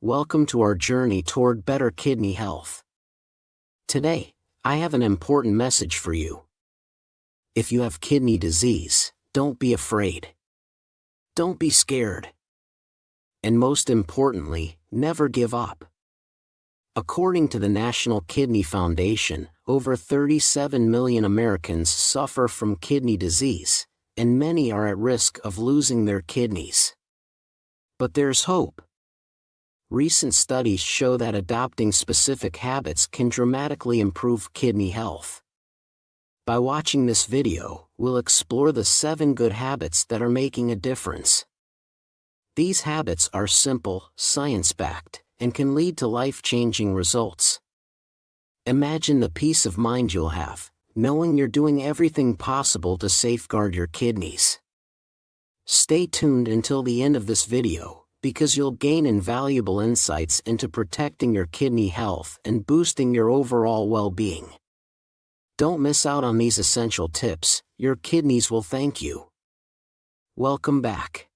Welcome to our journey toward better kidney health. Today, I have an important message for you. If you have kidney disease, don't be afraid. Don't be scared. And most importantly, never give up. According to the National Kidney Foundation, over 37 million Americans suffer from kidney disease, and many are at risk of losing their kidneys. But there's hope. Recent studies show that adopting specific habits can dramatically improve kidney health. By watching this video, we'll explore the 7 good habits that are making a difference. These habits are simple, science-backed, and can lead to life-changing results. Imagine the peace of mind you'll have, knowing you're doing everything possible to safeguard your kidneys. Stay tuned until the end of this video, because you'll gain invaluable insights into protecting your kidney health and boosting your overall well-being. Don't miss out on these essential tips, your kidneys will thank you. Welcome back.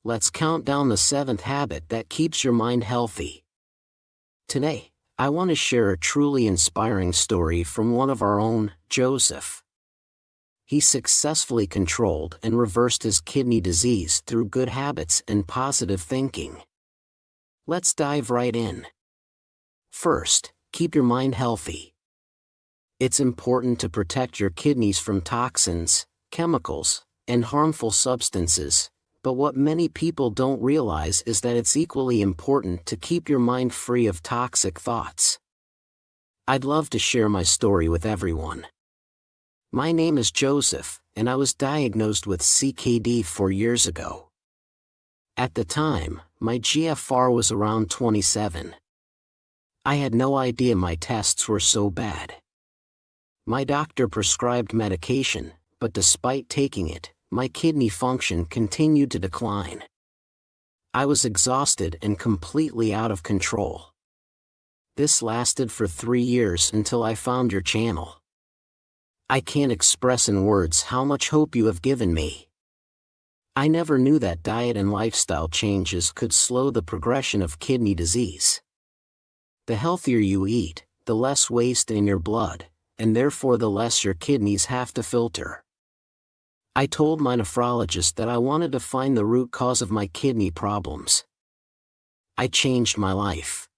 Let's count down the 7th habit that keeps your mind healthy. Today, I want to share a truly inspiring story from one of our own, Joseph. He successfully controlled and reversed his kidney disease through good habits and positive thinking. Let's dive right in. First, keep your mind healthy. It's important to protect your kidneys from toxins, chemicals, and harmful substances, but what many people don't realize is that it's equally important to keep your mind free of toxic thoughts. I'd love to share my story with everyone. My name is Joseph, and I was diagnosed with CKD 4 years ago. At the time, my GFR was around 27. I had no idea my tests were so bad. My doctor prescribed medication, but despite taking it, my kidney function continued to decline. I was exhausted and completely out of control. This lasted for 3 years until I found your channel. I can't express in words how much hope you have given me. I never knew that diet and lifestyle changes could slow the progression of kidney disease. The healthier you eat, the less waste in your blood, and therefore the less your kidneys have to filter. I told my nephrologist that I wanted to find the root cause of my kidney problems. I changed my life.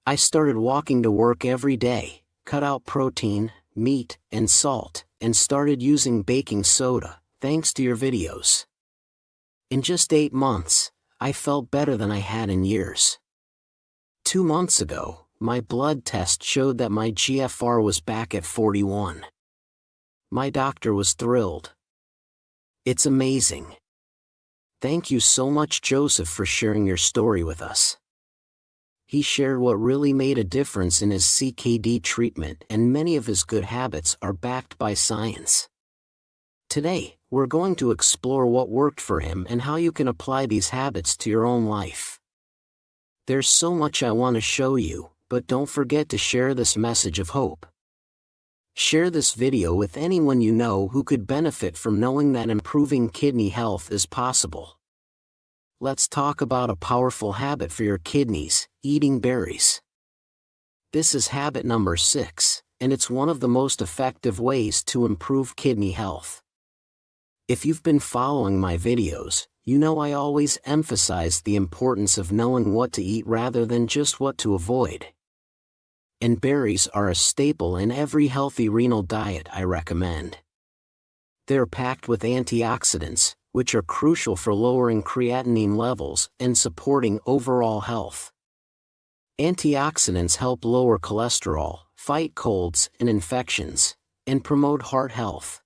I started walking to work every day, cut out protein, meat, and salt, and started using baking soda, thanks to your videos. In just 8 months, I felt better than I had in years. 2 months ago, my blood test showed that my GFR was back at 41. My doctor was thrilled. It's amazing. Thank you so much, Joseph, for sharing your story with us. He shared what really made a difference in his CKD treatment, and many of his good habits are backed by science. Today, we're going to explore what worked for him and how you can apply these habits to your own life. There's so much I want to show you, but don't forget to share this message of hope. Share this video with anyone you know who could benefit from knowing that improving kidney health is possible. Let's talk about a powerful habit for your kidneys, eating berries. This is habit number 6, and it's one of the most effective ways to improve kidney health. If you've been following my videos, you know I always emphasize the importance of knowing what to eat rather than just what to avoid. And berries are a staple in every healthy renal diet I recommend. They're packed with antioxidants, which are crucial for lowering creatinine levels and supporting overall health. Antioxidants help lower cholesterol, fight colds and infections, and promote heart health.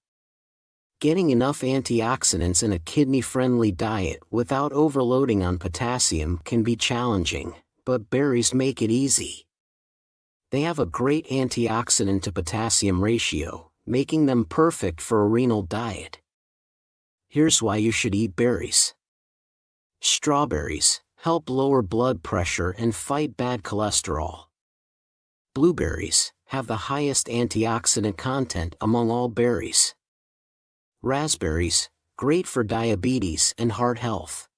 Getting enough antioxidants in a kidney-friendly diet without overloading on potassium can be challenging, but berries make it easy. They have a great antioxidant to potassium ratio, making them perfect for a renal diet. Here's why you should eat berries. Strawberries help lower blood pressure and fight bad cholesterol. Blueberries have the highest antioxidant content among all berries. Raspberries, great for diabetes and heart health.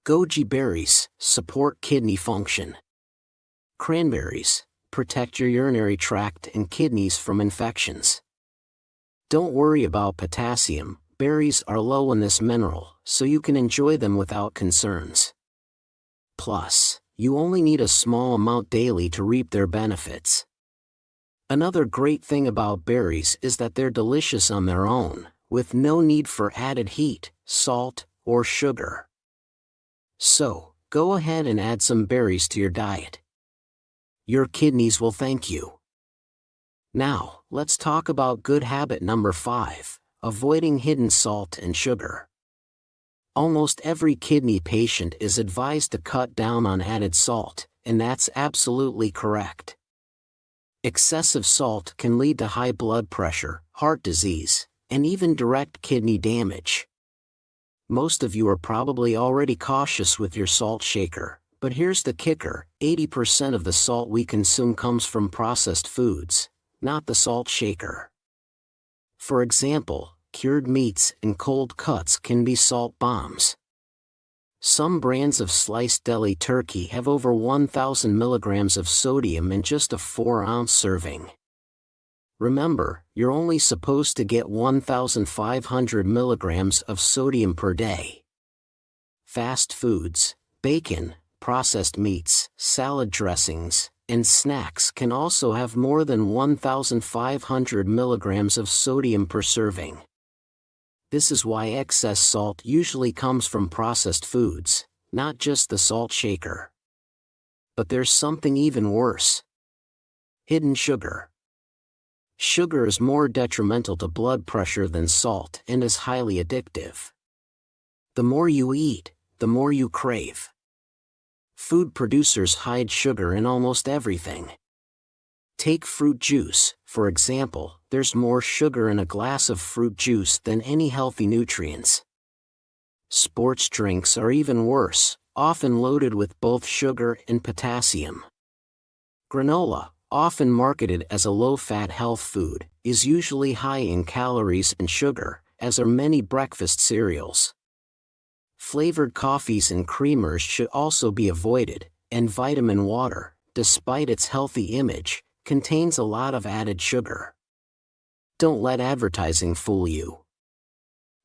Goji berries support kidney function. Cranberries protect your urinary tract and kidneys from infections. Don't worry about potassium, berries are low in this mineral, so you can enjoy them without concerns. Plus, you only need a small amount daily to reap their benefits. Another great thing about berries is that they're delicious on their own, with no need for added heat, salt, or sugar. So, go ahead and add some berries to your diet. Your kidneys will thank you. Now, let's talk about good habit number 5, avoiding hidden salt and sugar. Almost every kidney patient is advised to cut down on added salt, and that's absolutely correct. Excessive salt can lead to high blood pressure, heart disease, and even direct kidney damage. Most of you are probably already cautious with your salt shaker, but here's the kicker: 80% of the salt we consume comes from processed foods, not the salt shaker. For example, cured meats and cold cuts can be salt bombs. Some brands of sliced deli turkey have over 1,000 milligrams of sodium in just a 4-ounce serving. Remember, you're only supposed to get 1,500 milligrams of sodium per day. Fast foods, bacon, processed meats, salad dressings, and snacks can also have more than 1,500 milligrams of sodium per serving. This is why excess salt usually comes from processed foods, not just the salt shaker. But there's something even worse: hidden sugar. Sugar is more detrimental to blood pressure than salt and is highly addictive. The more you eat, the more you crave. Food producers hide sugar in almost everything. Take fruit juice, for example. There's more sugar in a glass of fruit juice than any healthy nutrients. Sports drinks are even worse, often loaded with both sugar and potassium. Granola, often marketed as a low-fat health food, is usually high in calories and sugar, as are many breakfast cereals. Flavored coffees and creamers should also be avoided, and vitamin water, despite its healthy image, contains a lot of added sugar. Don't let advertising fool you.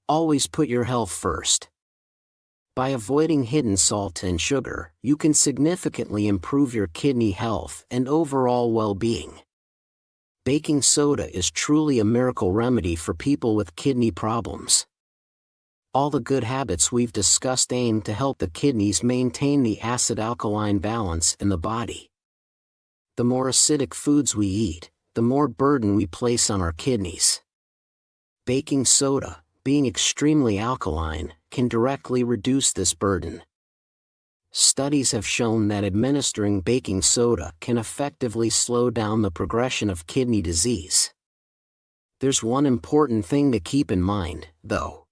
Always put your health first. By avoiding hidden salt and sugar, you can significantly improve your kidney health and overall well-being. Baking soda is truly a miracle remedy for people with kidney problems. All the good habits we've discussed aim to help the kidneys maintain the acid-alkaline balance in the body. The more acidic foods we eat, the more burden we place on our kidneys. Baking soda, being extremely alkaline, can directly reduce this burden. Studies have shown that administering baking soda can effectively slow down the progression of kidney disease. There's one important thing to keep in mind, though.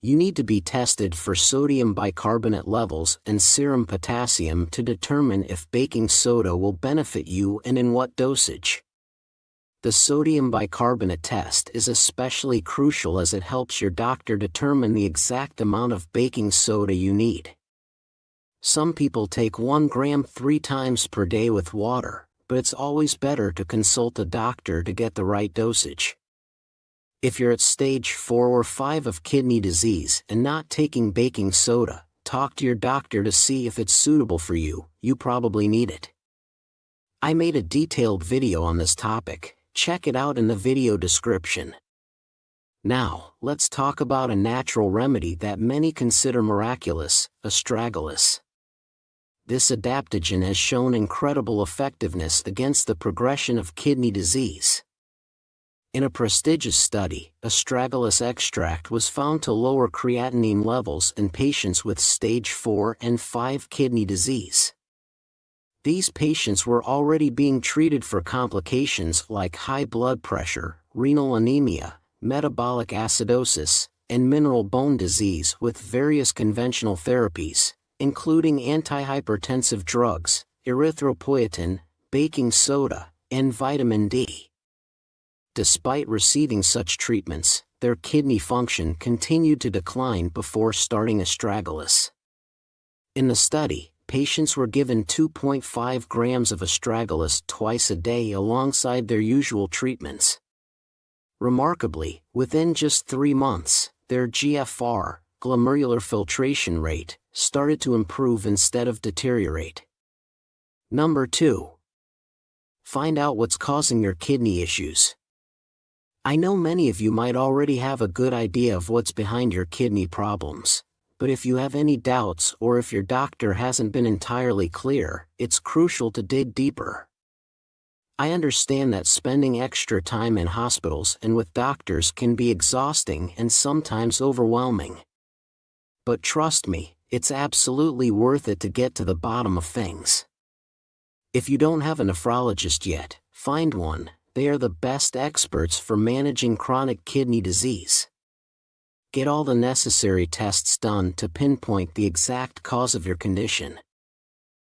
You need to be tested for sodium bicarbonate levels and serum potassium to determine if baking soda will benefit you and in what dosage. The sodium bicarbonate test is especially crucial as it helps your doctor determine the exact amount of baking soda you need. Some people take 1 gram 3 times per day with water, but it's always better to consult a doctor to get the right dosage. If you're at stage 4 or 5 of kidney disease and not taking baking soda, talk to your doctor to see if it's suitable for you. You probably need it. I made a detailed video on this topic. Check it out in the video description. Now, let's talk about a natural remedy that many consider miraculous: astragalus. This adaptogen has shown incredible effectiveness against the progression of kidney disease. In a prestigious study, astragalus extract was found to lower creatinine levels in patients with stage 4 and 5 kidney disease. These patients were already being treated for complications like high blood pressure, renal anemia, metabolic acidosis, and mineral bone disease with various conventional therapies, including antihypertensive drugs, erythropoietin, baking soda, and vitamin D. Despite receiving such treatments, their kidney function continued to decline before starting astragalus. In the study, patients were given 2.5 grams of astragalus twice a day alongside their usual treatments. Remarkably, within just 3 months, their GFR, glomerular filtration rate, started to improve instead of deteriorate. Number 2. Find out what's causing your kidney issues. I know many of you might already have a good idea of what's behind your kidney problems, but if you have any doubts or if your doctor hasn't been entirely clear, it's crucial to dig deeper. I understand that spending extra time in hospitals and with doctors can be exhausting and sometimes overwhelming. But trust me, it's absolutely worth it to get to the bottom of things. If you don't have a nephrologist yet, find one. They are the best experts for managing chronic kidney disease. Get all the necessary tests done to pinpoint the exact cause of your condition.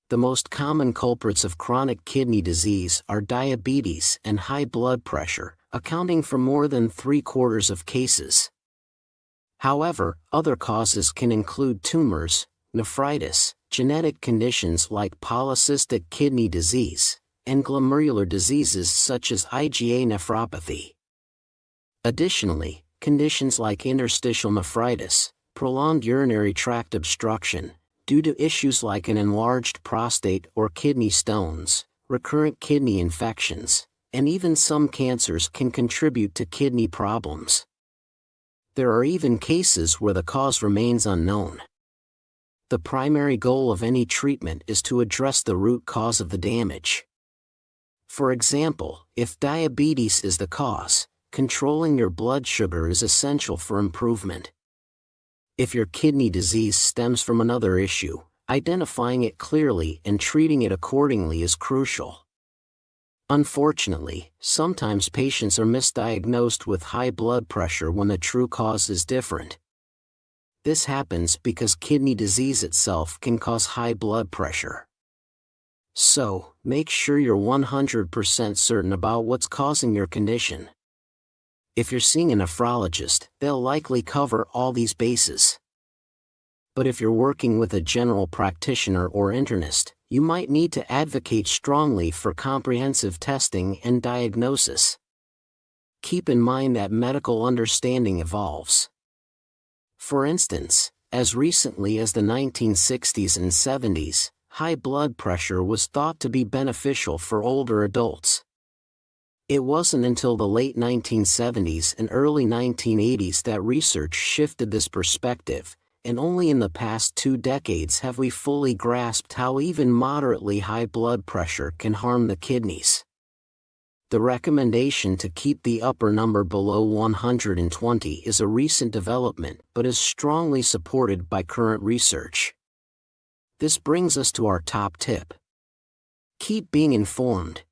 The most common culprits of chronic kidney disease are diabetes and high blood pressure, accounting for more than 3/4 of cases. However, other causes can include tumors, nephritis, genetic conditions like polycystic kidney disease, and glomerular diseases such as IgA nephropathy. Additionally, conditions like interstitial nephritis, prolonged urinary tract obstruction, due to issues like an enlarged prostate or kidney stones, recurrent kidney infections, and even some cancers can contribute to kidney problems. There are even cases where the cause remains unknown. The primary goal of any treatment is to address the root cause of the damage. For example, if diabetes is the cause, controlling your blood sugar is essential for improvement. If your kidney disease stems from another issue, identifying it clearly and treating it accordingly is crucial. Unfortunately, sometimes patients are misdiagnosed with high blood pressure when the true cause is different. This happens because kidney disease itself can cause high blood pressure. So, make sure you're 100% certain about what's causing your condition. If you're seeing a nephrologist, they'll likely cover all these bases. But if you're working with a general practitioner or internist, you might need to advocate strongly for comprehensive testing and diagnosis. Keep in mind that medical understanding evolves. For instance, as recently as the 1960s and 70s, high blood pressure was thought to be beneficial for older adults. It wasn't until the late 1970s and early 1980s that research shifted this perspective, and only in the past 2 decades have we fully grasped how even moderately high blood pressure can harm the kidneys. The recommendation to keep the upper number below 120 is a recent development but is strongly supported by current research. This brings us to our top tip. Keep being informed.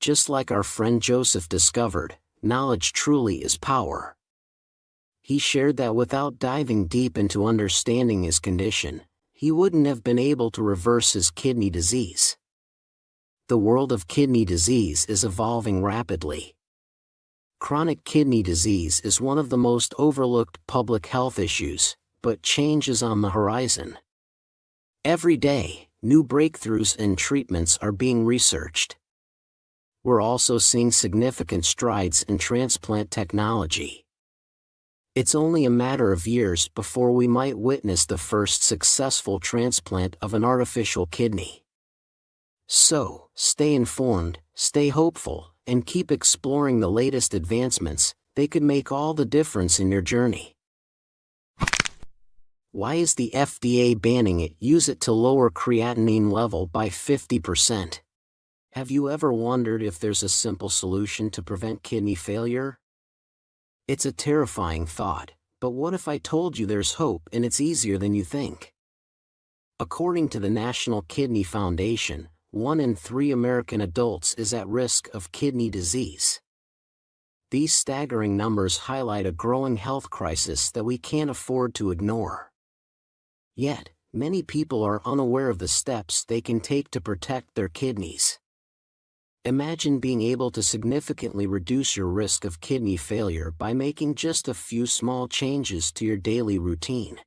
Just like our friend Joseph discovered, knowledge truly is power. He shared that without diving deep into understanding his condition, he wouldn't have been able to reverse his kidney disease. The world of kidney disease is evolving rapidly. Chronic kidney disease is one of the most overlooked public health issues, but change is on the horizon. Every day, new breakthroughs and treatments are being researched. We're also seeing significant strides in transplant technology. It's only a matter of years before we might witness the first successful transplant of an artificial kidney. So, stay informed, stay hopeful, and keep exploring the latest advancements. They could make all the difference in your journey. Why is the FDA banning it? Use it to lower creatinine level by 50%. Have you ever wondered if there's a simple solution to prevent kidney failure? It's a terrifying thought, but what if I told you there's hope and it's easier than you think? According to the National Kidney Foundation, 1 in 3 American adults is at risk of kidney disease. These staggering numbers highlight a growing health crisis that we can't afford to ignore. Yet, many people are unaware of the steps they can take to protect their kidneys. Imagine being able to significantly reduce your risk of kidney failure by making just a few small changes to your daily routine.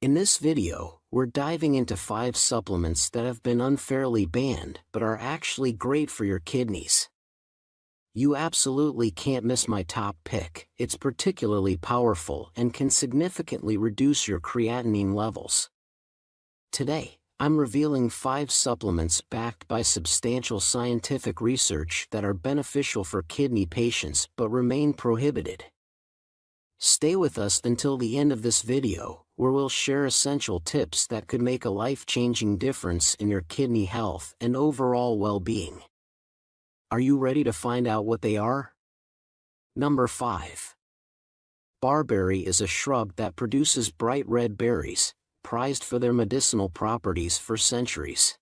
In this video, we're diving into 5 supplements that have been unfairly banned but are actually great for your kidneys. You absolutely can't miss my top pick. It's particularly powerful and can significantly reduce your creatinine levels. Today, I'm revealing 5 supplements backed by substantial scientific research that are beneficial for kidney patients but remain prohibited. Stay with us until the end of this video, where we'll share essential tips that could make a life-changing difference in your kidney health and overall well-being. Are you ready to find out what they are? Number 5. Barberry is a shrub that produces bright red berries, prized for their medicinal properties for centuries.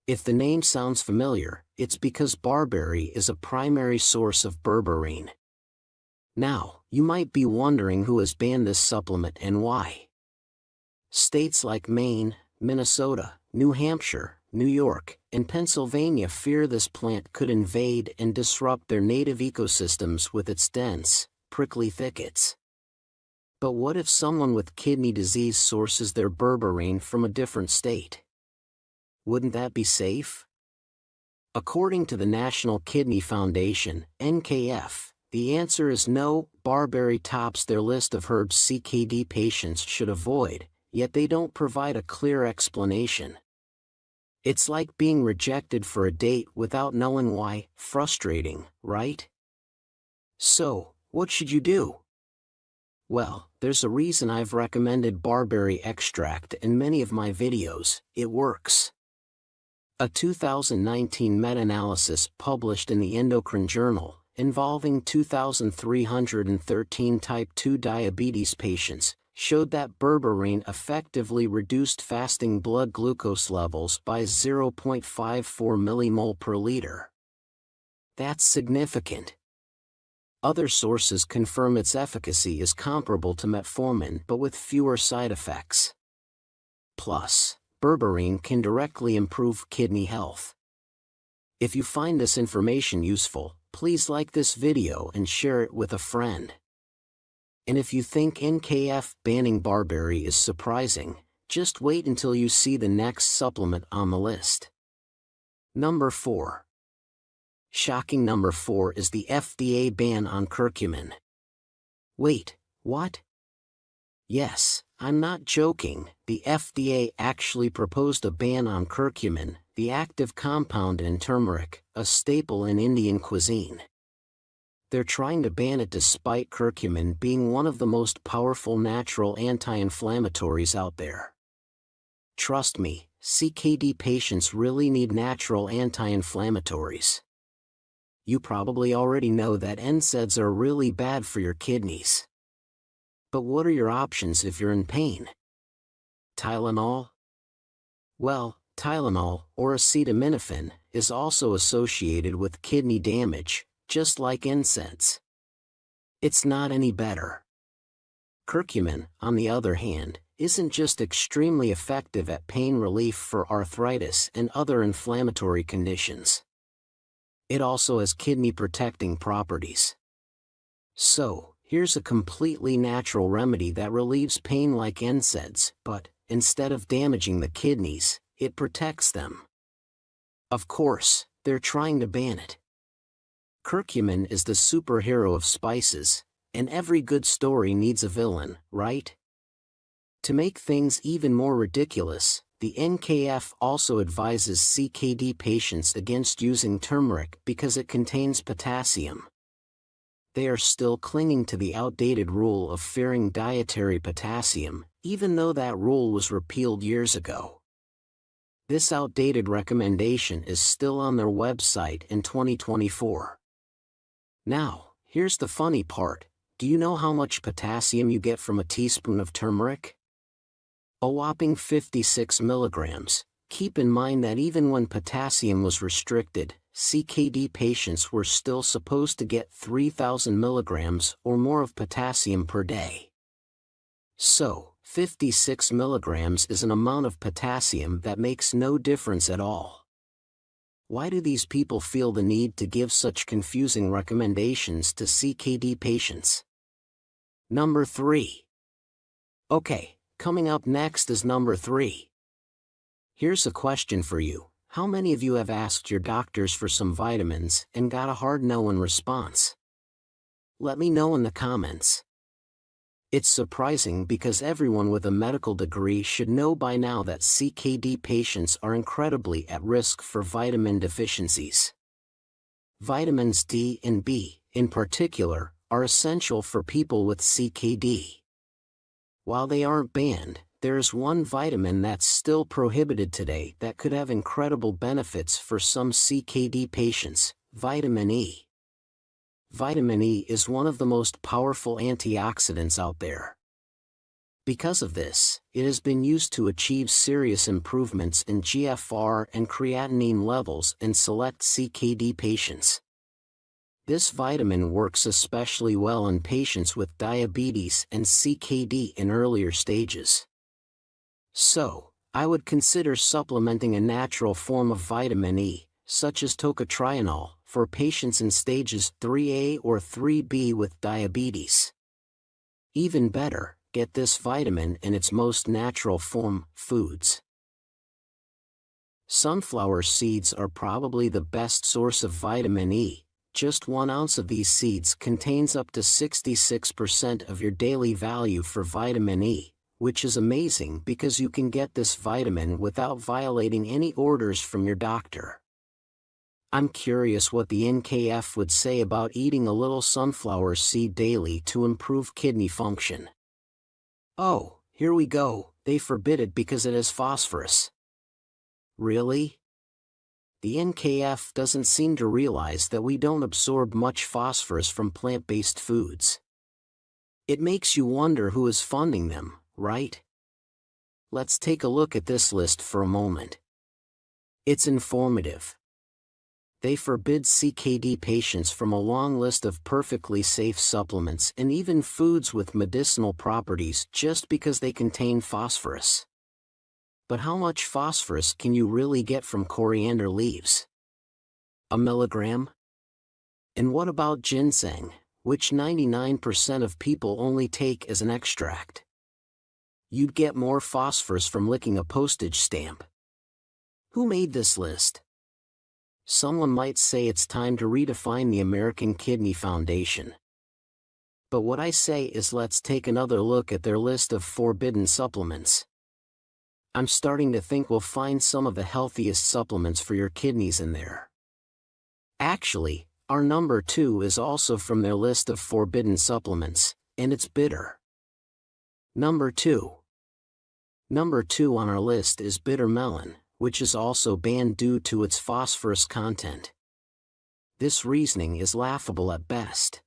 If the name sounds familiar, it's because barberry is a primary source of berberine. Now, you might be wondering who has banned this supplement and why. States like Maine, Minnesota, New Hampshire, New York, and Pennsylvania fear this plant could invade and disrupt their native ecosystems with its dense, prickly thickets. But what if someone with kidney disease sources their berberine from a different state? Wouldn't that be safe? According to the National Kidney Foundation, NKF, the answer is no. Barberry tops their list of herbs CKD patients should avoid, yet they don't provide a clear explanation. It's like being rejected for a date without knowing why. Frustrating, right? So, what should you do? Well, there's a reason I've recommended barberry extract in many of my videos. It works. A 2019 meta-analysis published in the Endocrine Journal, involving 2,313 type 2 diabetes patients, showed that berberine effectively reduced fasting blood glucose levels by 0.54 millimole per liter. That's significant. Other sources confirm its efficacy is comparable to metformin but with fewer side effects. Plus, berberine can directly improve kidney health. If you find this information useful, please like this video and share it with a friend. And if you think NKF banning barberry is surprising, just wait until you see the next supplement on the list. Number 4. Shocking number 4 is the FDA ban on curcumin. Wait, what? Yes, I'm not joking. The FDA actually proposed a ban on curcumin, the active compound in turmeric, a staple in Indian cuisine. They're trying to ban it despite curcumin being one of the most powerful natural anti-inflammatories out there. Trust me, CKD patients really need natural anti-inflammatories. You probably already know that NSAIDs are really bad for your kidneys. But what are your options if you're in pain? Tylenol? Well, Tylenol, or acetaminophen, is also associated with kidney damage, just like NSAIDs. It's not any better. Curcumin, on the other hand, isn't just extremely effective at pain relief for arthritis and other inflammatory conditions. It also has kidney-protecting properties. So, here's a completely natural remedy that relieves pain like NSAIDs, but, instead of damaging the kidneys, it protects them. Of course, they're trying to ban it. Curcumin is the superhero of spices, and every good story needs a villain, right? To make things even more ridiculous, the NKF also advises CKD patients against using turmeric because it contains potassium. They are still clinging to the outdated rule of fearing dietary potassium, even though that rule was repealed years ago. This outdated recommendation is still on their website in 2024. Now, here's the funny part. Do you know how much potassium you get from a teaspoon of turmeric? A whopping 56 milligrams. Keep in mind that even when potassium was restricted, CKD patients were still supposed to get 3,000 milligrams or more of potassium per day. So, 56 milligrams is an amount of potassium that makes no difference at all. Why do these people feel the need to give such confusing recommendations to CKD patients? Number 3. Okay, Coming up next is number 3. Here's a question for you. How many of you have asked your doctors for some vitamins and got a hard no in response? Let me know in the comments. It's surprising because everyone with a medical degree should know by now that CKD patients are incredibly at risk for vitamin deficiencies. Vitamins D and B, in particular, are essential for people with CKD. While they aren't banned, there's one vitamin that's still prohibited today that could have incredible benefits for some CKD patients: vitamin E. Vitamin E is one of the most powerful antioxidants out there. Because of this, it has been used to achieve serious improvements in GFR and creatinine levels in select CKD patients. This vitamin works especially well in patients with diabetes and CKD in earlier stages. So, I would consider supplementing a natural form of vitamin E, such as tocotrienol, for patients in stages 3A or 3B with diabetes. Even better, get this vitamin in its most natural form, foods. Sunflower seeds are probably the best source of vitamin E. Just 1 ounce of these seeds contains up to 66% of your daily value for vitamin E, which is amazing because you can get this vitamin without violating any orders from your doctor. I'm curious what the NKF would say about eating a little sunflower seed daily to improve kidney function. Oh, here we go, they forbid it because it has phosphorus. Really? The NKF doesn't seem to realize that we don't absorb much phosphorus from plant-based foods. It makes you wonder who is funding them, right? Let's take a look at this list for a moment. It's informative. They forbid CKD patients from a long list of perfectly safe supplements and even foods with medicinal properties just because they contain phosphorus. But how much phosphorus can you really get from coriander leaves? A milligram? And what about ginseng, which 99% of people only take as an extract? You'd get more phosphorus from licking a postage stamp. Who made this list? Someone might say it's time to redefine the American Kidney Foundation. But what I say is let's take another look at their list of forbidden supplements. I'm starting to think we'll find some of the healthiest supplements for your kidneys in there. Actually, our number 2 is also from their list of forbidden supplements, and it's bitter. Number 2. Number 2 on our list is bitter melon, which is also banned due to its phosphorus content. This reasoning is laughable at best.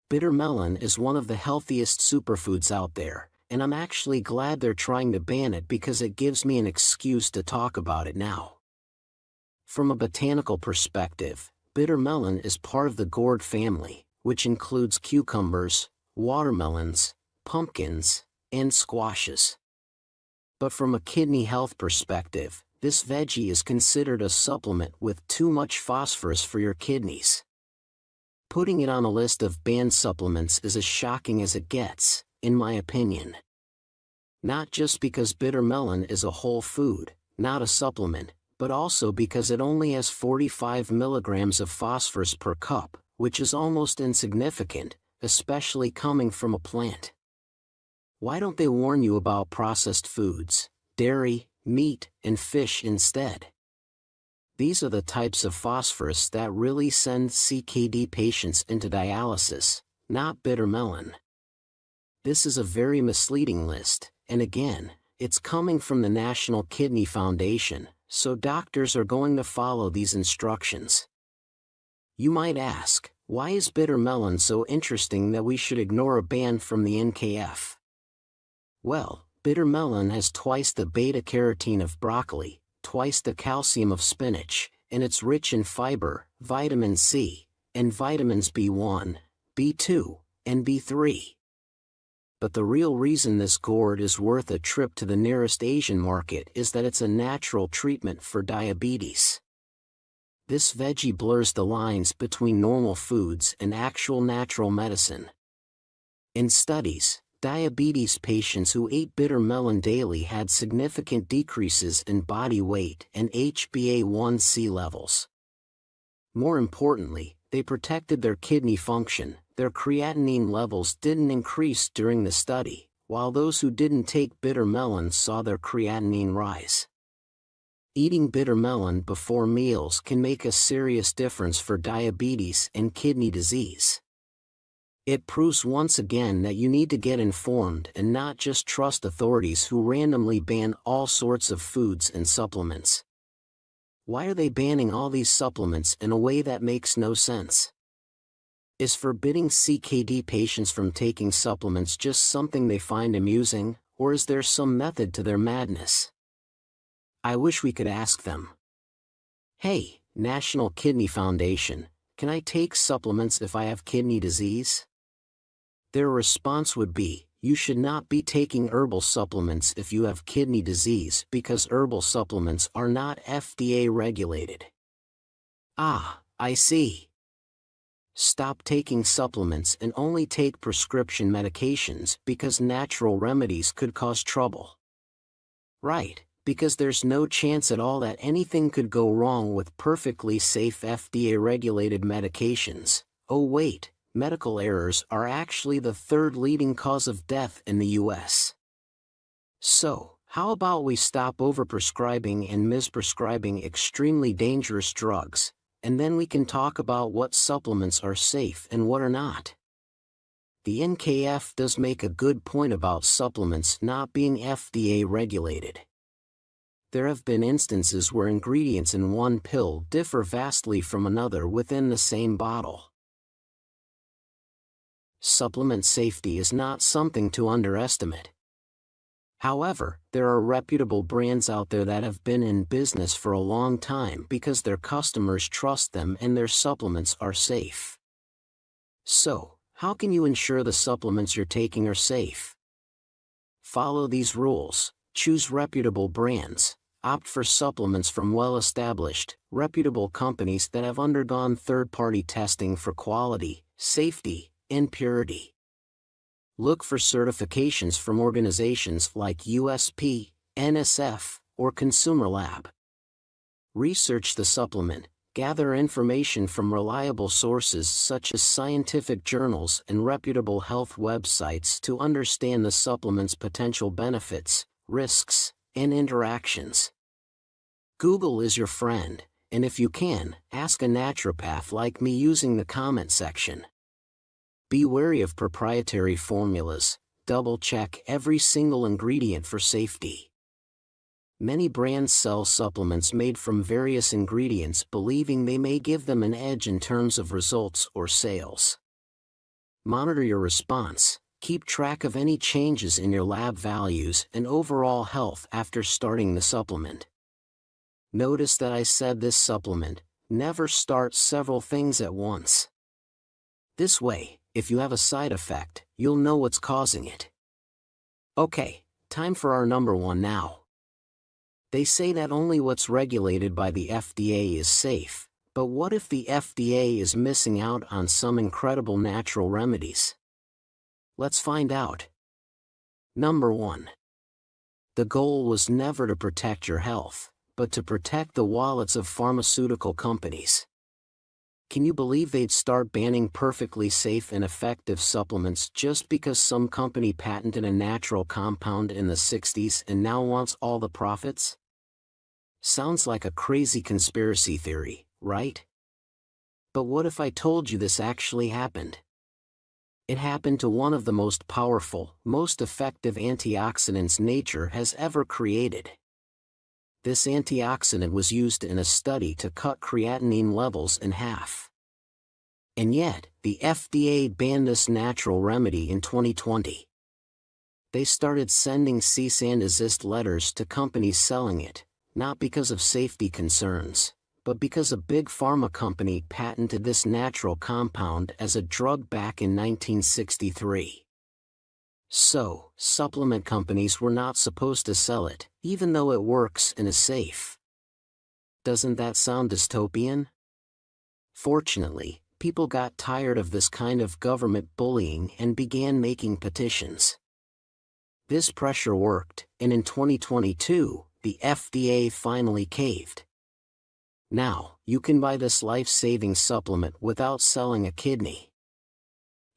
Bitter melon is one of the healthiest superfoods out there, and I'm actually glad they're trying to ban it because it gives me an excuse to talk about it now. From a botanical perspective, bitter melon is part of the gourd family, which includes cucumbers, watermelons, pumpkins, and squashes. But from a kidney health perspective, this veggie is considered a supplement with too much phosphorus for your kidneys. Putting it on a list of banned supplements is as shocking as it gets, in my opinion. Not just because bitter melon is a whole food, not a supplement, but also because it only has 45 milligrams of phosphorus per cup, which is almost insignificant, especially coming from a plant. Why don't they warn you about processed foods, dairy, meat, and fish instead? These are the types of phosphorus that really send CKD patients into dialysis, not bitter melon. This is a very misleading list, and again, it's coming from the National Kidney Foundation, so doctors are going to follow these instructions. You might ask, why is bitter melon so interesting that we should ignore a ban from the NKF? Well, bitter melon has twice the beta-carotene of broccoli, twice the calcium of spinach, and it's rich in fiber, vitamin C, and vitamins B1, B2, and B3. But the real reason this gourd is worth a trip to the nearest Asian market is that it's a natural treatment for diabetes. This veggie blurs the lines between normal foods and actual natural medicine. In studies, Diabetes patients who ate bitter melon daily had significant decreases in body weight and HbA1c levels. More importantly, they protected their kidney function. Their creatinine levels didn't increase during the study, while those who didn't take bitter melon saw their creatinine rise. Eating bitter melon before meals can make a serious difference for diabetes and kidney disease. It proves once again that you need to get informed and not just trust authorities who randomly ban all sorts of foods and supplements. Why are they banning all these supplements in a way that makes no sense? Is forbidding CKD patients from taking supplements just something they find amusing, or is there some method to their madness? I wish we could ask them. Hey, National Kidney Foundation, can I take supplements if I have kidney disease? Their response would be, you should not be taking herbal supplements if you have kidney disease because herbal supplements are not FDA regulated. Ah, I see. Stop taking supplements and only take prescription medications because natural remedies could cause trouble. Right, because there's no chance at all that anything could go wrong with perfectly safe FDA regulated medications. Oh wait. Medical errors are actually the third leading cause of death in the US. So, how about we stop overprescribing and misprescribing extremely dangerous drugs, and then we can talk about what supplements are safe and what are not. The NKF does make a good point about supplements not being FDA regulated. There have been instances where ingredients in one pill differ vastly from another within the same bottle. Supplement safety is not something to underestimate. However, there are reputable brands out there that have been in business for a long time because their customers trust them and their supplements are safe. So, how can you ensure the supplements you're taking are safe? Follow these rules: choose reputable brands, opt for supplements from well-established, reputable companies that have undergone third-party testing for quality, safety, and purity. Look for certifications from organizations like USP, NSF, or Consumer Lab. Research the supplement, gather information from reliable sources such as scientific journals and reputable health websites to understand the supplement's potential benefits, risks, and interactions. Google is your friend, and if you can, ask a naturopath like me using the comment section. Be wary of proprietary formulas, double-check every single ingredient for safety. Many brands sell supplements made from various ingredients believing they may give them an edge in terms of results or sales. Monitor your response, keep track of any changes in your lab values and overall health after starting the supplement. Notice that I said this supplement, never start several things at once. This way, if you have a side effect, you'll know what's causing it. Okay, time for our number one now. They say that only what's regulated by the FDA is safe, but what if the FDA is missing out on some incredible natural remedies? Let's find out. Number 1. The goal was never to protect your health, but to protect the wallets of pharmaceutical companies. Can you believe they'd start banning perfectly safe and effective supplements just because some company patented a natural compound in the 60s and now wants all the profits? Sounds like a crazy conspiracy theory, right? But what if I told you this actually happened? It happened to one of the most powerful, most effective antioxidants nature has ever created. This antioxidant was used in a study to cut creatinine levels in half. And yet, the FDA banned this natural remedy in 2020. They started sending cease and desist letters to companies selling it, not because of safety concerns, but because a big pharma company patented this natural compound as a drug back in 1963. So, supplement companies were not supposed to sell it, even though it works and is safe. Doesn't that sound dystopian? Fortunately, people got tired of this kind of government bullying and began making petitions. This pressure worked, and in 2022, the FDA finally caved. Now, you can buy this life-saving supplement without selling a kidney.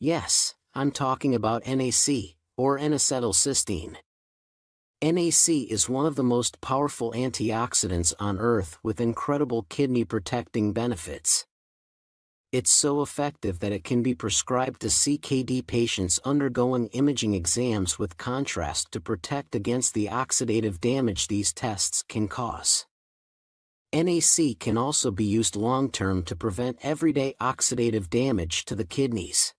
Yes, I'm talking about NAC, or N-acetylcysteine. NAC is one of the most powerful antioxidants on Earth with incredible kidney-protecting benefits. It's so effective that it can be prescribed to CKD patients undergoing imaging exams with contrast to protect against the oxidative damage these tests can cause. NAC can also be used long-term to prevent everyday oxidative damage to the kidneys.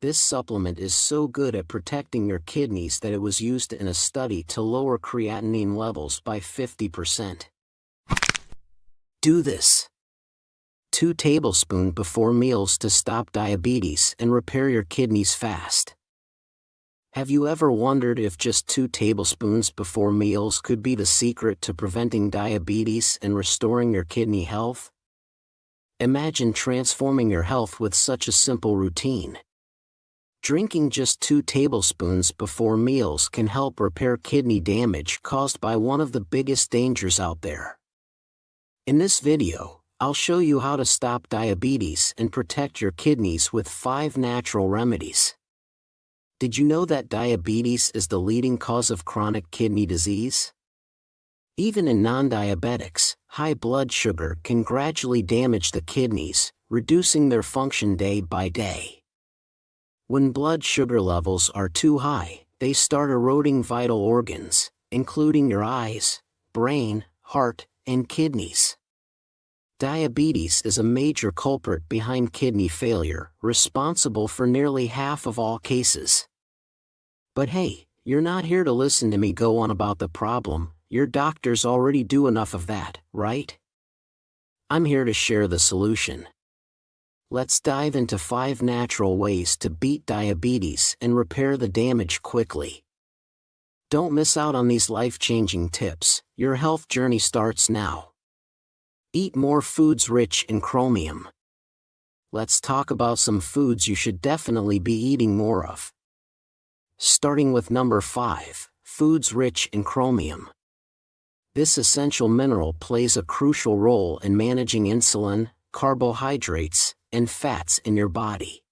This supplement is so good at protecting your kidneys that it was used in a study to lower creatinine levels by 50%. Do this. 2 tablespoons before meals to stop diabetes and repair your kidneys fast. Have you ever wondered if just 2 tablespoons before meals could be the secret to preventing diabetes and restoring your kidney health? Imagine transforming your health with such a simple routine. Drinking just 2 tablespoons before meals can help repair kidney damage caused by one of the biggest dangers out there. In this video, I'll show you how to stop diabetes and protect your kidneys with 5 natural remedies. Did you know that diabetes is the leading cause of chronic kidney disease? Even in non-diabetics, high blood sugar can gradually damage the kidneys, reducing their function day by day. When blood sugar levels are too high, they start eroding vital organs, including your eyes, brain, heart, and kidneys. Diabetes is a major culprit behind kidney failure, responsible for nearly half of all cases. But hey, you're not here to listen to me go on about the problem. Your doctors already do enough of that, right? I'm here to share the solution. Let's dive into 5 natural ways to beat diabetes and repair the damage quickly. Don't miss out on these life-changing tips. Your health journey starts now. Eat more foods rich in chromium. Let's talk about some foods you should definitely be eating more of. Starting with number 5, foods rich in chromium. This essential mineral plays a crucial role in managing insulin, carbohydrates, and fats in your body.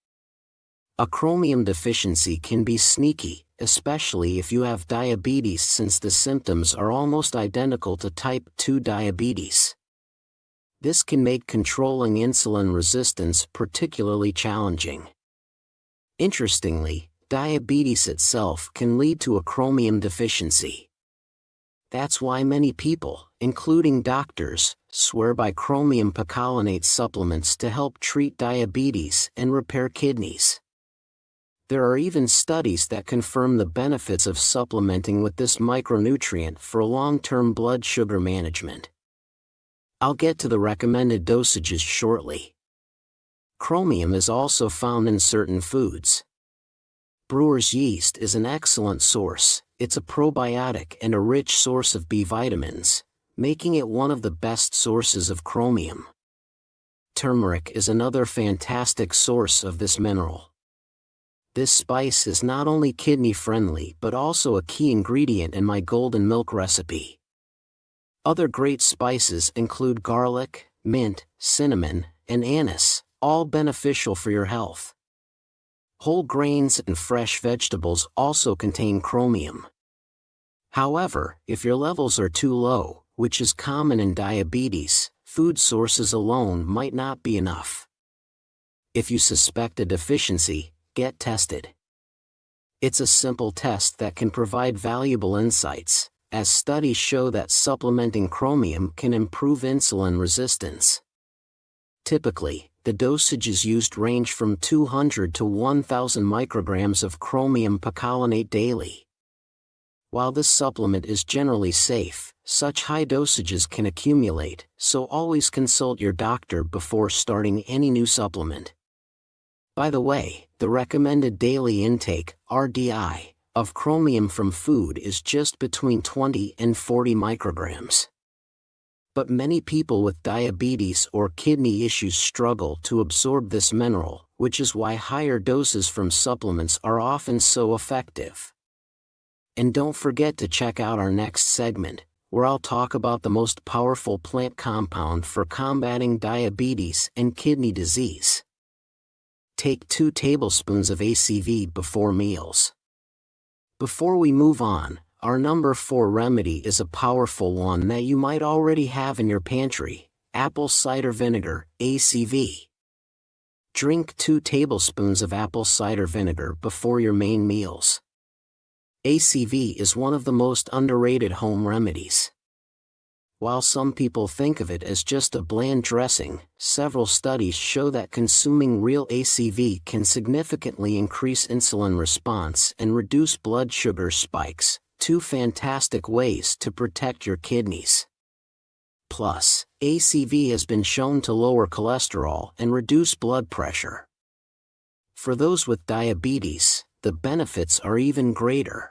A chromium deficiency can be sneaky, especially if you have diabetes, since the symptoms are almost identical to type 2 diabetes. This can make controlling insulin resistance particularly challenging. Interestingly, diabetes itself can lead to a chromium deficiency. That's why many people, including doctors, swear by chromium picolinate supplements to help treat diabetes and repair kidneys. There are even studies that confirm the benefits of supplementing with this micronutrient for long-term blood sugar management. I'll get to the recommended dosages shortly. Chromium is also found in certain foods. Brewer's yeast is an excellent source. It's a probiotic and a rich source of B vitamins, making it one of the best sources of chromium. Turmeric is another fantastic source of this mineral. This spice is not only kidney-friendly but also a key ingredient in my golden milk recipe. Other great spices include garlic, mint, cinnamon, and anise, all beneficial for your health. Whole grains and fresh vegetables also contain chromium. However, if your levels are too low, which is common in diabetes, food sources alone might not be enough. If you suspect a deficiency, get tested. It's a simple test that can provide valuable insights, as studies show that supplementing chromium can improve insulin resistance. Typically, the dosages used range from 200 to 1,000 micrograms of chromium picolinate daily. While this supplement is generally safe, such high dosages can accumulate, so always consult your doctor before starting any new supplement. By the way, the recommended daily intake, RDI, of chromium from food is just between 20 and 40 micrograms. But many people with diabetes or kidney issues struggle to absorb this mineral, which is why higher doses from supplements are often so effective. And don't forget to check out our next segment, where I'll talk about the most powerful plant compound for combating diabetes and kidney disease. Take 2 tablespoons of ACV before meals. Before we move on, our number 4 remedy is a powerful one that you might already have in your pantry: apple cider vinegar, ACV. Drink 2 tablespoons of apple cider vinegar before your main meals. ACV is one of the most underrated home remedies. While some people think of it as just a bland dressing, several studies show that consuming real ACV can significantly increase insulin response and reduce blood sugar spikes, 2 fantastic ways to protect your kidneys. Plus, ACV has been shown to lower cholesterol and reduce blood pressure. For those with diabetes, the benefits are even greater.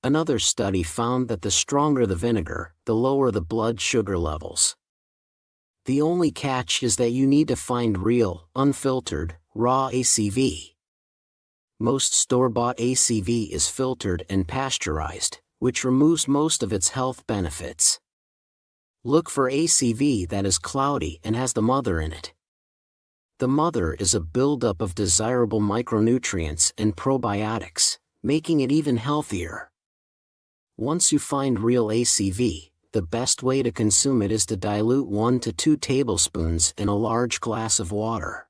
Another study found that the stronger the vinegar, the lower the blood sugar levels. The only catch is that you need to find real, unfiltered, raw ACV. Most store-bought ACV is filtered and pasteurized, which removes most of its health benefits. Look for ACV that is cloudy and has the mother in it. The mother is a buildup of desirable micronutrients and probiotics, making it even healthier. Once you find real ACV, the best way to consume it is to dilute 1 to 2 tablespoons in a large glass of water.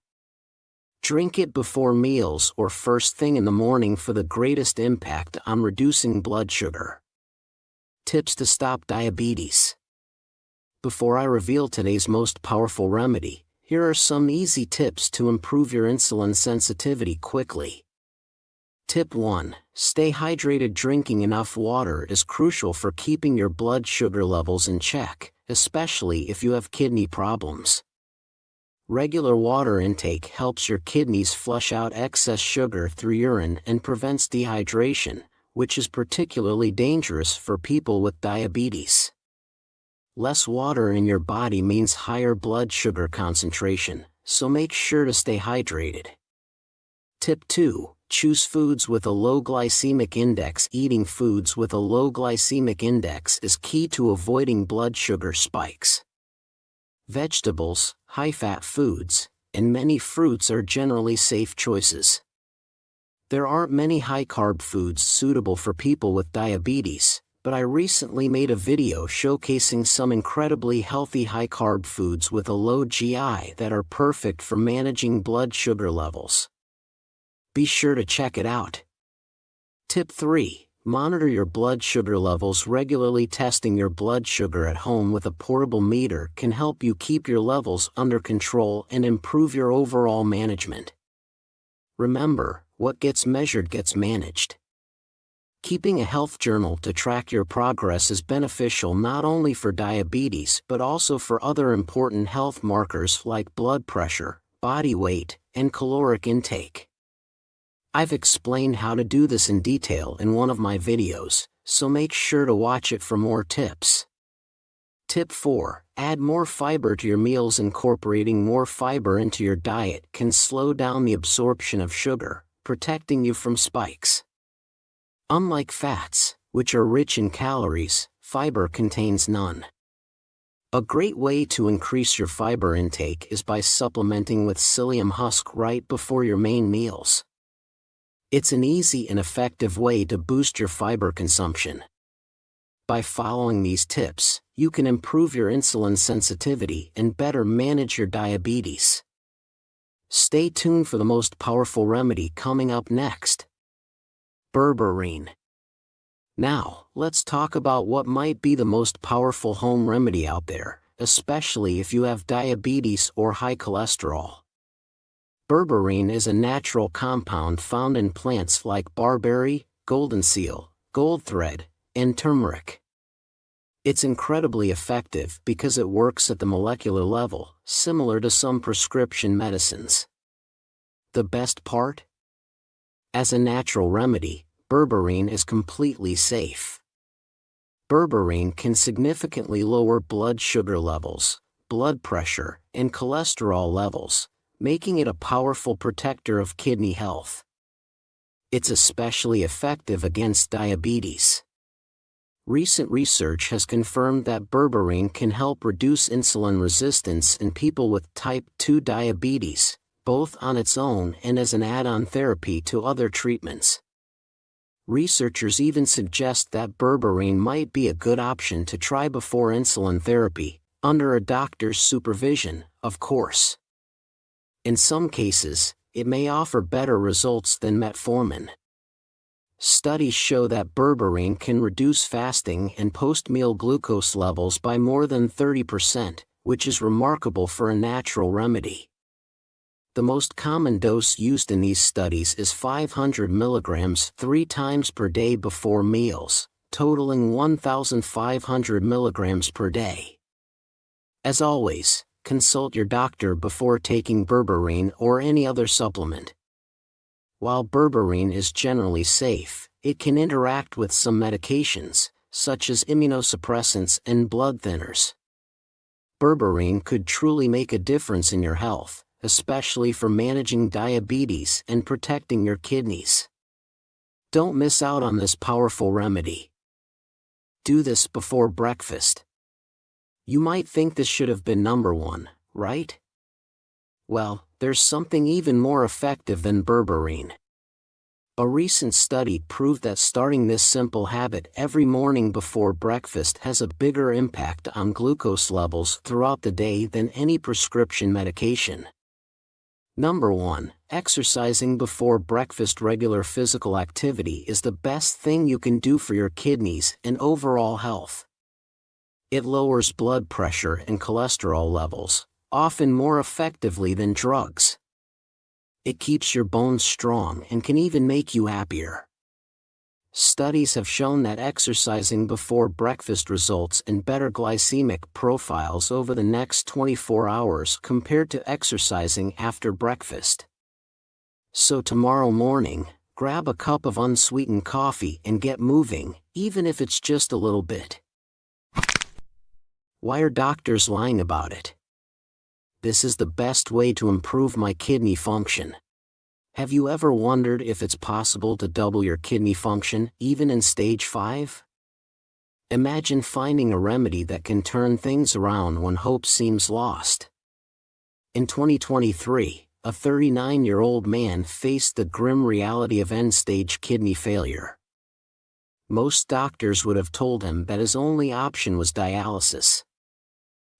Drink it before meals or first thing in the morning for the greatest impact on reducing blood sugar. Tips to stop diabetes. Before I reveal today's most powerful remedy, here are some easy tips to improve your insulin sensitivity quickly. Tip 1. Stay hydrated. Drinking enough water is crucial for keeping your blood sugar levels in check, especially if you have kidney problems. Regular water intake helps your kidneys flush out excess sugar through urine and prevents dehydration, which is particularly dangerous for people with diabetes. Less water in your body means higher blood sugar concentration, so make sure to stay hydrated. Tip 2. Choose foods with a low glycemic index. Eating foods with a low glycemic index is key to avoiding blood sugar spikes. Vegetables, high-fat foods, and many fruits are generally safe choices. There aren't many high-carb foods suitable for people with diabetes, but I recently made a video showcasing some incredibly healthy high-carb foods with a low GI that are perfect for managing blood sugar levels. Be sure to check it out. Tip 3. Monitor your blood sugar levels regularly. Testing your blood sugar at home with a portable meter can help you keep your levels under control and improve your overall management. Remember, what gets measured gets managed. Keeping a health journal to track your progress is beneficial not only for diabetes but also for other important health markers like blood pressure, body weight, and caloric intake. I've explained how to do this in detail in one of my videos, so make sure to watch it for more tips. Tip 4. Add more fiber to your meals. Incorporating more fiber into your diet can slow down the absorption of sugar, protecting you from spikes. Unlike fats, which are rich in calories, fiber contains none. A great way to increase your fiber intake is by supplementing with psyllium husk right before your main meals. It's an easy and effective way to boost your fiber consumption. By following these tips, you can improve your insulin sensitivity and better manage your diabetes. Stay tuned for the most powerful remedy coming up next. Berberine. Now, let's talk about what might be the most powerful home remedy out there, especially if you have diabetes or high cholesterol. Berberine is a natural compound found in plants like barberry, golden seal, goldthread, and turmeric. It's incredibly effective because it works at the molecular level, similar to some prescription medicines. The best part? As a natural remedy, berberine is completely safe. Berberine can significantly lower blood sugar levels, blood pressure, and cholesterol levels, making it a powerful protector of kidney health. It's especially effective against diabetes. Recent research has confirmed that berberine can help reduce insulin resistance in people with type 2 diabetes, both on its own and as an add-on therapy to other treatments. Researchers even suggest that berberine might be a good option to try before insulin therapy, under a doctor's supervision, of course. In some cases, it may offer better results than metformin. Studies show that berberine can reduce fasting and post-meal glucose levels by more than 30%, which is remarkable for a natural remedy. The most common dose used in these studies is 500 mg 3 times per day before meals, totaling 1,500 mg per day. As always, consult your doctor before taking berberine or any other supplement. While berberine is generally safe, it can interact with some medications, such as immunosuppressants and blood thinners. Berberine could truly make a difference in your health, especially for managing diabetes and protecting your kidneys. Don't miss out on this powerful remedy. Do this before breakfast. You might think this should have been number 1, right? Well, there's something even more effective than berberine. A recent study proved that starting this simple habit every morning before breakfast has a bigger impact on glucose levels throughout the day than any prescription medication. Number 1, exercising before breakfast. Regular physical activity is the best thing you can do for your kidneys and overall health. It lowers blood pressure and cholesterol levels, often more effectively than drugs. It keeps your bones strong and can even make you happier. Studies have shown that exercising before breakfast results in better glycemic profiles over the next 24 hours compared to exercising after breakfast. So tomorrow morning, grab a cup of unsweetened coffee and get moving, even if it's just a little bit. Why are doctors lying about it? This is the best way to improve my kidney function. Have you ever wondered if it's possible to double your kidney function, even in stage 5? Imagine finding a remedy that can turn things around when hope seems lost. In 2023, a 39-year-old man faced the grim reality of end-stage kidney failure. Most doctors would have told him that his only option was dialysis.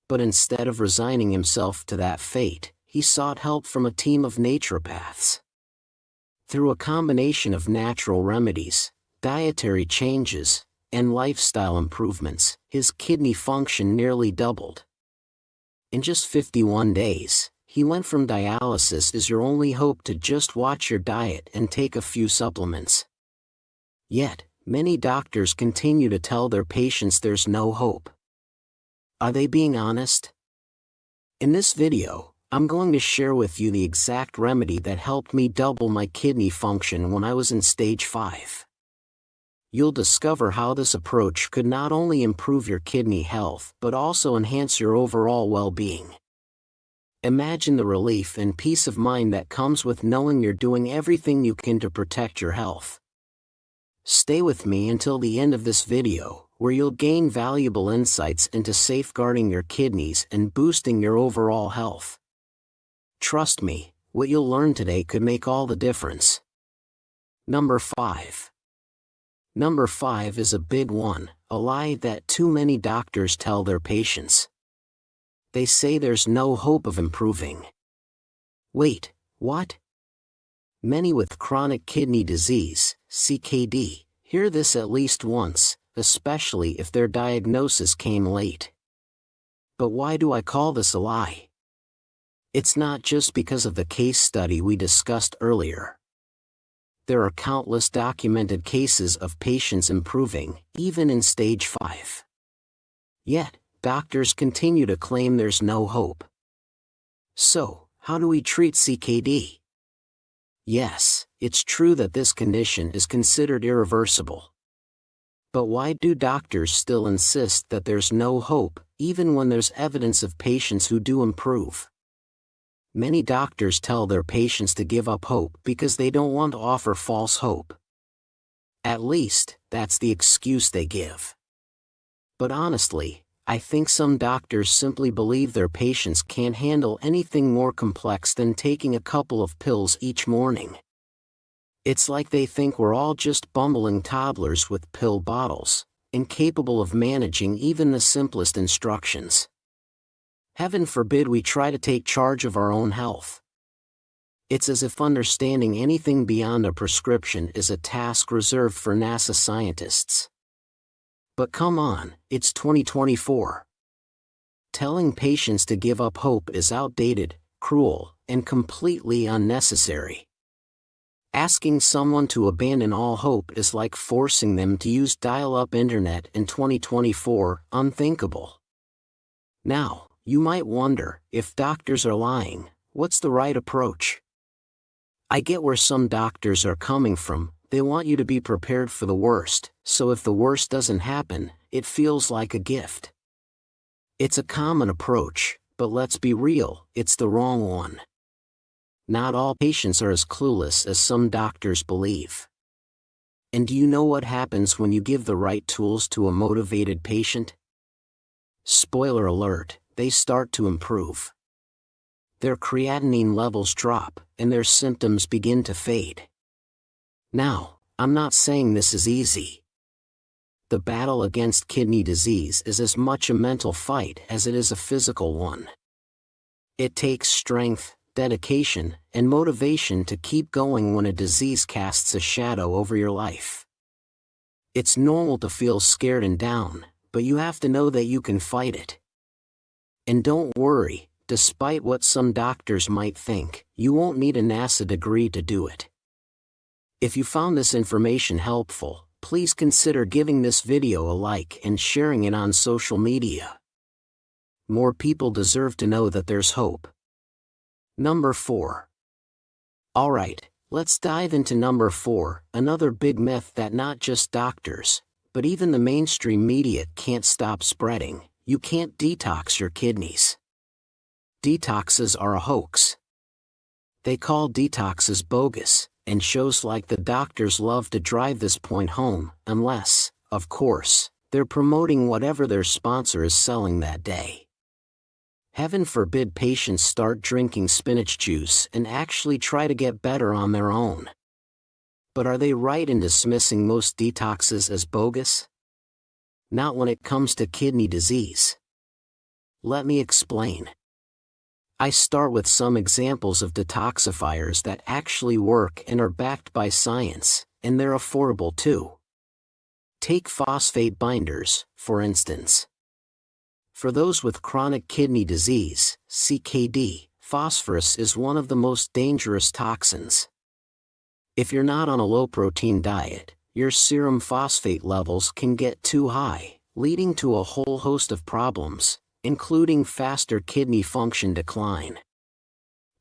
But instead of resigning himself to that fate, he sought help from a team of naturopaths. Through a combination of natural remedies, dietary changes, and lifestyle improvements, his kidney function nearly doubled. In just 51 days, he went from dialysis as your only hope to just watch your diet and take a few supplements. Yet, many doctors continue to tell their patients there's no hope. Are they being honest? In this video, I'm going to share with you the exact remedy that helped me double my kidney function when I was in stage 5. You'll discover how this approach could not only improve your kidney health but also enhance your overall well-being. Imagine the relief and peace of mind that comes with knowing you're doing everything you can to protect your health. Stay with me until the end of this video, where you'll gain valuable insights into safeguarding your kidneys and boosting your overall health. Trust me, what you'll learn today could make all the difference. Number 5. Number 5 is a big one, a lie that too many doctors tell their patients. They say there's no hope of improving. Wait, what? Many with chronic kidney disease, CKD, hear this at least once, especially if their diagnosis came late. But why do I call this a lie? It's not just because of the case study we discussed earlier. There are countless documented cases of patients improving, even in stage 5. Yet, doctors continue to claim there's no hope. So, how do we treat CKD? Yes, it's true that this condition is considered irreversible. But why do doctors still insist that there's no hope, even when there's evidence of patients who do improve? Many doctors tell their patients to give up hope because they don't want to offer false hope. At least, that's the excuse they give. But honestly, I think some doctors simply believe their patients can't handle anything more complex than taking a couple of pills each morning. It's like they think we're all just bumbling toddlers with pill bottles, incapable of managing even the simplest instructions. Heaven forbid we try to take charge of our own health. It's as if understanding anything beyond a prescription is a task reserved for NASA scientists. But come on, it's 2024. Telling patients to give up hope is outdated, cruel, and completely unnecessary. Asking someone to abandon all hope is like forcing them to use dial-up internet in 2024, unthinkable. Now, you might wonder, if doctors are lying, what's the right approach? I get where some doctors are coming from. They want you to be prepared for the worst, so if the worst doesn't happen, it feels like a gift. It's a common approach, but let's be real, it's the wrong one. Not all patients are as clueless as some doctors believe. And do you know what happens when you give the right tools to a motivated patient? Spoiler alert, they start to improve. Their creatinine levels drop, and their symptoms begin to fade. Now, I'm not saying this is easy. The battle against kidney disease is as much a mental fight as it is a physical one. It takes strength, dedication, and motivation to keep going when a disease casts a shadow over your life. It's normal to feel scared and down, but you have to know that you can fight it. And don't worry, despite what some doctors might think, you won't need a NASA degree to do it. If you found this information helpful, please consider giving this video a like and sharing it on social media. More people deserve to know that there's hope. Number 4. Alright, let's dive into number 4, another big myth that not just doctors, but even the mainstream media can't stop spreading: you can't detox your kidneys. Detoxes are a hoax. They call detoxes bogus, and shows like The Doctors love to drive this point home, unless, of course, they're promoting whatever their sponsor is selling that day. Heaven forbid patients start drinking spinach juice and actually try to get better on their own. But are they right in dismissing most detoxes as bogus? Not when it comes to kidney disease. Let me explain. I start with some examples of detoxifiers that actually work and are backed by science, and they're affordable too. Take phosphate binders, for instance. For those with chronic kidney disease, CKD, phosphorus is one of the most dangerous toxins. If you're not on a low-protein diet, your serum phosphate levels can get too high, leading to a whole host of problems, including faster kidney function decline.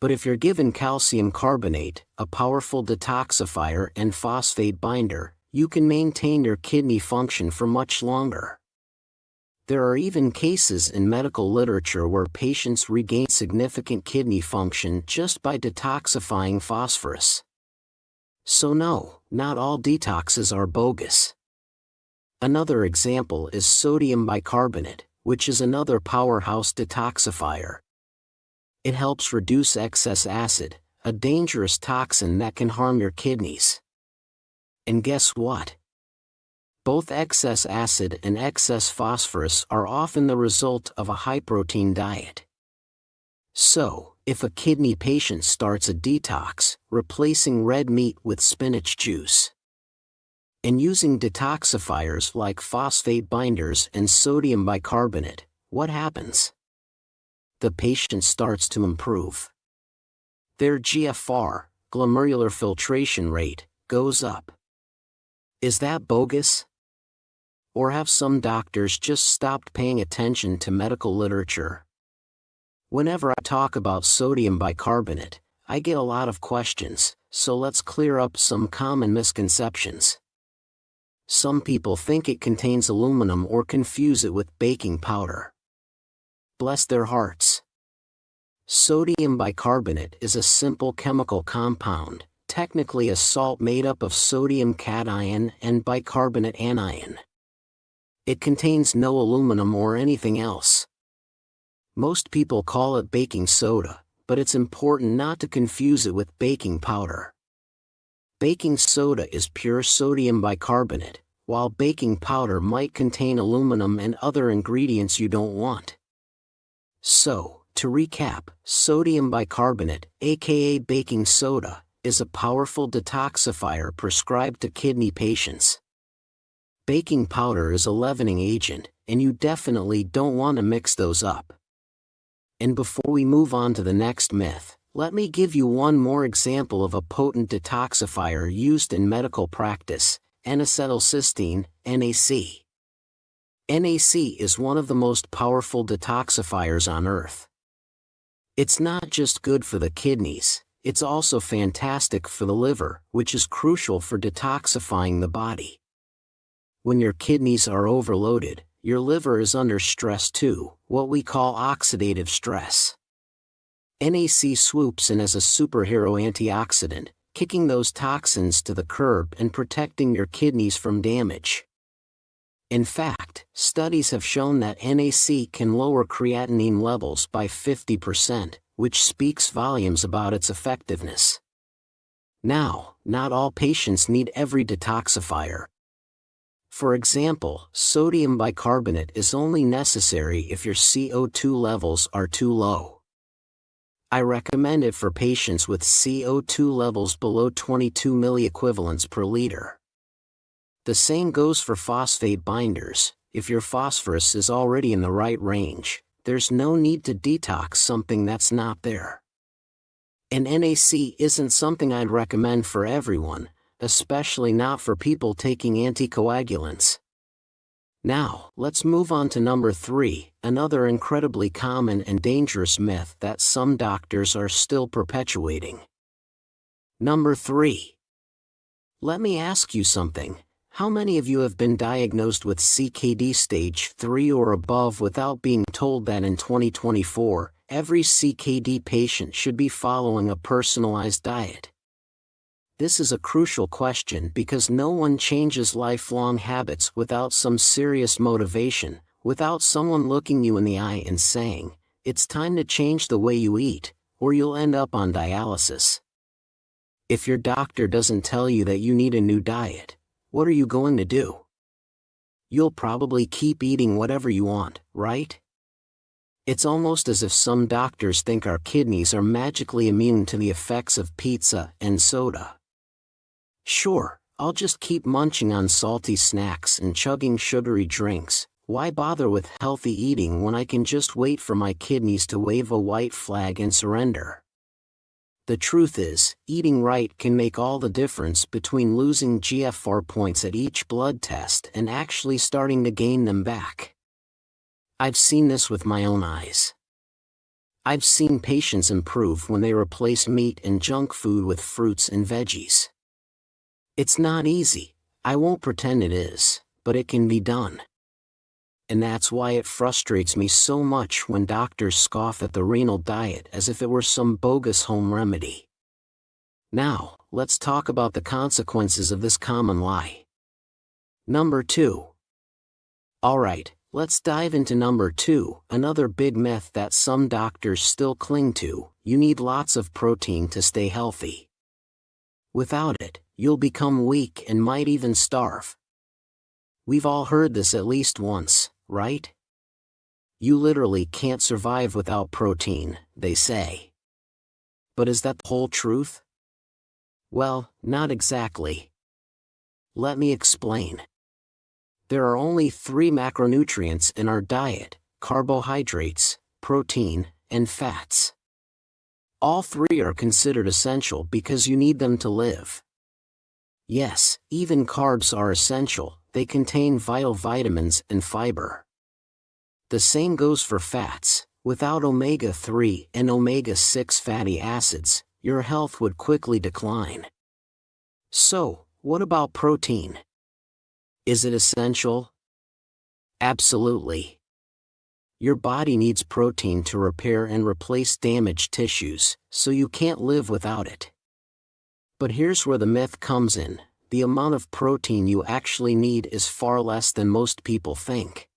But if you're given calcium carbonate, a powerful detoxifier and phosphate binder, you can maintain your kidney function for much longer. There are even cases in medical literature where patients regain significant kidney function just by detoxifying phosphorus. So no, not all detoxes are bogus. Another example is sodium bicarbonate, which is another powerhouse detoxifier. It helps reduce excess acid, a dangerous toxin that can harm your kidneys. And guess what? Both excess acid and excess phosphorus are often the result of a high-protein diet. So, if a kidney patient starts a detox, replacing red meat with spinach juice, and using detoxifiers like phosphate binders and sodium bicarbonate, what happens? The patient starts to improve. Their GFR, glomerular filtration rate, goes up. Is that bogus? Or have some doctors just stopped paying attention to medical literature? Whenever I talk about sodium bicarbonate, I get a lot of questions, so let's clear up some common misconceptions. Some people think it contains aluminum or confuse it with baking powder. Bless their hearts. Sodium bicarbonate is a simple chemical compound, technically a salt made up of sodium cation and bicarbonate anion. It contains no aluminum or anything else. Most people call it baking soda, but it's important not to confuse it with baking powder. Baking soda is pure sodium bicarbonate, while baking powder might contain aluminum and other ingredients you don't want. So, to recap, sodium bicarbonate, aka baking soda, is a powerful detoxifier prescribed to kidney patients. Baking powder is a leavening agent, and you definitely don't want to mix those up. And before we move on to the next myth, let me give you one more example of a potent detoxifier used in medical practice: N-acetylcysteine, NAC. NAC is one of the most powerful detoxifiers on earth. It's not just good for the kidneys, it's also fantastic for the liver, which is crucial for detoxifying the body. When your kidneys are overloaded, your liver is under stress too, what we call oxidative stress. NAC swoops in as a superhero antioxidant, kicking those toxins to the curb and protecting your kidneys from damage. In fact, studies have shown that NAC can lower creatinine levels by 50%, which speaks volumes about its effectiveness. Now, not all patients need every detoxifier. For example, sodium bicarbonate is only necessary if your CO2 levels are too low. I recommend it for patients with CO2 levels below 22 milliequivalents per liter. The same goes for phosphate binders. If your phosphorus is already in the right range, there's no need to detox something that's not there. And NAC isn't something I'd recommend for everyone, especially not for people taking anticoagulants. Now, let's move on to number 3, another incredibly common and dangerous myth that some doctors are still perpetuating. Number 3. Let me ask you something. How many of you have been diagnosed with CKD stage 3 or above without being told that in 2024, every CKD patient should be following a personalized diet? This is a crucial question because no one changes lifelong habits without some serious motivation, without someone looking you in the eye and saying, "It's time to change the way you eat, or you'll end up on dialysis." If your doctor doesn't tell you that you need a new diet, what are you going to do? You'll probably keep eating whatever you want, right? It's almost as if some doctors think our kidneys are magically immune to the effects of pizza and soda. Sure, I'll just keep munching on salty snacks and chugging sugary drinks. Why bother with healthy eating when I can just wait for my kidneys to wave a white flag and surrender? The truth is, eating right can make all the difference between losing GFR points at each blood test and actually starting to gain them back. I've seen this with my own eyes. I've seen patients improve when they replace meat and junk food with fruits and veggies. It's not easy, I won't pretend it is, but it can be done. And that's why it frustrates me so much when doctors scoff at the renal diet as if it were some bogus home remedy. Now, let's talk about the consequences of this common lie. Number 2. Alright, let's dive into number 2, another big myth that some doctors still cling to: you need lots of protein to stay healthy. Without it, you'll become weak and might even starve. We've all heard this at least once, right? You literally can't survive without protein, they say. But is that the whole truth? Well, not exactly. Let me explain. There are only 3 macronutrients in our diet: carbohydrates, protein, and fats. All 3 are considered essential because you need them to live. Yes, even carbs are essential. They contain vital vitamins and fiber. The same goes for fats. Without omega-3 and omega-6 fatty acids, your health would quickly decline. So, what about protein? Is it essential? Absolutely. Your body needs protein to repair and replace damaged tissues, so you can't live without it. But here's where the myth comes in: the amount of protein you actually need is far less than most people think.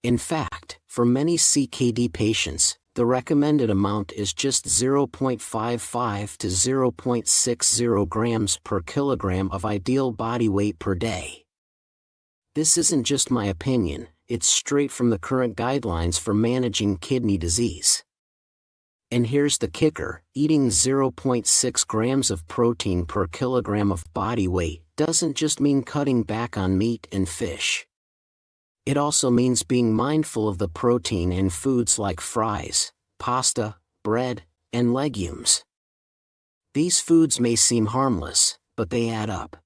In fact, for many CKD patients, the recommended amount is just 0.55 to 0.60 grams per kilogram of ideal body weight per day. This isn't just my opinion, it's straight from the current guidelines for managing kidney disease. And here's the kicker: eating 0.6 grams of protein per kilogram of body weight doesn't just mean cutting back on meat and fish. It also means being mindful of the protein in foods like fries, pasta, bread, and legumes. These foods may seem harmless, but they add up.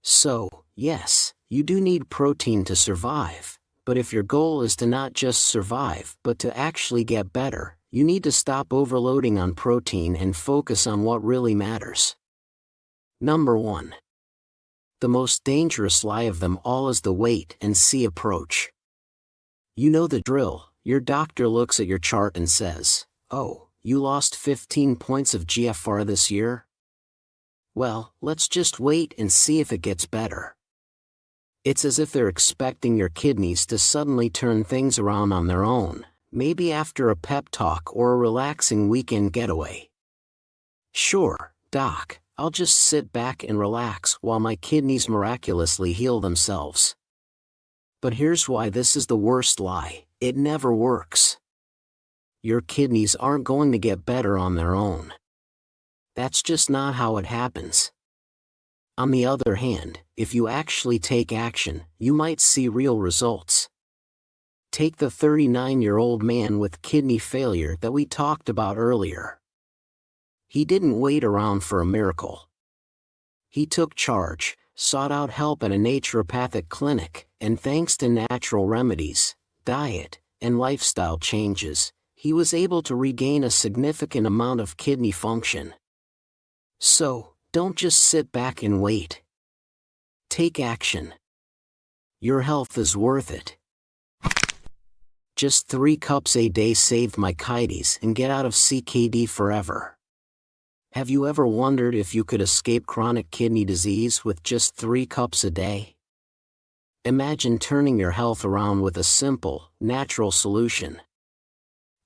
So, yes, you do need protein to survive, but if your goal is to not just survive but to actually get better, you need to stop overloading on protein and focus on what really matters. Number 1. The most dangerous lie of them all is the wait and see approach. You know the drill: your doctor looks at your chart and says, "Oh, you lost 15 points of GFR this year? Well, let's just wait and see if it gets better." It's as if they're expecting your kidneys to suddenly turn things around on their own, maybe after a pep talk or a relaxing weekend getaway. Sure, doc, I'll just sit back and relax while my kidneys miraculously heal themselves. But here's why this is the worst lie: it never works. Your kidneys aren't going to get better on their own. That's just not how it happens. On the other hand, if you actually take action, you might see real results. Take the 39-year-old man with kidney failure that we talked about earlier. He didn't wait around for a miracle. He took charge, sought out help at a naturopathic clinic, and thanks to natural remedies, diet, and lifestyle changes, he was able to regain a significant amount of kidney function. So, don't just sit back and wait. Take action. Your health is worth it. Just 3 cups a day saved my kidneys and get out of CKD forever. Have you ever wondered if you could escape chronic kidney disease with just 3 cups a day? Imagine turning your health around with a simple, natural solution.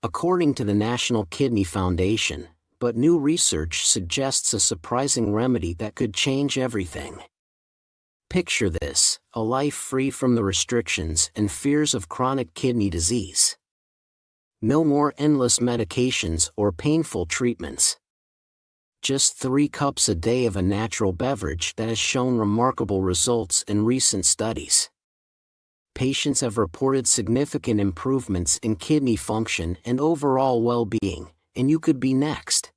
According to the National Kidney Foundation, but new research suggests a surprising remedy that could change everything. Picture this: a life free from the restrictions and fears of chronic kidney disease. No more endless medications or painful treatments. Just 3 cups a day of a natural beverage that has shown remarkable results in recent studies. Patients have reported significant improvements in kidney function and overall well-being, and you could be next.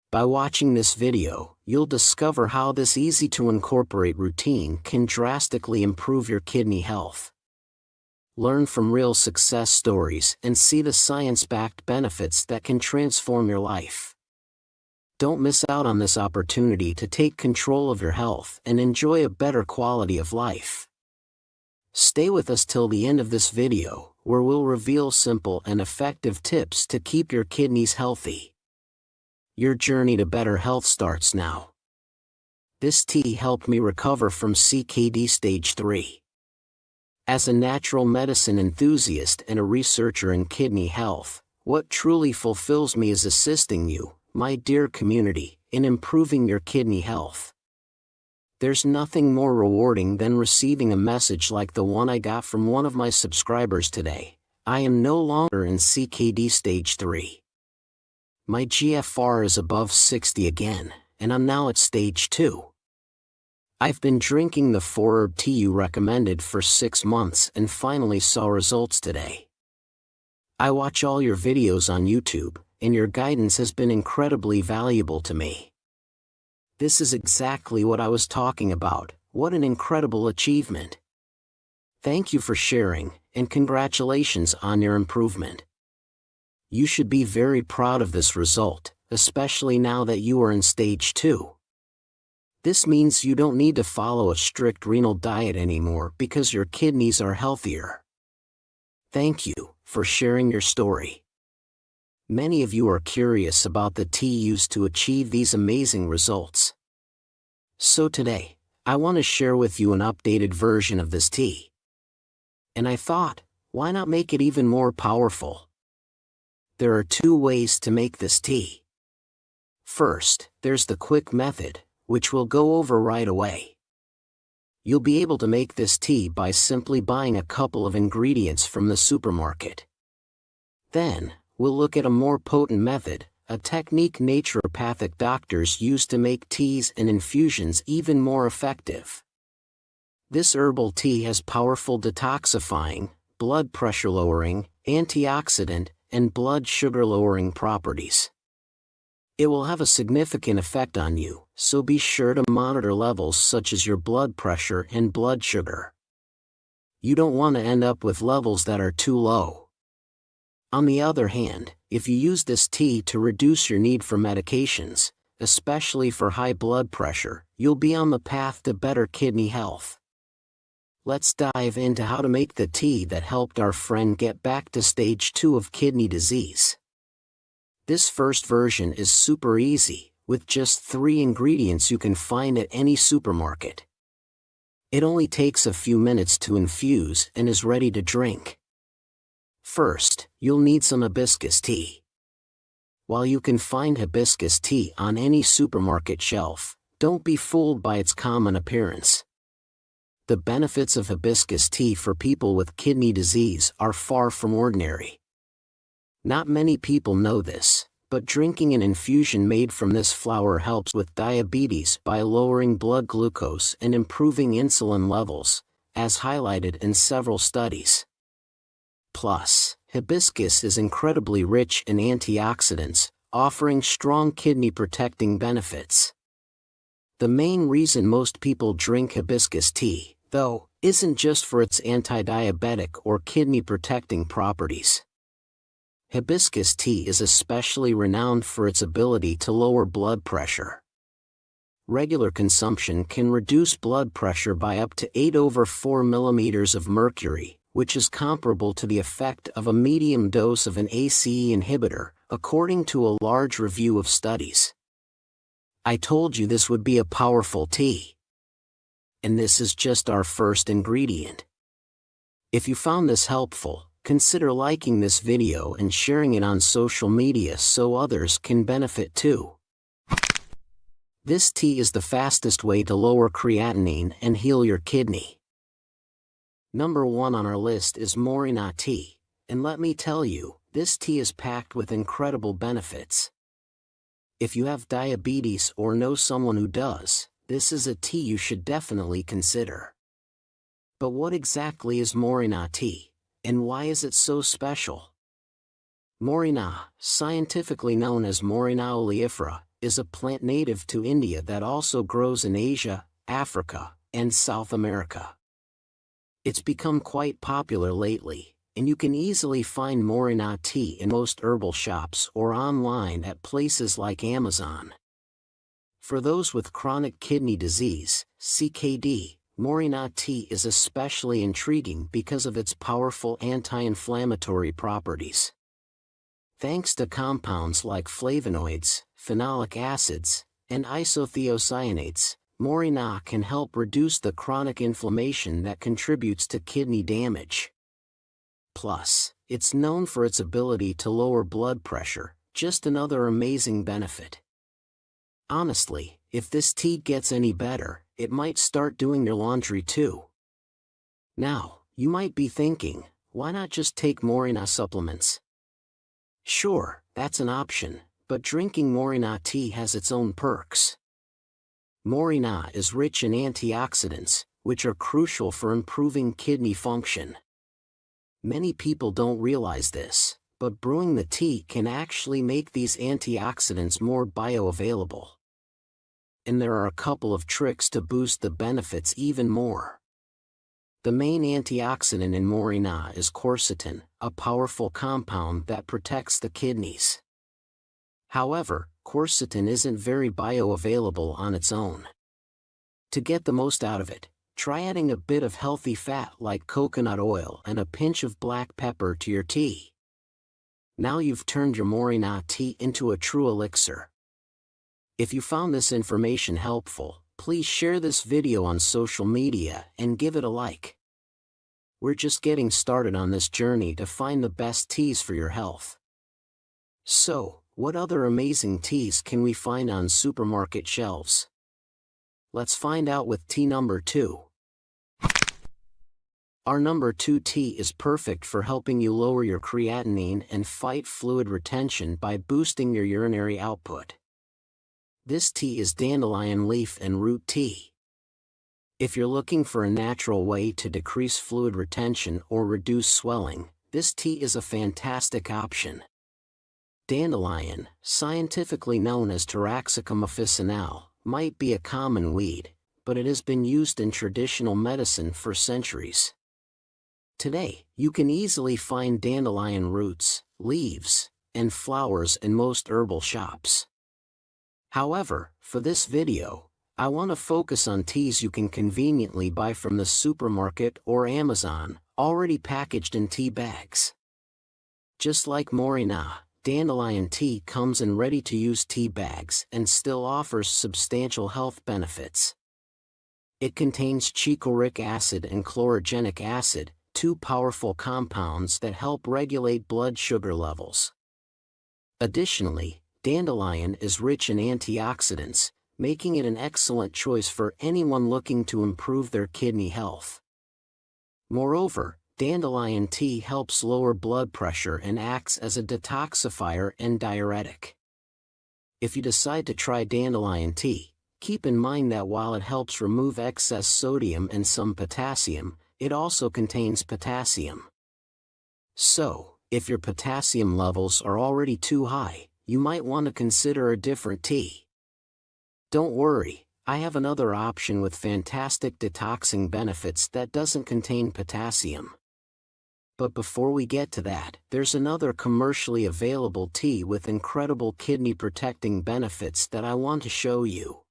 By watching this video, you'll discover how this easy-to-incorporate routine can drastically improve your kidney health. Learn from real success stories and see the science-backed benefits that can transform your life. Don't miss out on this opportunity to take control of your health and enjoy a better quality of life. Stay with us till the end of this video, where we'll reveal simple and effective tips to keep your kidneys healthy. Your journey to better health starts now. This tea helped me recover from CKD stage 3. As a natural medicine enthusiast and a researcher in kidney health, what truly fulfills me is assisting you, my dear community, in improving your kidney health. There's nothing more rewarding than receiving a message like the one I got from one of my subscribers today: "I am no longer in CKD stage 3. My GFR is above 60 again, and I'm now at stage 2. I've been drinking the 4-herb tea you recommended for 6 months and finally saw results today. I watch all your videos on YouTube, and your guidance has been incredibly valuable to me." This is exactly what I was talking about. What an incredible achievement. Thank you for sharing, and congratulations on your improvement. You should be very proud of this result, especially now that you are in stage 2. This means you don't need to follow a strict renal diet anymore because your kidneys are healthier. Thank you for sharing your story. Many of you are curious about the tea used to achieve these amazing results. So today, I want to share with you an updated version of this tea. And I thought, why not make it even more powerful? There are 2 ways to make this tea. First, there's the quick method, which we'll go over right away. You'll be able to make this tea by simply buying a couple of ingredients from the supermarket. Then, we'll look at a more potent method, a technique naturopathic doctors use to make teas and infusions even more effective. This herbal tea has powerful detoxifying, blood pressure lowering, antioxidant, and blood sugar lowering properties. It will have a significant effect on you, so be sure to monitor levels such as your blood pressure and blood sugar. You don't want to end up with levels that are too low. On the other hand, if you use this tea to reduce your need for medications, especially for high blood pressure, you'll be on the path to better kidney health. Let's dive into how to make the tea that helped our friend get back to stage 2 of kidney disease. This first version is super easy, with just 3 ingredients you can find at any supermarket. It only takes a few minutes to infuse and is ready to drink. First, you'll need some hibiscus tea. While you can find hibiscus tea on any supermarket shelf, don't be fooled by its common appearance. The benefits of hibiscus tea for people with kidney disease are far from ordinary. Not many people know this, but drinking an infusion made from this flower helps with diabetes by lowering blood glucose and improving insulin levels, as highlighted in several studies. Plus, hibiscus is incredibly rich in antioxidants, offering strong kidney protecting benefits. The main reason most people drink hibiscus tea, though, isn't just for its anti-diabetic or kidney protecting properties. Hibiscus tea is especially renowned for its ability to lower blood pressure. Regular consumption can reduce blood pressure by up to 8/4 millimeters of mercury, which is comparable to the effect of a medium dose of an ACE inhibitor, according to a large review of studies. I told you this would be a powerful tea. And this is just our first ingredient. If you found this helpful, consider liking this video and sharing it on social media so others can benefit too. This tea is the fastest way to lower creatinine and heal your kidney. Number 1 on our list is Morina tea, and let me tell you, this tea is packed with incredible benefits. If you have diabetes or know someone who does, this is a tea you should definitely consider. But what exactly is Morina tea? And why is it so special? Morina, scientifically known as Morina oleifera, is a plant native to India that also grows in Asia, Africa, and South America. It's become quite popular lately, and you can easily find Morina tea in most herbal shops or online at places like Amazon. For those with chronic kidney disease, CKD, Morina tea is especially intriguing because of its powerful anti-inflammatory properties. Thanks to compounds like flavonoids, phenolic acids, and isothiocyanates, Morina can help reduce the chronic inflammation that contributes to kidney damage. Plus, it's known for its ability to lower blood pressure, just another amazing benefit. Honestly, if this tea gets any better, it might start doing your laundry too. Now, you might be thinking, why not just take Morina supplements? Sure, that's an option, but drinking Morina tea has its own perks. Morina is rich in antioxidants, which are crucial for improving kidney function. Many people don't realize this, but brewing the tea can actually make these antioxidants more bioavailable. And there are a couple of tricks to boost the benefits even more. The main antioxidant in Morina is quercetin, a powerful compound that protects the kidneys. However, quercetin isn't very bioavailable on its own. To get the most out of it, try adding a bit of healthy fat like coconut oil and a pinch of black pepper to your tea. Now you've turned your Morina tea into a true elixir. If you found this information helpful, please share this video on social media and give it a like. We're just getting started on this journey to find the best teas for your health. So, what other amazing teas can we find on supermarket shelves? Let's find out with tea number 2. Our number 2 tea is perfect for helping you lower your creatinine and fight fluid retention by boosting your urinary output. This tea is dandelion leaf and root tea. If you're looking for a natural way to decrease fluid retention or reduce swelling, this tea is a fantastic option. Dandelion, scientifically known as Taraxacum officinale, might be a common weed, but it has been used in traditional medicine for centuries. Today, you can easily find dandelion roots, leaves, and flowers in most herbal shops. However, for this video, I want to focus on teas you can conveniently buy from the supermarket or Amazon, already packaged in tea bags. Just like Morina, dandelion tea comes in ready-to-use tea bags and still offers substantial health benefits. It contains chicoraic acid and chlorogenic acid, 2 powerful compounds that help regulate blood sugar levels. Additionally, dandelion is rich in antioxidants, making it an excellent choice for anyone looking to improve their kidney health. Moreover, dandelion tea helps lower blood pressure and acts as a detoxifier and diuretic. If you decide to try dandelion tea, keep in mind that while it helps remove excess sodium and some potassium, it also contains potassium. So, if your potassium levels are already too high, you might want to consider a different tea. Don't worry, I have another option with fantastic detoxing benefits that doesn't contain potassium. But before we get to that, there's another commercially available tea with incredible kidney protecting benefits that I want to show you.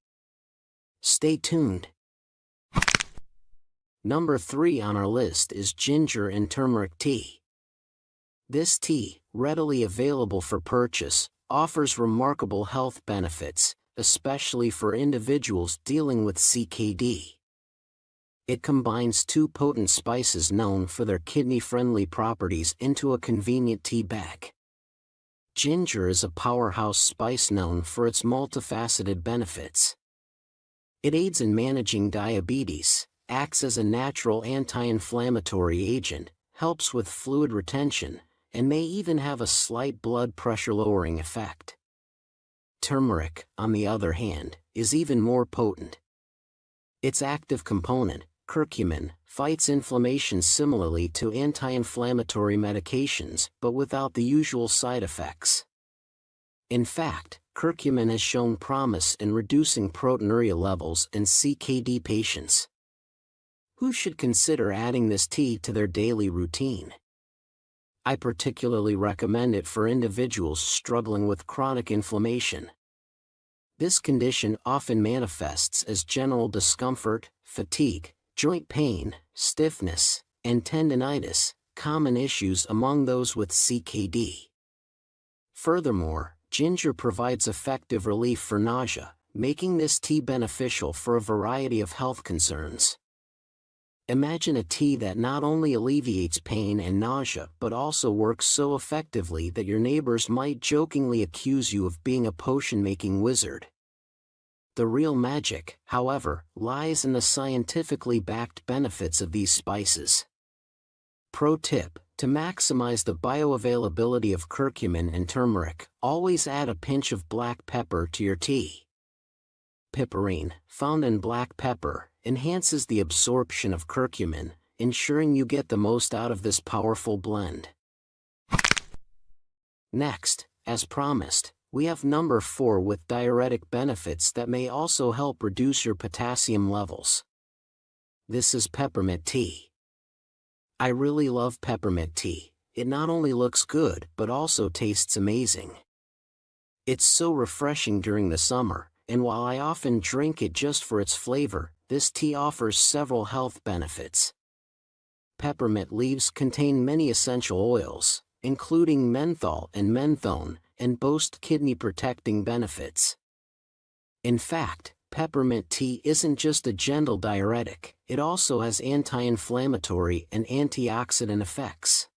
Stay tuned. Number 3 on our list is ginger and turmeric tea. This tea, readily available for purchase, offers remarkable health benefits, especially for individuals dealing with CKD. It combines 2 potent spices known for their kidney-friendly properties into a convenient tea bag. Ginger is a powerhouse spice known for its multifaceted benefits. It aids in managing diabetes, acts as a natural anti-inflammatory agent, helps with fluid retention, and may even have a slight blood pressure-lowering effect. Turmeric, on the other hand, is even more potent. Its active component, curcumin, fights inflammation similarly to anti-inflammatory medications but without the usual side effects. In fact, curcumin has shown promise in reducing proteinuria levels in CKD patients. Who should consider adding this tea to their daily routine? I particularly recommend it for individuals struggling with chronic inflammation. This condition often manifests as general discomfort, fatigue, joint pain, stiffness, and tendinitis, common issues among those with CKD. Furthermore, ginger provides effective relief for nausea, making this tea beneficial for a variety of health concerns. Imagine a tea that not only alleviates pain and nausea but also works so effectively that your neighbors might jokingly accuse you of being a potion-making wizard. The real magic, however, lies in the scientifically backed benefits of these spices. Pro tip: to maximize the bioavailability of curcumin and turmeric, always add a pinch of black pepper to your tea. Piperine, found in black pepper, enhances the absorption of curcumin, ensuring you get the most out of this powerful blend. Next, as promised, we have number 4 with diuretic benefits that may also help reduce your potassium levels. This is peppermint tea. I really love peppermint tea. It not only looks good but also tastes amazing. It's so refreshing during the summer, and while I often drink it just for its flavor, this tea offers several health benefits. Peppermint leaves contain many essential oils, including menthol and menthone, and boast kidney-protecting benefits. In fact, peppermint tea isn't just a gentle diuretic, it also has anti-inflammatory and antioxidant effects.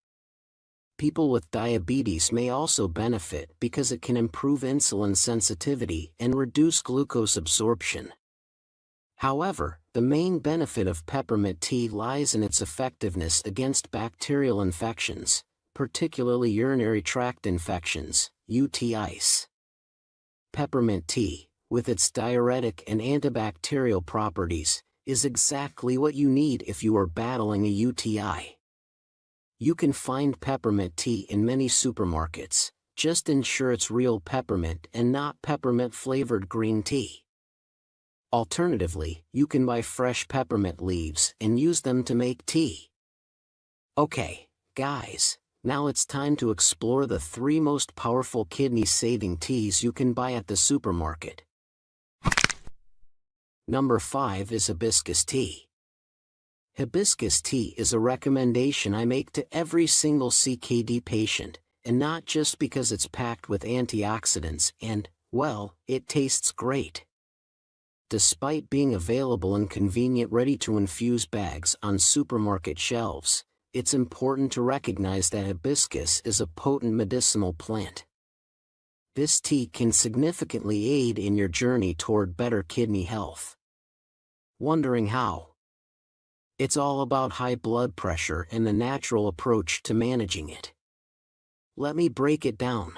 People with diabetes may also benefit because it can improve insulin sensitivity and reduce glucose absorption. However, the main benefit of peppermint tea lies in its effectiveness against bacterial infections, particularly urinary tract infections, UTIs. Peppermint tea, with its diuretic and antibacterial properties, is exactly what you need if you are battling a UTI. You can find peppermint tea in many supermarkets. Just ensure it's real peppermint and not peppermint-flavored green tea. Alternatively, you can buy fresh peppermint leaves and use them to make tea. Okay, guys, now it's time to explore the 3 most powerful kidney-saving teas you can buy at the supermarket. Number 5 is hibiscus tea. Hibiscus tea is a recommendation I make to every single CKD patient, and not just because it's packed with antioxidants and, well, it tastes great. Despite being available in convenient ready-to-infuse bags on supermarket shelves, it's important to recognize that hibiscus is a potent medicinal plant. This tea can significantly aid in your journey toward better kidney health. Wondering how? It's all about high blood pressure and the natural approach to managing it. Let me break it down.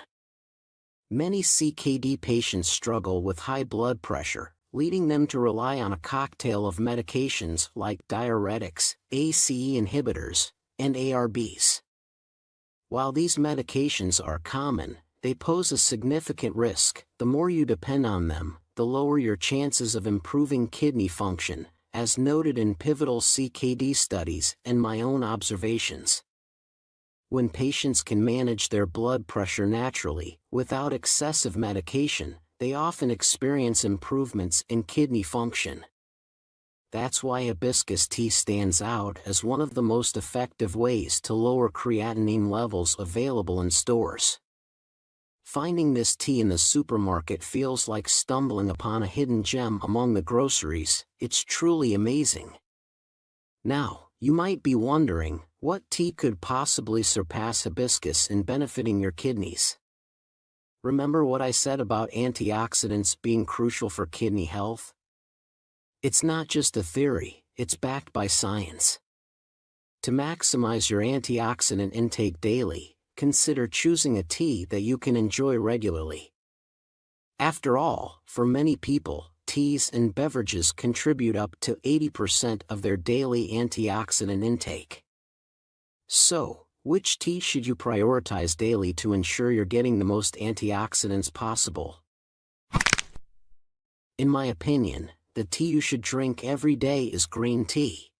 Many CKD patients struggle with high blood pressure, leading them to rely on a cocktail of medications like diuretics, ACE inhibitors, and ARBs. While these medications are common, they pose a significant risk. The more you depend on them, the lower your chances of improving kidney function, as noted in pivotal CKD studies and my own observations. When patients can manage their blood pressure naturally, without excessive medication, they often experience improvements in kidney function. That's why hibiscus tea stands out as one of the most effective ways to lower creatinine levels available in stores. Finding this tea in the supermarket feels like stumbling upon a hidden gem among the groceries. It's truly amazing. Now, you might be wondering, what tea could possibly surpass hibiscus in benefiting your kidneys? Remember what I said about antioxidants being crucial for kidney health? It's not just a theory, it's backed by science. To maximize your antioxidant intake daily, consider choosing a tea that you can enjoy regularly. After all, for many people, teas and beverages contribute up to 80% of their daily antioxidant intake. So, which tea should you prioritize daily to ensure you're getting the most antioxidants possible? In my opinion, the tea you should drink every day is green tea.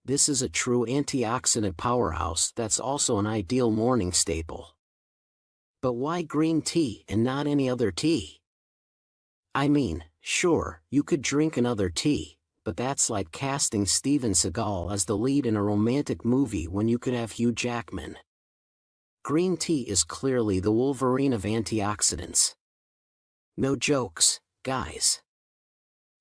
This is a true antioxidant powerhouse that's also an ideal morning staple. But why green tea and not any other tea? I mean, sure, you could drink another tea, but that's like casting Steven Seagal as the lead in a romantic movie when you could have Hugh Jackman. Green tea is clearly the Wolverine of antioxidants. No jokes, guys.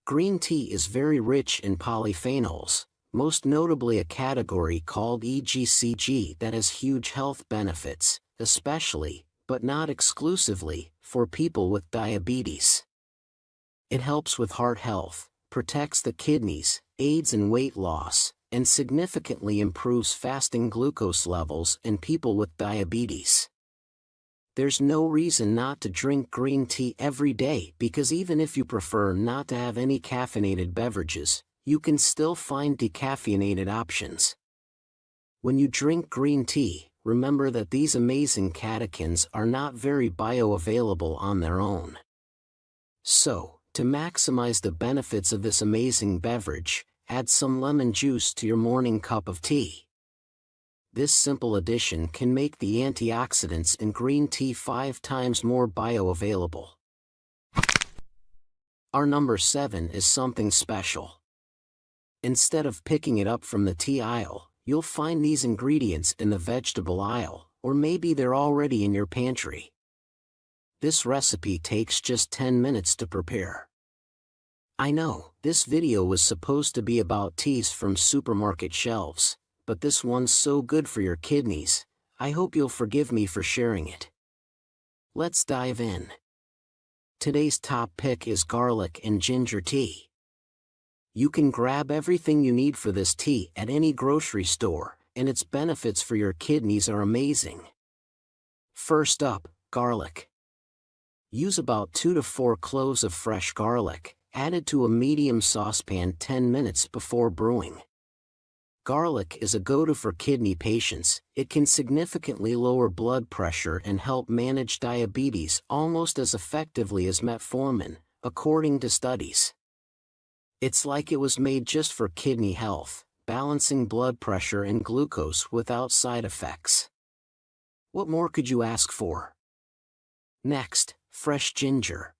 Green tea is very rich in polyphenols, most notably a category called EGCG that has huge health benefits, especially, but not exclusively, for people with diabetes. It helps with heart health, protects the kidneys, aids in weight loss, and significantly improves fasting glucose levels in people with diabetes. There's no reason not to drink green tea every day because even if you prefer not to have any caffeinated beverages, you can still find decaffeinated options. When you drink green tea, remember that these amazing catechins are not very bioavailable on their own. So, to maximize the benefits of this amazing beverage, add some lemon juice to your morning cup of tea. This simple addition can make the antioxidants in green tea 5 times more bioavailable. Our number 7 is something special. Instead of picking it up from the tea aisle, you'll find these ingredients in the vegetable aisle, or maybe they're already in your pantry. This recipe takes just 10 minutes to prepare. I know, this video was supposed to be about teas from supermarket shelves, but this one's so good for your kidneys, I hope you'll forgive me for sharing it. Let's dive in. Today's top pick is garlic and ginger tea. You can grab everything you need for this tea at any grocery store, and its benefits for your kidneys are amazing. First up, garlic. Use about 2 to 4 cloves of fresh garlic, added to a medium saucepan 10 minutes before brewing. Garlic is a go-to for kidney patients. It can significantly lower blood pressure and help manage diabetes almost as effectively as metformin, according to studies. It's like it was made just for kidney health, balancing blood pressure and glucose without side effects. What more could you ask for? Next, fresh ginger.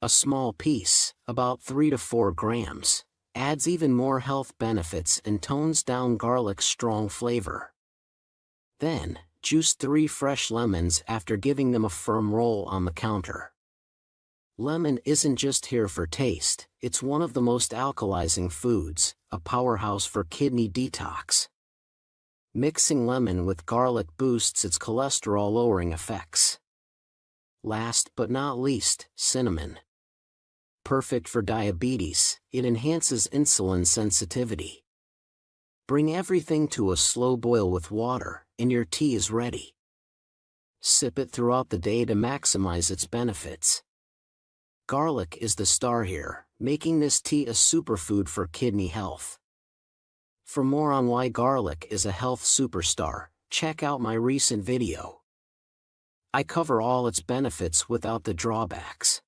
A small piece, about 3 to 4 grams, adds even more health benefits and tones down garlic's strong flavor. Then, juice 3 fresh lemons after giving them a firm roll on the counter. Lemon isn't just here for taste, it's one of the most alkalizing foods, a powerhouse for kidney detox. Mixing lemon with garlic boosts its cholesterol-lowering effects. Last but not least, cinnamon. Perfect for diabetes, it enhances insulin sensitivity. Bring everything to a slow boil with water, and your tea is ready. Sip it throughout the day to maximize its benefits. Garlic is the star here, making this tea a superfood for kidney health. For more on why garlic is a health superstar, check out my recent video. I cover all its benefits without the drawbacks.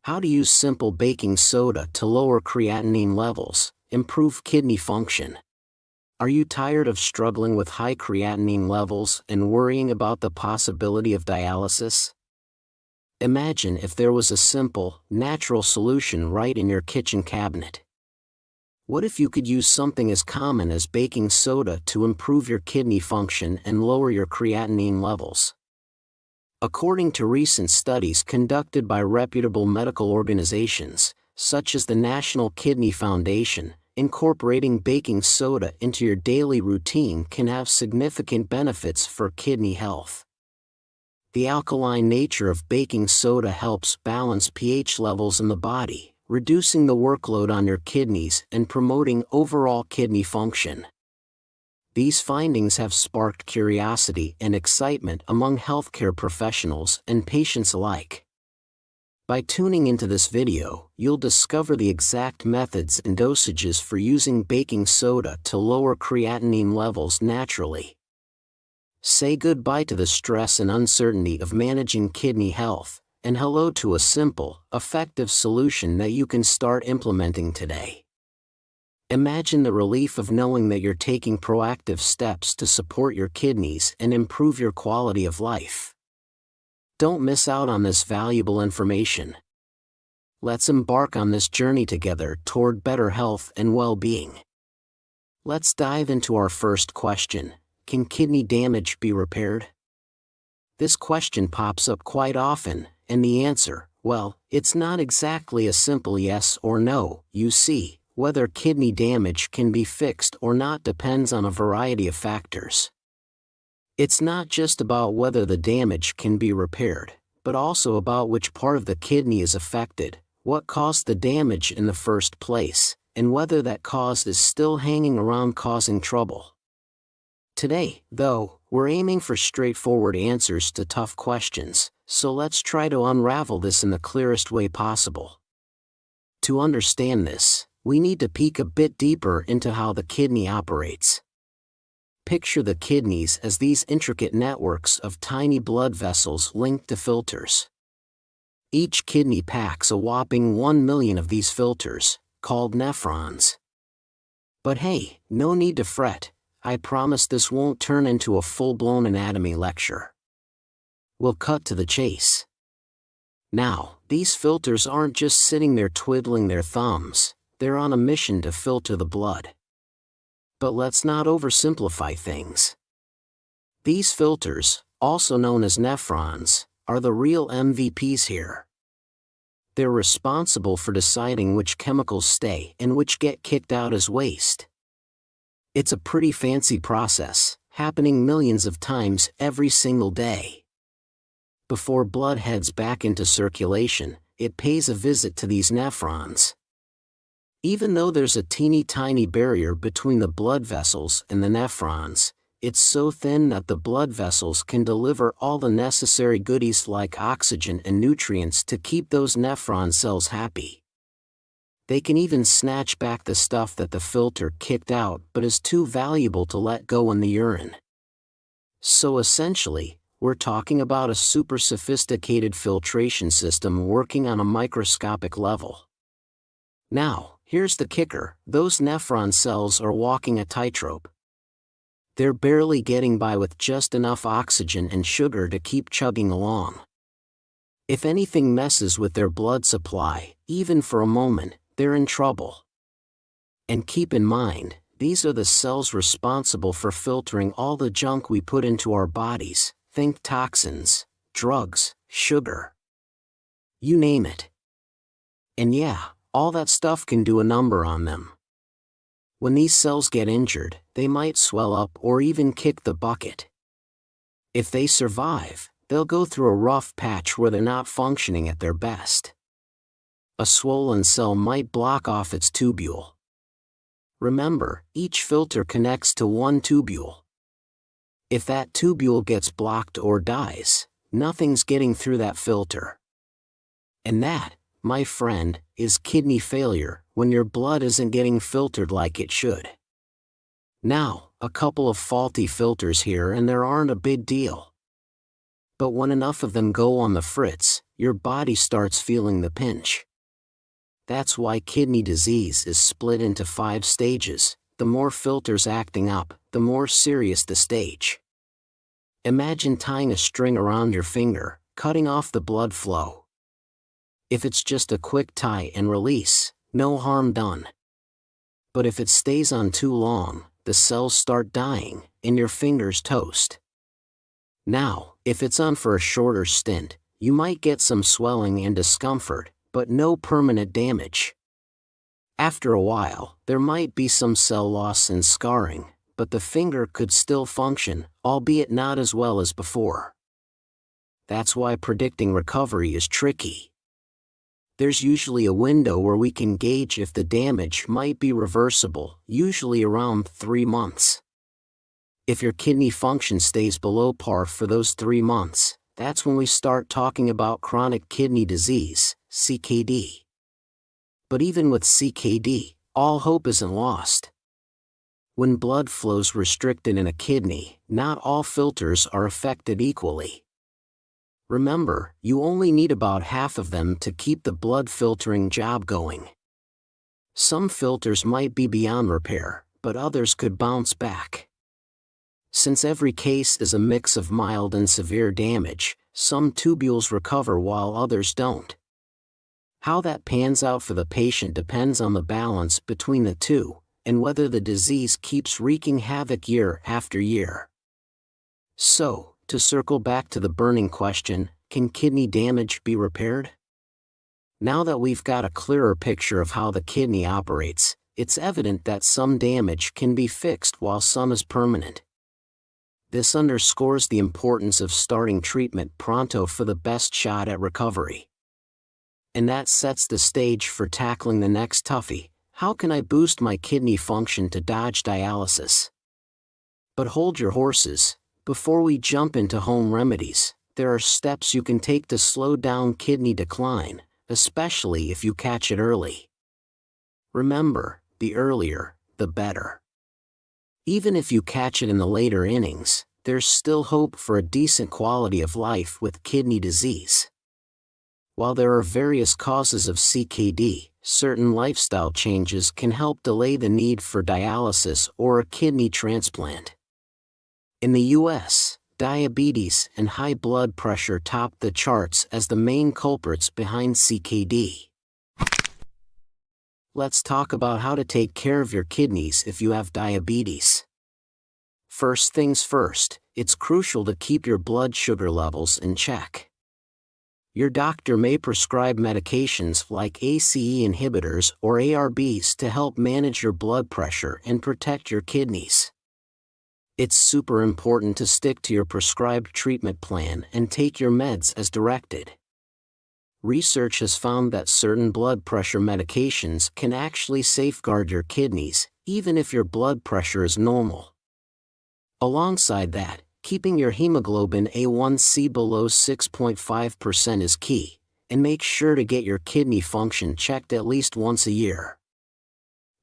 How to use simple baking soda to lower creatinine levels, improve kidney function. Are you tired of struggling with high creatinine levels and worrying about the possibility of dialysis? Imagine if there was a simple, natural solution right in your kitchen cabinet. What if you could use something as common as baking soda to improve your kidney function and lower your creatinine levels? According to recent studies conducted by reputable medical organizations, such as the National Kidney Foundation, incorporating baking soda into your daily routine can have significant benefits for kidney health. The alkaline nature of baking soda helps balance pH levels in the body, reducing the workload on your kidneys and promoting overall kidney function. These findings have sparked curiosity and excitement among healthcare professionals and patients alike. By tuning into this video, you'll discover the exact methods and dosages for using baking soda to lower creatinine levels naturally. Say goodbye to the stress and uncertainty of managing kidney health, and hello to a simple, effective solution that you can start implementing today. Imagine the relief of knowing that you're taking proactive steps to support your kidneys and improve your quality of life. Don't miss out on this valuable information. Let's embark on this journey together toward better health and well-being. Let's dive into our first question. Can kidney damage be repaired? This question pops up quite often, and the answer, well, it's not exactly a simple yes or no. You see, whether kidney damage can be fixed or not depends on a variety of factors. It's not just about whether the damage can be repaired, but also about which part of the kidney is affected, what caused the damage in the first place, and whether that cause is still hanging around causing trouble. Today, though, we're aiming for straightforward answers to tough questions, so let's try to unravel this in the clearest way possible. To understand this, we need to peek a bit deeper into how the kidney operates. Picture the kidneys as these intricate networks of tiny blood vessels linked to filters. Each kidney packs a whopping 1 million of these filters, called nephrons. But hey, no need to fret, I promise this won't turn into a full-blown anatomy lecture. We'll cut to the chase. Now, these filters aren't just sitting there twiddling their thumbs, they're on a mission to filter the blood. But let's not oversimplify things. These filters, also known as nephrons, are the real MVPs here. They're responsible for deciding which chemicals stay and which get kicked out as waste. It's a pretty fancy process, happening millions of times every single day. Before blood heads back into circulation, it pays a visit to these nephrons. Even though there's a teeny tiny barrier between the blood vessels and the nephrons, it's so thin that the blood vessels can deliver all the necessary goodies like oxygen and nutrients to keep those nephron cells happy. They can even snatch back the stuff that the filter kicked out but is too valuable to let go in the urine. So essentially, we're talking about a super sophisticated filtration system working on a microscopic level. Now, here's the kicker: those nephron cells are walking a tightrope. They're barely getting by with just enough oxygen and sugar to keep chugging along. If anything messes with their blood supply, even for a moment, they're in trouble. And keep in mind, these are the cells responsible for filtering all the junk we put into our bodies. Think toxins, drugs, sugar. You name it. And yeah, all that stuff can do a number on them. When these cells get injured, they might swell up or even kick the bucket. If they survive, they'll go through a rough patch where they're not functioning at their best. A swollen cell might block off its tubule. Remember, each filter connects to one tubule. If that tubule gets blocked or dies, nothing's getting through that filter. And that, my friend, is kidney failure, when your blood isn't getting filtered like it should. Now, a couple of faulty filters here and there aren't a big deal. But when enough of them go on the fritz, your body starts feeling the pinch. That's why kidney disease is split into 5 stages. The more filters acting up, the more serious the stage. Imagine tying a string around your finger, cutting off the blood flow. If it's just a quick tie and release, no harm done. But if it stays on too long, the cells start dying, and your fingers toast. Now, if it's on for a shorter stint, you might get some swelling and discomfort, but no permanent damage. After a while, there might be some cell loss and scarring, but the finger could still function, albeit not as well as before. That's why predicting recovery is tricky. There's usually a window where we can gauge if the damage might be reversible, usually around 3 months. If your kidney function stays below par for those 3 months, that's when we start talking about chronic kidney disease, CKD. But even with CKD, all hope isn't lost. When blood flow's restricted in a kidney, not all filters are affected equally. Remember, you only need about half of them to keep the blood filtering job going. Some filters might be beyond repair, but others could bounce back. Since every case is a mix of mild and severe damage, some tubules recover while others don't. How that pans out for the patient depends on the balance between the two, and whether the disease keeps wreaking havoc year after year. So, to circle back to the burning question, can kidney damage be repaired? Now that we've got a clearer picture of how the kidney operates, it's evident that some damage can be fixed while some is permanent. This underscores the importance of starting treatment pronto for the best shot at recovery. And that sets the stage for tackling the next toughie: how can I boost my kidney function to dodge dialysis? But hold your horses. Before we jump into home remedies, there are steps you can take to slow down kidney decline, especially if you catch it early. Remember, the earlier, the better. Even if you catch it in the later innings, there's still hope for a decent quality of life with kidney disease. While there are various causes of CKD, certain lifestyle changes can help delay the need for dialysis or a kidney transplant. In the US, diabetes and high blood pressure top the charts as the main culprits behind CKD. Let's talk about how to take care of your kidneys if you have diabetes. First things first, it's crucial to keep your blood sugar levels in check. Your doctor may prescribe medications like ACE inhibitors or ARBs to help manage your blood pressure and protect your kidneys. It's super important to stick to your prescribed treatment plan and take your meds as directed. Research has found that certain blood pressure medications can actually safeguard your kidneys, even if your blood pressure is normal. Alongside that, keeping your hemoglobin A1C below 6.5% is key, and make sure to get your kidney function checked at least once a year.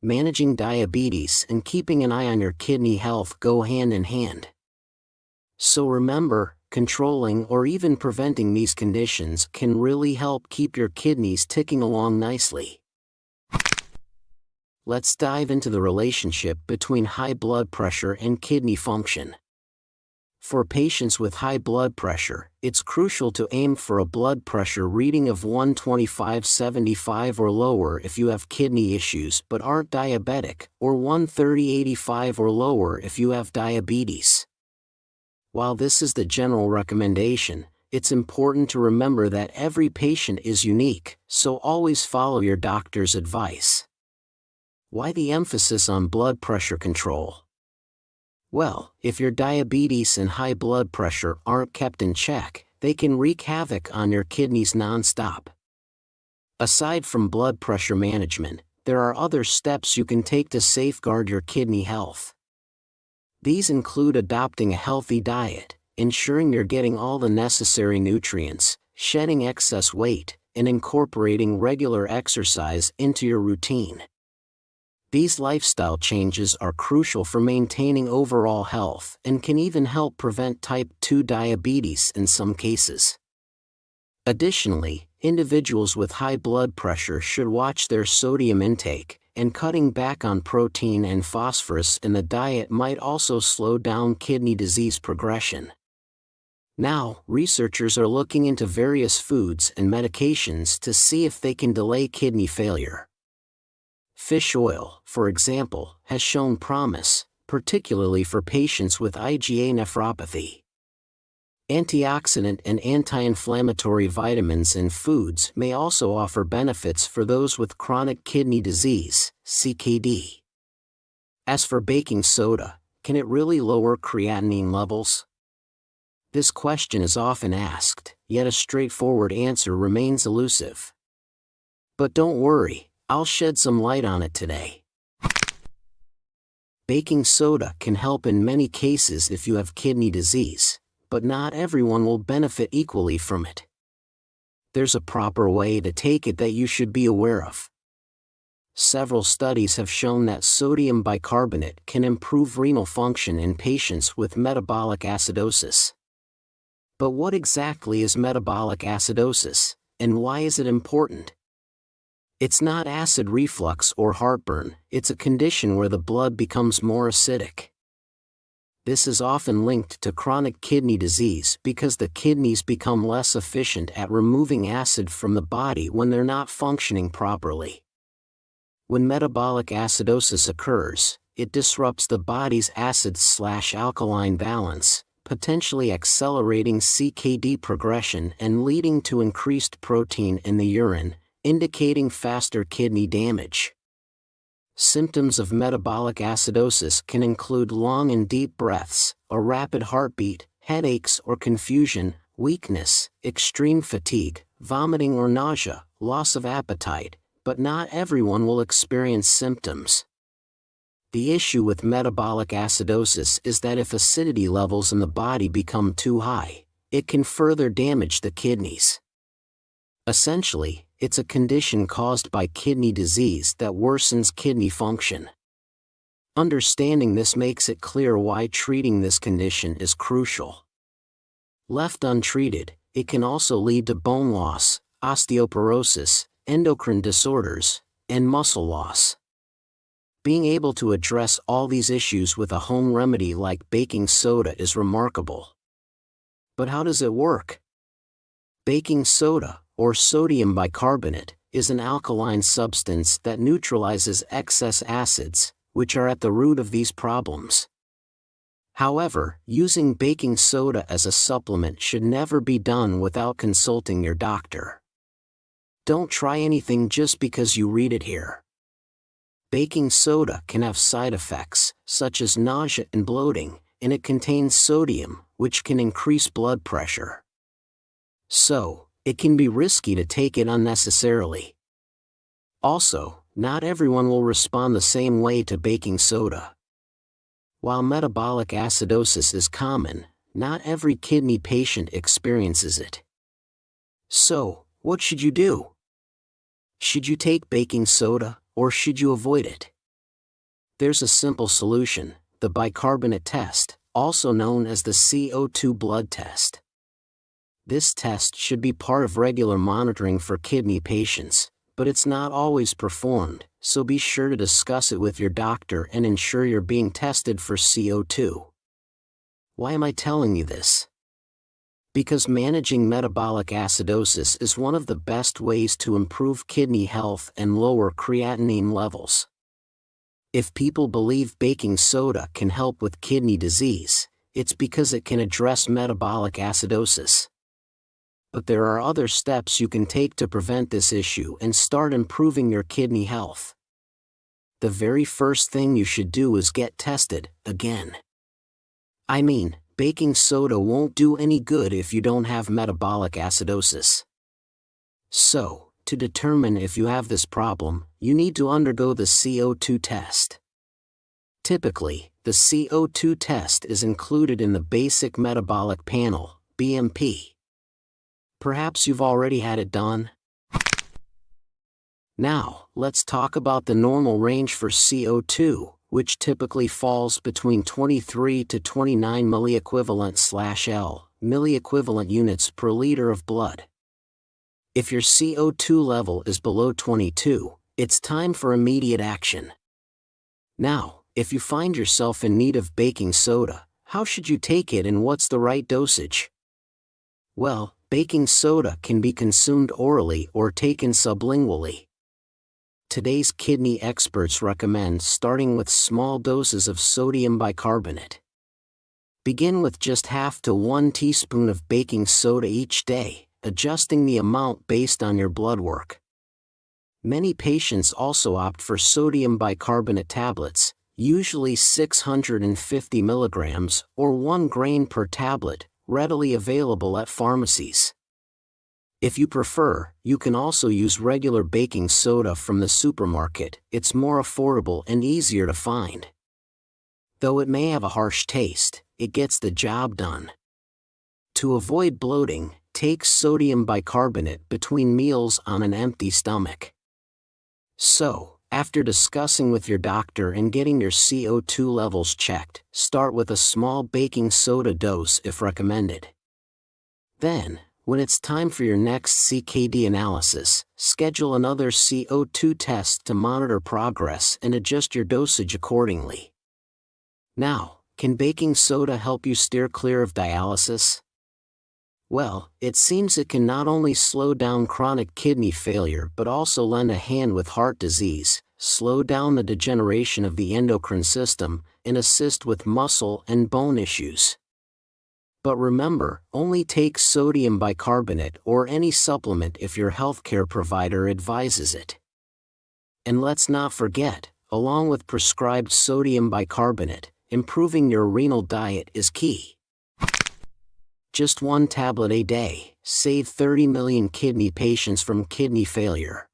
Managing diabetes and keeping an eye on your kidney health go hand in hand. So remember, controlling or even preventing these conditions can really help keep your kidneys ticking along nicely. Let's dive into the relationship between high blood pressure and kidney function. For patients with high blood pressure, it's crucial to aim for a blood pressure reading of 125/75 or lower if you have kidney issues but aren't diabetic, or 130/85 or lower if you have diabetes. While this is the general recommendation, it's important to remember that every patient is unique, so always follow your doctor's advice. Why the emphasis on blood pressure control? Well, if your diabetes and high blood pressure aren't kept in check, they can wreak havoc on your kidneys non-stop. Aside from blood pressure management, there are other steps you can take to safeguard your kidney health. These include adopting a healthy diet, ensuring you're getting all the necessary nutrients, shedding excess weight, and incorporating regular exercise into your routine. These lifestyle changes are crucial for maintaining overall health and can even help prevent type 2 diabetes in some cases. Additionally, individuals with high blood pressure should watch their sodium intake, and cutting back on protein and phosphorus in the diet might also slow down kidney disease progression. Now, researchers are looking into various foods and medications to see if they can delay kidney failure. Fish oil, for example, has shown promise, particularly for patients with IgA nephropathy. Antioxidant and anti-inflammatory vitamins in foods may also offer benefits for those with chronic kidney disease, CKD. As for baking soda, can it really lower creatinine levels? This question is often asked, yet a straightforward answer remains elusive. But don't worry, I'll shed some light on it today. Baking soda can help in many cases if you have kidney disease, but not everyone will benefit equally from it. There's a proper way to take it that you should be aware of. Several studies have shown that sodium bicarbonate can improve renal function in patients with metabolic acidosis. But what exactly is metabolic acidosis, and why is it important? It's not acid reflux or heartburn, it's a condition where the blood becomes more acidic. This is often linked to chronic kidney disease because the kidneys become less efficient at removing acid from the body when they're not functioning properly. When metabolic acidosis occurs, it disrupts the body's acid/alkaline balance, potentially accelerating CKD progression and leading to increased protein in the urine, indicating faster kidney damage. Symptoms of metabolic acidosis can include long and deep breaths, a rapid heartbeat, headaches or confusion, weakness, extreme fatigue, vomiting or nausea, loss of appetite, but not everyone will experience symptoms. The issue with metabolic acidosis is that if acidity levels in the body become too high, it can further damage the kidneys. Essentially, it's a condition caused by kidney disease that worsens kidney function. Understanding this makes it clear why treating this condition is crucial. Left untreated, it can also lead to bone loss, osteoporosis, endocrine disorders, and muscle loss. Being able to address all these issues with a home remedy like baking soda is remarkable. But how does it work? Baking soda, or sodium bicarbonate, is an alkaline substance that neutralizes excess acids, which are at the root of these problems. However, using baking soda as a supplement should never be done without consulting your doctor. Don't try anything just because you read it here. Baking soda can have side effects, such as nausea and bloating, and it contains sodium, which can increase blood pressure. So, it can be risky to take it unnecessarily. Also, not everyone will respond the same way to baking soda. While metabolic acidosis is common, not every kidney patient experiences it. So, what should you do? Should you take baking soda, or should you avoid it? There's a simple solution: the bicarbonate test, also known as the CO2 blood test. This test should be part of regular monitoring for kidney patients, but it's not always performed, so be sure to discuss it with your doctor and ensure you're being tested for CO2. Why am I telling you this? Because managing metabolic acidosis is one of the best ways to improve kidney health and lower creatinine levels. If people believe baking soda can help with kidney disease, it's because it can address metabolic acidosis. But there are other steps you can take to prevent this issue and start improving your kidney health. The very first thing you should do is get tested, again. I mean, baking soda won't do any good if you don't have metabolic acidosis. So, to determine if you have this problem, you need to undergo the CO2 test. Typically, the CO2 test is included in the Basic Metabolic Panel, BMP. Perhaps you've already had it done? Now, let's talk about the normal range for CO2, which typically falls between 23 to 29 milliequivalent/L, milliequivalent units per liter of blood. If your CO2 level is below 22, it's time for immediate action. Now, if you find yourself in need of baking soda, how should you take it and what's the right dosage? Well, baking soda can be consumed orally or taken sublingually. Today's kidney experts recommend starting with small doses of sodium bicarbonate. Begin with just half to 1 teaspoon of baking soda each day, adjusting the amount based on your blood work. Many patients also opt for sodium bicarbonate tablets, usually 650 milligrams or 1 grain per tablet, readily available at pharmacies. If you prefer, you can also use regular baking soda from the supermarket. It's more affordable and easier to find. Though it may have a harsh taste, it gets the job done. To avoid bloating, take sodium bicarbonate between meals on an empty stomach. So, after discussing with your doctor and getting your CO2 levels checked, start with a small baking soda dose if recommended. Then, when it's time for your next CKD analysis, schedule another CO2 test to monitor progress and adjust your dosage accordingly. Now, can baking soda help you steer clear of dialysis? Well, it seems it can not only slow down chronic kidney failure but also lend a hand with heart disease, slow down the degeneration of the endocrine system, and assist with muscle and bone issues. But remember, only take sodium bicarbonate or any supplement if your healthcare provider advises it. And let's not forget, along with prescribed sodium bicarbonate, improving your renal diet is key. Just 1 tablet a day, save 30 million kidney patients from kidney failure.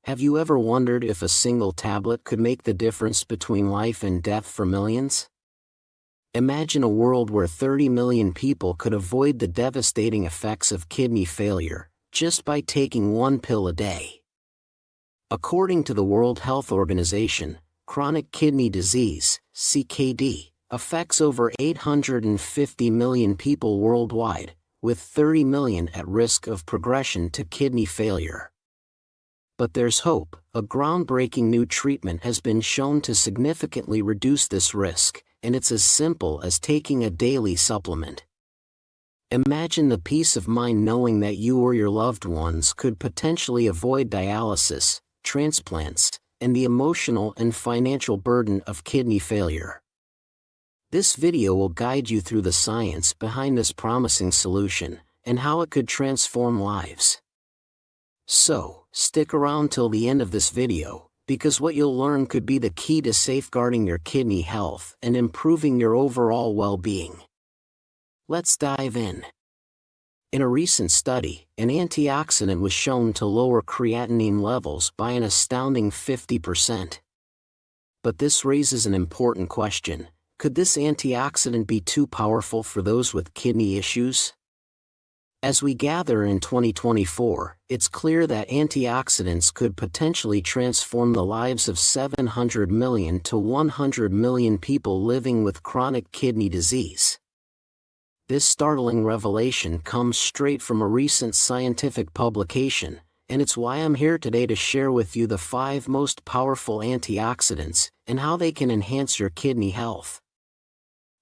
Have you ever wondered if a single tablet could make the difference between life and death for millions? Imagine a world where 30 million people could avoid the devastating effects of kidney failure, just by taking 1 pill a day. According to the World Health Organization, chronic kidney disease, CKD, affects over 850 million people worldwide, with 30 million at risk of progression to kidney failure. But there's hope. A groundbreaking new treatment has been shown to significantly reduce this risk, and it's as simple as taking a daily supplement. Imagine the peace of mind knowing that you or your loved ones could potentially avoid dialysis, transplants, and the emotional and financial burden of kidney failure. This video will guide you through the science behind this promising solution, and how it could transform lives. So, stick around till the end of this video, because what you'll learn could be the key to safeguarding your kidney health and improving your overall well-being. Let's dive in. In a recent study, an antioxidant was shown to lower creatinine levels by an astounding 50%. But this raises an important question: could this antioxidant be too powerful for those with kidney issues? As we gather in 2024, it's clear that antioxidants could potentially transform the lives of 700 million to 100 million people living with chronic kidney disease. This startling revelation comes straight from a recent scientific publication, and it's why I'm here today to share with you the 5 most powerful antioxidants and how they can enhance your kidney health.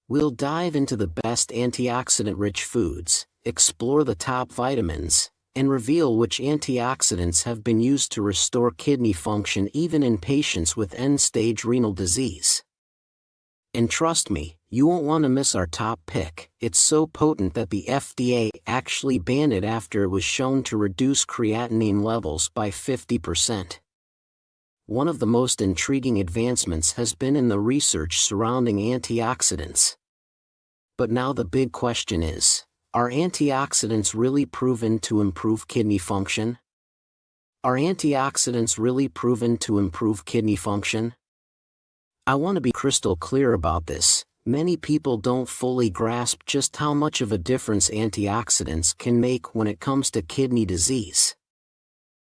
We'll dive into the best antioxidant-rich foods, explore the top vitamins, and reveal which antioxidants have been used to restore kidney function even in patients with end-stage renal disease. And trust me, you won't want to miss our top pick. It's so potent that the FDA actually banned it after it was shown to reduce creatinine levels by 50%. One of the most intriguing advancements has been in the research surrounding antioxidants. But now the big question is, are antioxidants really proven to improve kidney function? Are antioxidants really proven to improve kidney function? I want to be crystal clear about this. Many people don't fully grasp just how much of a difference antioxidants can make when it comes to kidney disease.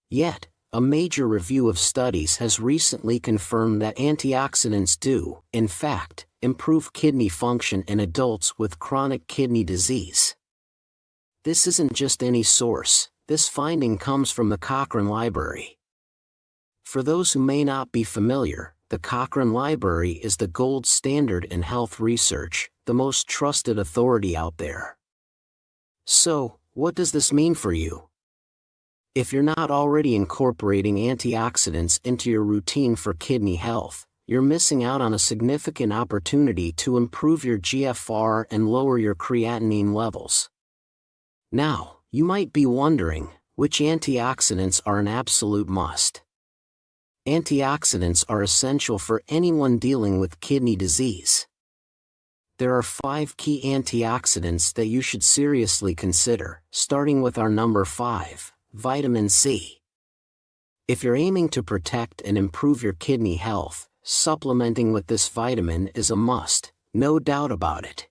Yet, a major review of studies has recently confirmed that antioxidants do, in fact, improve kidney function in adults with chronic kidney disease. This isn't just any source. This finding comes from the Cochrane Library. For those who may not be familiar, the Cochrane Library is the gold standard in health research, the most trusted authority out there. So, what does this mean for you? If you're not already incorporating antioxidants into your routine for kidney health, you're missing out on a significant opportunity to improve your GFR and lower your creatinine levels. Now, you might be wondering, which antioxidants are an absolute must? Antioxidants are essential for anyone dealing with kidney disease. There are 5 key antioxidants that you should seriously consider, starting with our number 5, vitamin C. If you're aiming to protect and improve your kidney health, supplementing with this vitamin is a must, no doubt about it.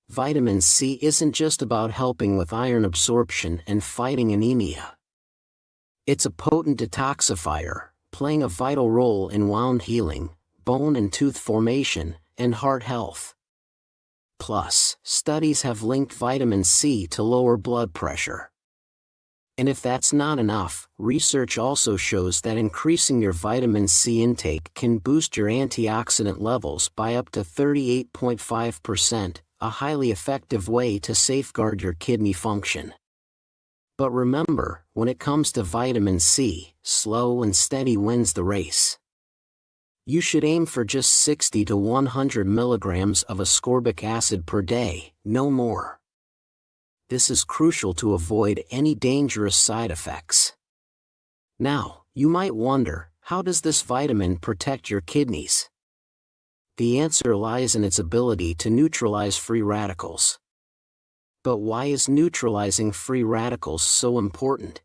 Vitamin C isn't just about helping with iron absorption and fighting anemia. It's a potent detoxifier, playing a vital role in wound healing, bone and tooth formation, and heart health. Plus, studies have linked vitamin C to lower blood pressure. And if that's not enough, research also shows that increasing your vitamin C intake can boost your antioxidant levels by up to 38.5%, a highly effective way to safeguard your kidney function. But remember, when it comes to vitamin C, slow and steady wins the race. You should aim for just 60 to 100 milligrams of ascorbic acid per day, no more. This is crucial to avoid any dangerous side effects. Now, you might wonder, how does this vitamin protect your kidneys? The answer lies in its ability to neutralize free radicals. But why is neutralizing free radicals so important?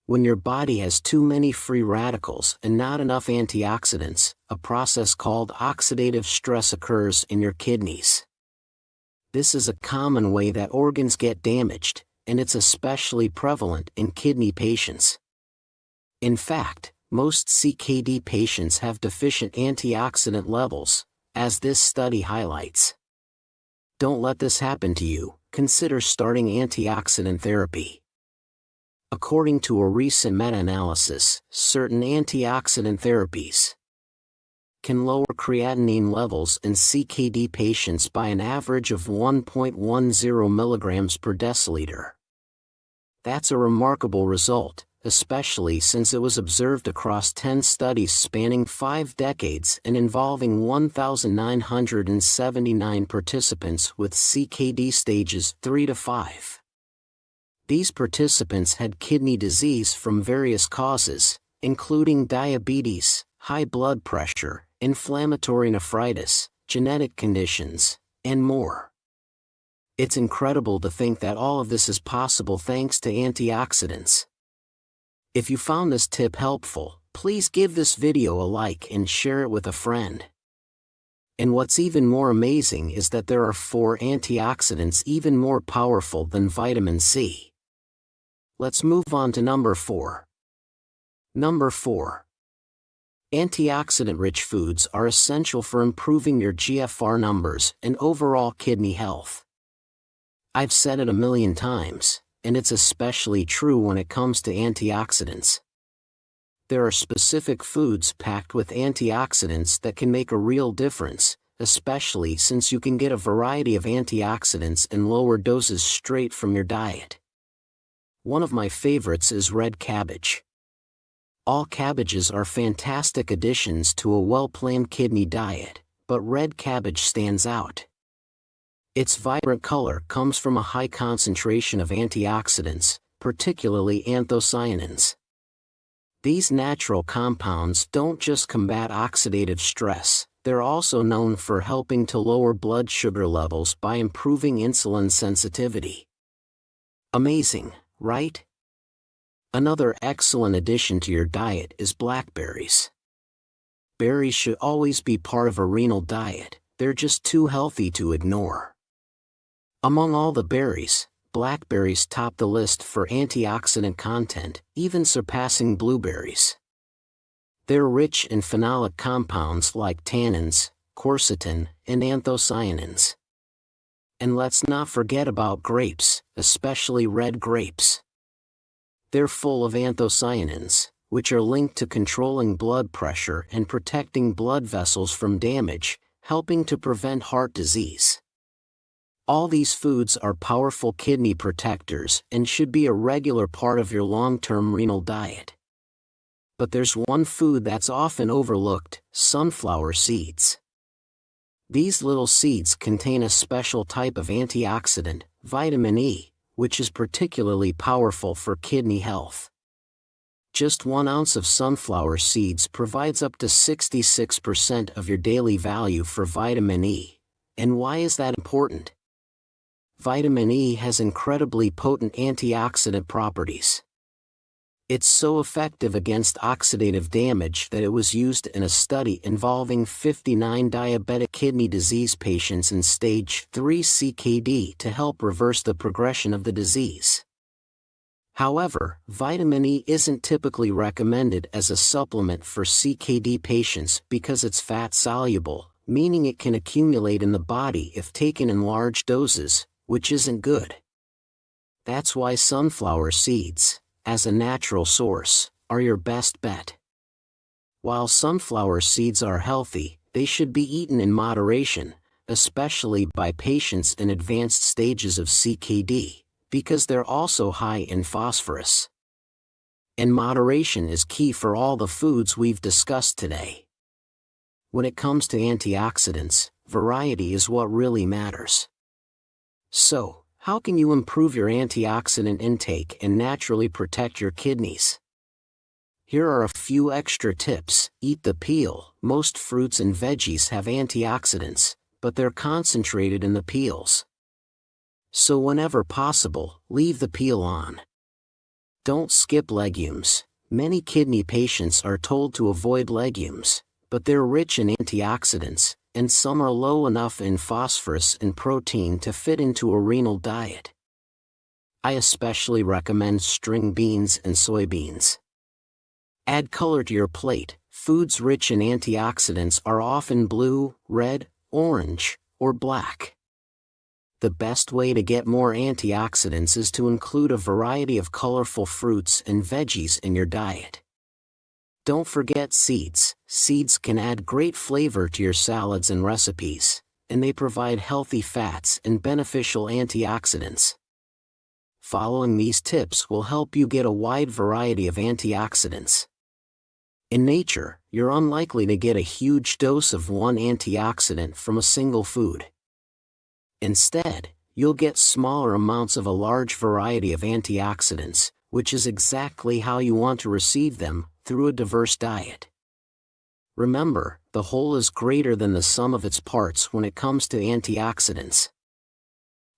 When your body has too many free radicals and not enough antioxidants, a process called oxidative stress occurs in your kidneys. This is a common way that organs get damaged, and it's especially prevalent in kidney patients. In fact, most CKD patients have deficient antioxidant levels, as this study highlights. Don't let this happen to you. Consider starting antioxidant therapy. According to a recent meta-analysis, certain antioxidant therapies can lower creatinine levels in CKD patients by an average of 1.10 milligrams per deciliter. That's a remarkable result, especially since it was observed across 10 studies spanning 5 decades and involving 1,979 participants with CKD stages 3 to 5. These participants had kidney disease from various causes, including diabetes, high blood pressure, inflammatory nephritis, genetic conditions, and more. It's incredible to think that all of this is possible thanks to antioxidants. If you found this tip helpful, please give this video a like and share it with a friend. And what's even more amazing is that there are 4 antioxidants even more powerful than vitamin C. Let's move on to number 4. Number 4. Antioxidant-rich foods are essential for improving your GFR numbers and overall kidney health. I've said it a million times, and it's especially true when it comes to antioxidants. There are specific foods packed with antioxidants that can make a real difference, especially since you can get a variety of antioxidants in lower doses straight from your diet. One of my favorites is red cabbage. All cabbages are fantastic additions to a well-planned kidney diet, but red cabbage stands out. Its vibrant color comes from a high concentration of antioxidants, particularly anthocyanins. These natural compounds don't just combat oxidative stress, they're also known for helping to lower blood sugar levels by improving insulin sensitivity. Amazing, right? Another excellent addition to your diet is blackberries. Berries should always be part of a renal diet, they're just too healthy to ignore. Among all the berries, blackberries top the list for antioxidant content, even surpassing blueberries. They're rich in phenolic compounds like tannins, quercetin, and anthocyanins. And let's not forget about grapes, especially red grapes. They're full of anthocyanins, which are linked to controlling blood pressure and protecting blood vessels from damage, helping to prevent heart disease. All these foods are powerful kidney protectors and should be a regular part of your long-term renal diet. But there's one food that's often overlooked: sunflower seeds. These little seeds contain a special type of antioxidant, vitamin E, which is particularly powerful for kidney health. Just 1 ounce of sunflower seeds provides up to 66% of your daily value for vitamin E. And why is that important? Vitamin E has incredibly potent antioxidant properties. It's so effective against oxidative damage that it was used in a study involving 59 diabetic kidney disease patients in stage 3 CKD to help reverse the progression of the disease. However, vitamin E isn't typically recommended as a supplement for CKD patients because it's fat-soluble, meaning it can accumulate in the body if taken in large doses, which isn't good. That's why sunflower seeds, as a natural source, are your best bet. While sunflower seeds are healthy, they should be eaten in moderation, especially by patients in advanced stages of CKD, because they're also high in phosphorus. And moderation is key for all the foods we've discussed today. When it comes to antioxidants, variety is what really matters. So, how can you improve your antioxidant intake and naturally protect your kidneys? Here are a few extra tips. Eat the peel. Most fruits and veggies have antioxidants, but they're concentrated in the peels. So whenever possible, leave the peel on. Don't skip legumes. Many kidney patients are told to avoid legumes, but they're rich in antioxidants, and some are low enough in phosphorus and protein to fit into a renal diet. I especially recommend string beans and soybeans. Add color to your plate. Foods rich in antioxidants are often blue, red, orange, or black. The best way to get more antioxidants is to include a variety of colorful fruits and veggies in your diet. Don't forget seeds. Seeds can add great flavor to your salads and recipes, and they provide healthy fats and beneficial antioxidants. Following these tips will help you get a wide variety of antioxidants. In nature, you're unlikely to get a huge dose of one antioxidant from a single food. Instead, you'll get smaller amounts of a large variety of antioxidants, which is exactly how you want to receive them, through a diverse diet. Remember, the whole is greater than the sum of its parts when it comes to antioxidants.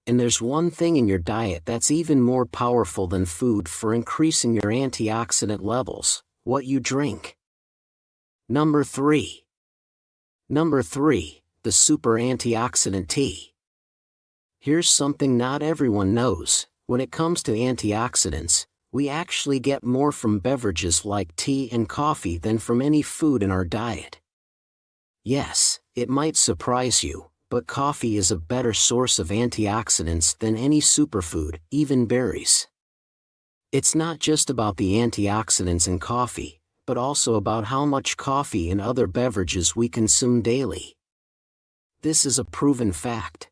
And there's one thing in your diet that's even more powerful than food for increasing your antioxidant levels: what you drink. Number 3. The super antioxidant tea. Here's something not everyone knows: when it comes to antioxidants, we actually get more from beverages like tea and coffee than from any food in our diet. Yes, it might surprise you, but coffee is a better source of antioxidants than any superfood, even berries. It's not just about the antioxidants in coffee, but also about how much coffee and other beverages we consume daily. This is a proven fact.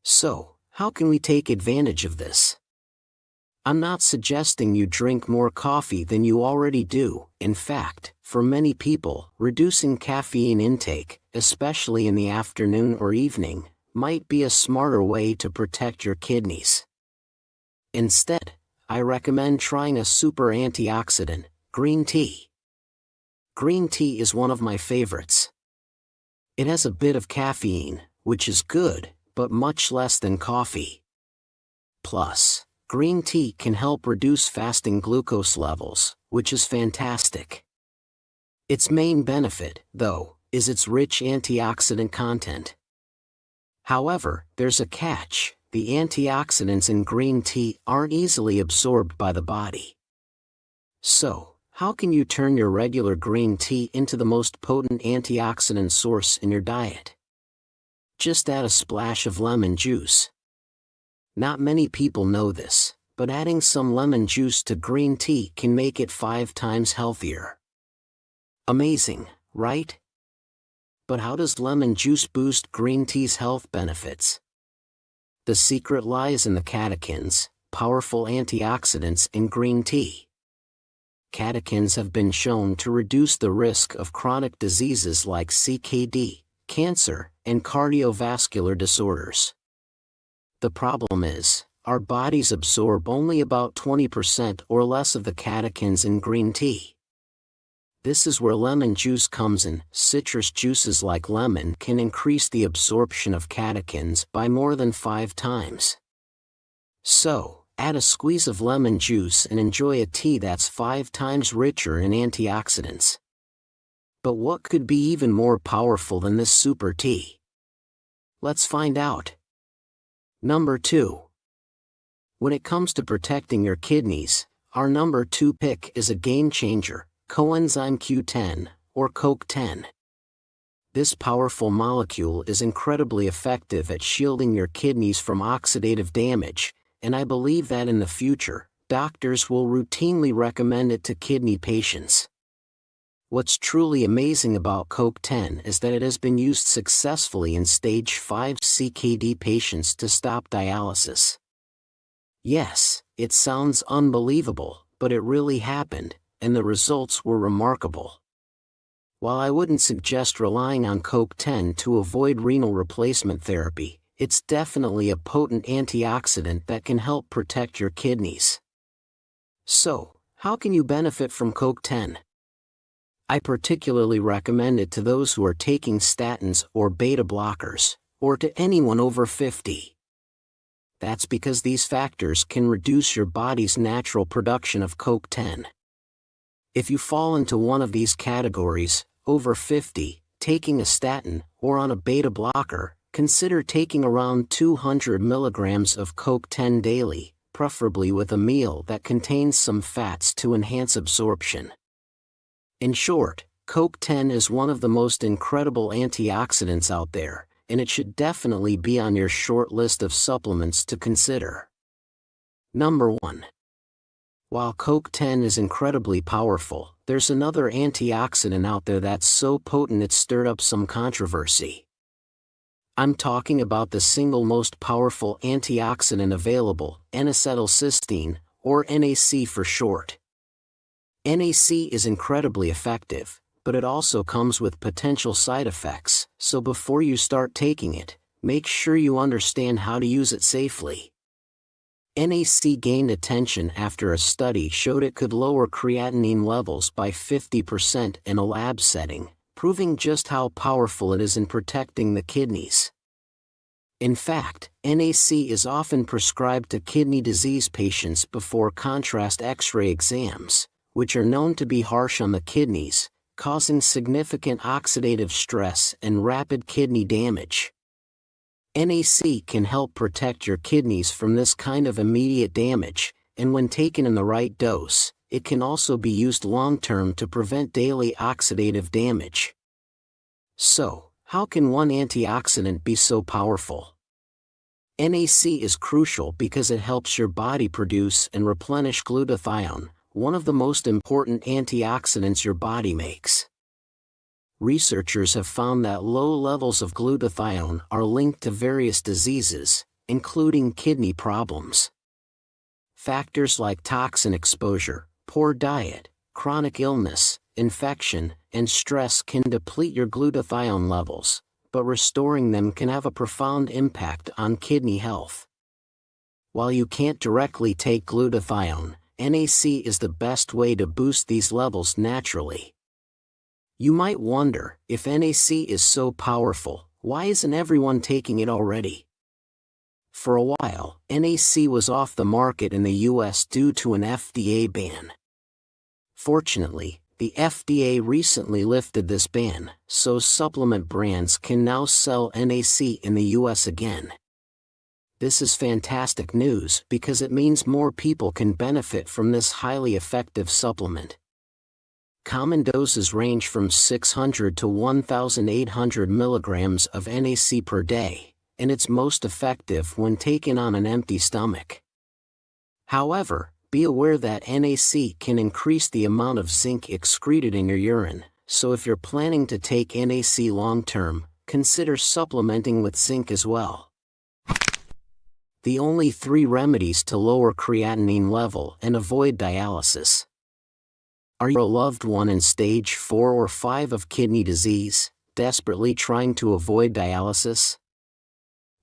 So, how can we take advantage of this? I'm not suggesting you drink more coffee than you already do. In fact, for many people, reducing caffeine intake, especially in the afternoon or evening, might be a smarter way to protect your kidneys. Instead, I recommend trying a super antioxidant, green tea. Green tea is one of my favorites. It has a bit of caffeine, which is good, but much less than coffee. Plus, green tea can help reduce fasting glucose levels, which is fantastic. Its main benefit, though, is its rich antioxidant content. However, there's a catch: the antioxidants in green tea aren't easily absorbed by the body. So, how can you turn your regular green tea into the most potent antioxidant source in your diet? Just add a splash of lemon juice. Not many people know this, but adding some lemon juice to green tea can make it 5 times healthier. Amazing, right? But how does lemon juice boost green tea's health benefits? The secret lies in the catechins, powerful antioxidants in green tea. Catechins have been shown to reduce the risk of chronic diseases like CKD, cancer, and cardiovascular disorders. The problem is, our bodies absorb only about 20% or less of the catechins in green tea. This is where lemon juice comes in. Citrus juices like lemon can increase the absorption of catechins by more than 5 times. So, add a squeeze of lemon juice and enjoy a tea that's 5 times richer in antioxidants. But what could be even more powerful than this super tea? Let's find out. Number 2. When it comes to protecting your kidneys, our number 2 pick is a game changer: coenzyme Q10, or CoQ10. This powerful molecule is incredibly effective at shielding your kidneys from oxidative damage, and I believe that in the future, doctors will routinely recommend it to kidney patients. What's truly amazing about CoQ10 is that it has been used successfully in stage 5 CKD patients to stop dialysis. Yes, it sounds unbelievable, but it really happened, and the results were remarkable. While I wouldn't suggest relying on CoQ10 to avoid renal replacement therapy, it's definitely a potent antioxidant that can help protect your kidneys. So, how can you benefit from CoQ10? I particularly recommend it to those who are taking statins or beta blockers, or to anyone over 50. That's because these factors can reduce your body's natural production of CoQ10. If you fall into one of these categories, over 50, taking a statin, or on a beta blocker, consider taking around 200 milligrams of CoQ10 daily, preferably with a meal that contains some fats to enhance absorption. In short, CoQ10 is one of the most incredible antioxidants out there, and it should definitely be on your short list of supplements to consider. Number 1. While CoQ10 is incredibly powerful, there's another antioxidant out there that's so potent it stirred up some controversy. I'm talking about the single most powerful antioxidant available, N-acetylcysteine, or NAC for short. NAC is incredibly effective, but it also comes with potential side effects, so before you start taking it, make sure you understand how to use it safely. NAC gained attention after a study showed it could lower creatinine levels by 50% in a lab setting, proving just how powerful it is in protecting the kidneys. In fact, NAC is often prescribed to kidney disease patients before contrast X-ray exams, which are known to be harsh on the kidneys, causing significant oxidative stress and rapid kidney damage. NAC can help protect your kidneys from this kind of immediate damage, and when taken in the right dose, it can also be used long-term to prevent daily oxidative damage. So, how can one antioxidant be so powerful? NAC is crucial because it helps your body produce and replenish glutathione, one of the most important antioxidants your body makes. Researchers have found that low levels of glutathione are linked to various diseases, including kidney problems. Factors like toxin exposure, poor diet, chronic illness, infection, and stress can deplete your glutathione levels, but restoring them can have a profound impact on kidney health. While you can't directly take glutathione, NAC is the best way to boost these levels naturally. You might wonder, if NAC is so powerful, why isn't everyone taking it already? For a while, NAC was off the market in the US due to an FDA ban. Fortunately, the FDA recently lifted this ban, so supplement brands can now sell NAC in the US again. This is fantastic news because it means more people can benefit from this highly effective supplement. Common doses range from 600 to 1,800 milligrams of NAC per day, and it's most effective when taken on an empty stomach. However, be aware that NAC can increase the amount of zinc excreted in your urine, so if you're planning to take NAC long-term, consider supplementing with zinc as well. The only 3 remedies to lower creatinine level and avoid dialysis. Are you a loved one in stage 4 or 5 of kidney disease, desperately trying to avoid dialysis?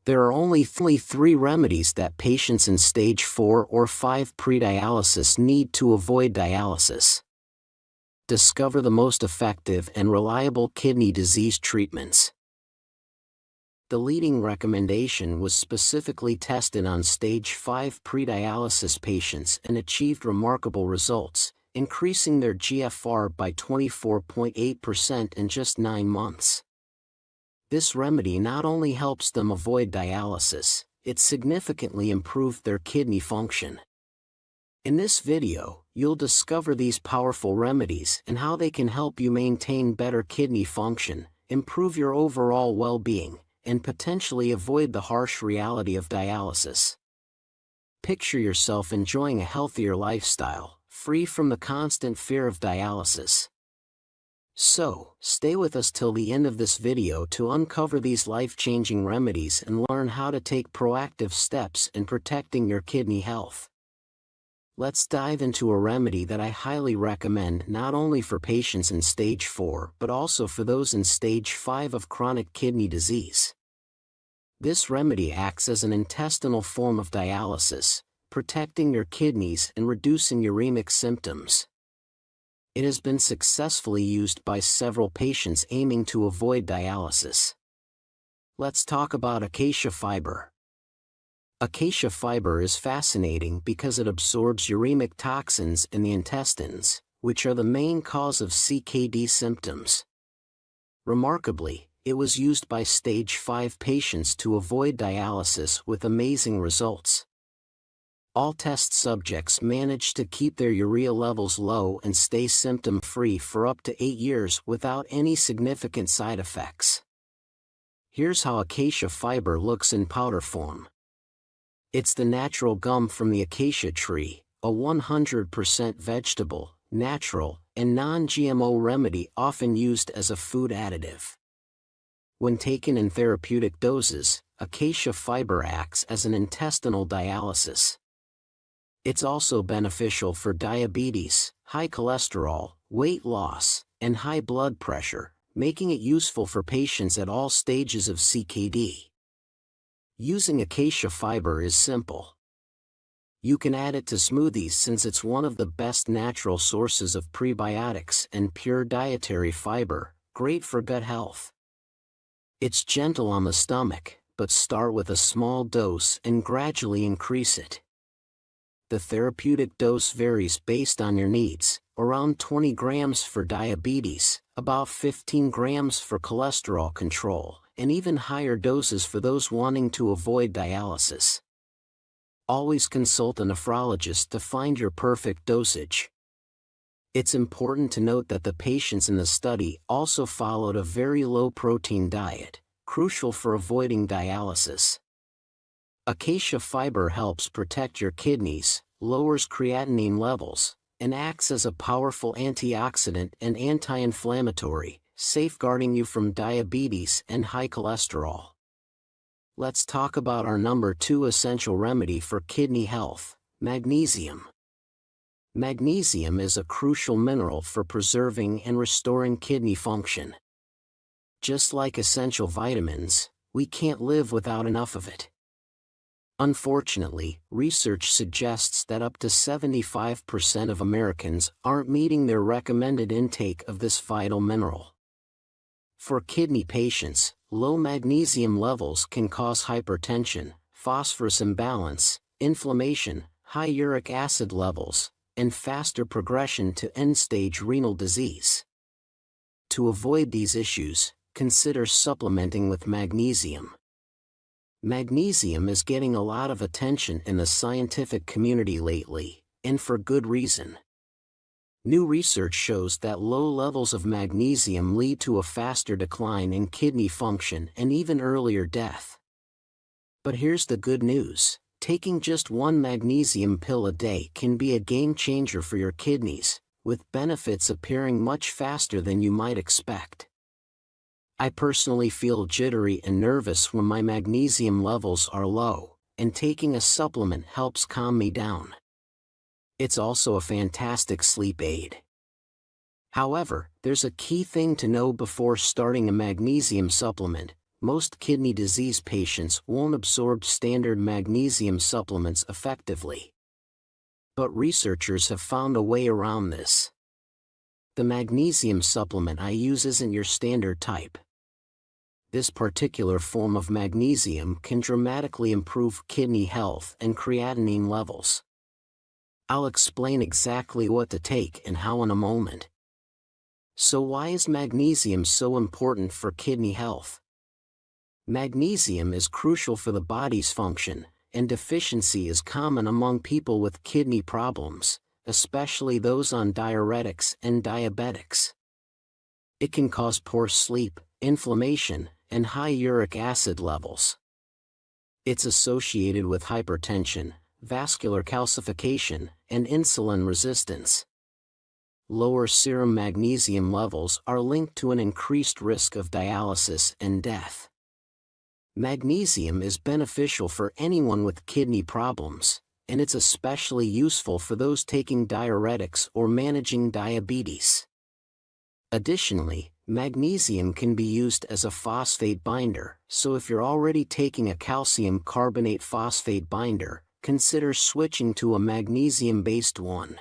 There are only 3 remedies that patients in stage 4 or 5 pre-dialysis need to avoid dialysis. Discover the most effective and reliable kidney disease treatments. The leading recommendation was specifically tested on stage 5 pre-dialysis patients and achieved remarkable results, increasing their GFR by 24.8% in just 9 months. This remedy not only helps them avoid dialysis, it significantly improved their kidney function. In this video, you'll discover these powerful remedies and how they can help you maintain better kidney function, improve your overall well-being, and potentially avoid the harsh reality of dialysis. Picture yourself enjoying a healthier lifestyle, free from the constant fear of dialysis. So, stay with us till the end of this video to uncover these life-changing remedies and learn how to take proactive steps in protecting your kidney health. Let's dive into a remedy that I highly recommend not only for patients in stage 4 but also for those in stage 5 of chronic kidney disease. This remedy acts as an intestinal form of dialysis, protecting your kidneys and reducing uremic symptoms. It has been successfully used by several patients aiming to avoid dialysis. Let's talk about acacia fiber. Acacia fiber is fascinating because it absorbs uremic toxins in the intestines, which are the main cause of CKD symptoms. Remarkably, it was used by stage 5 patients to avoid dialysis with amazing results. All test subjects managed to keep their urea levels low and stay symptom-free for up to 8 years without any significant side effects. Here's how acacia fiber looks in powder form. It's the natural gum from the acacia tree, a 100% vegetable, natural, and non-GMO remedy often used as a food additive. When taken in therapeutic doses, acacia fiber acts as an intestinal dialysis. It's also beneficial for diabetes, high cholesterol, weight loss, and high blood pressure, making it useful for patients at all stages of CKD. Using acacia fiber is simple. You can add it to smoothies since it's one of the best natural sources of prebiotics and pure dietary fiber, great for gut health. It's gentle on the stomach, but start with a small dose and gradually increase it. The therapeutic dose varies based on your needs, around 20 grams for diabetes, about 15 grams for cholesterol control, and even higher doses for those wanting to avoid dialysis. Always consult a nephrologist to find your perfect dosage. It's important to note that the patients in the study also followed a very low-protein diet, crucial for avoiding dialysis. Acacia fiber helps protect your kidneys, lowers creatinine levels, and acts as a powerful antioxidant and anti-inflammatory, safeguarding you from diabetes and high cholesterol. Let's talk about our number 2 essential remedy for kidney health, magnesium. Magnesium is a crucial mineral for preserving and restoring kidney function. Just like essential vitamins, we can't live without enough of it. Unfortunately, research suggests that up to 75% of Americans aren't meeting their recommended intake of this vital mineral. For kidney patients, low magnesium levels can cause hypertension, phosphorus imbalance, inflammation, high uric acid levels, and faster progression to end-stage renal disease. To avoid these issues, consider supplementing with magnesium. Magnesium is getting a lot of attention in the scientific community lately, and for good reason. New research shows that low levels of magnesium lead to a faster decline in kidney function and even earlier death. But here's the good news: taking just one magnesium pill a day can be a game changer for your kidneys, with benefits appearing much faster than you might expect. I personally feel jittery and nervous when my magnesium levels are low, and taking a supplement helps calm me down. It's also a fantastic sleep aid. However, there's a key thing to know before starting a magnesium supplement: most kidney disease patients won't absorb standard magnesium supplements effectively. But researchers have found a way around this. The magnesium supplement I use isn't your standard type. This particular form of magnesium can dramatically improve kidney health and creatinine levels. I'll explain exactly what to take and how in a moment. So why is magnesium so important for kidney health? Magnesium is crucial for the body's function, and deficiency is common among people with kidney problems, especially those on diuretics and diabetics. It can cause poor sleep, inflammation, and high uric acid levels. It's associated with hypertension, vascular calcification, and insulin resistance. Lower serum magnesium levels are linked to an increased risk of dialysis and death. Magnesium is beneficial for anyone with kidney problems, and it's especially useful for those taking diuretics or managing diabetes. Additionally, magnesium can be used as a phosphate binder, so if you're already taking a calcium carbonate phosphate binder, consider switching to a magnesium-based one.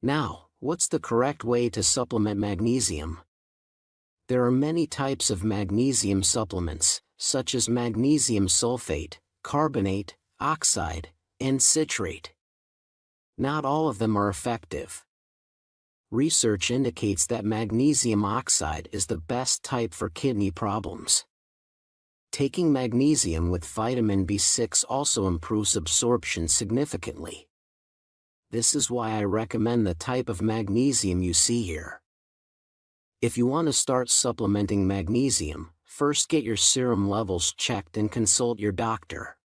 Now, what's the correct way to supplement magnesium? There are many types of magnesium supplements, such as magnesium sulfate, carbonate, oxide, and citrate. Not all of them are effective. Research indicates that magnesium oxide is the best type for kidney problems. Taking magnesium with vitamin B6 also improves absorption significantly. This is why I recommend the type of magnesium you see here. If you want to start supplementing magnesium, first get your serum levels checked and consult your doctor.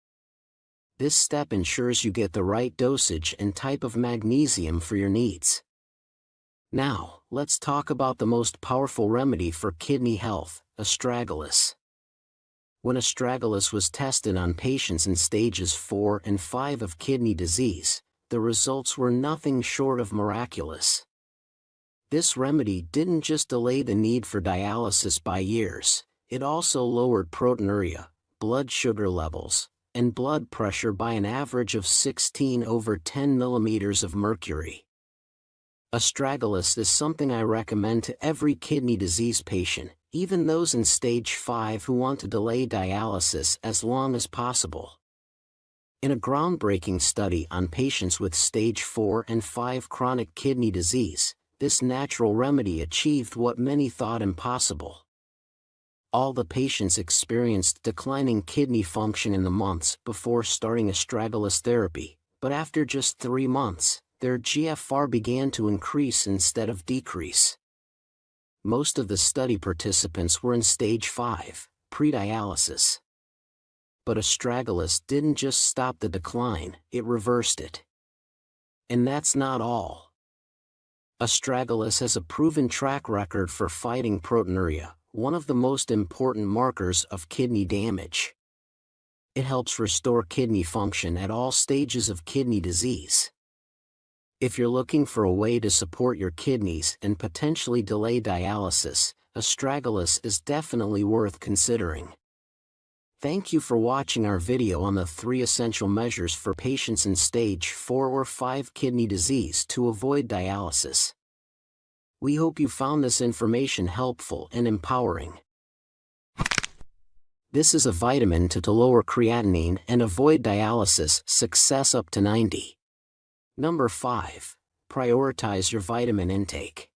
This step ensures you get the right dosage and type of magnesium for your needs. Now, let's talk about the most powerful remedy for kidney health, astragalus. When astragalus was tested on patients in stages 4 and 5 of kidney disease, the results were nothing short of miraculous. This remedy didn't just delay the need for dialysis by years, it also lowered proteinuria, blood sugar levels, and blood pressure by an average of 16/10 millimeters of mercury. Astragalus is something I recommend to every kidney disease patient, even those in stage 5 who want to delay dialysis as long as possible. In a groundbreaking study on patients with stage 4 and 5 chronic kidney disease, this natural remedy achieved what many thought impossible. All the patients experienced declining kidney function in the months before starting astragalus therapy, but after just 3 months, their GFR began to increase instead of decrease. Most of the study participants were in stage 5, pre-dialysis. But astragalus didn't just stop the decline, it reversed it. And that's not all. Astragalus has a proven track record for fighting proteinuria, one of the most important markers of kidney damage. It helps restore kidney function at all stages of kidney disease. If you're looking for a way to support your kidneys and potentially delay dialysis, astragalus is definitely worth considering. Thank you for watching our video on the 3 essential measures for patients in stage 4 or 5 kidney disease to avoid dialysis. We hope you found this information helpful and empowering. This is a vitamin to lower creatinine and avoid dialysis, success up to 90. Number 5. Prioritize your vitamin intake.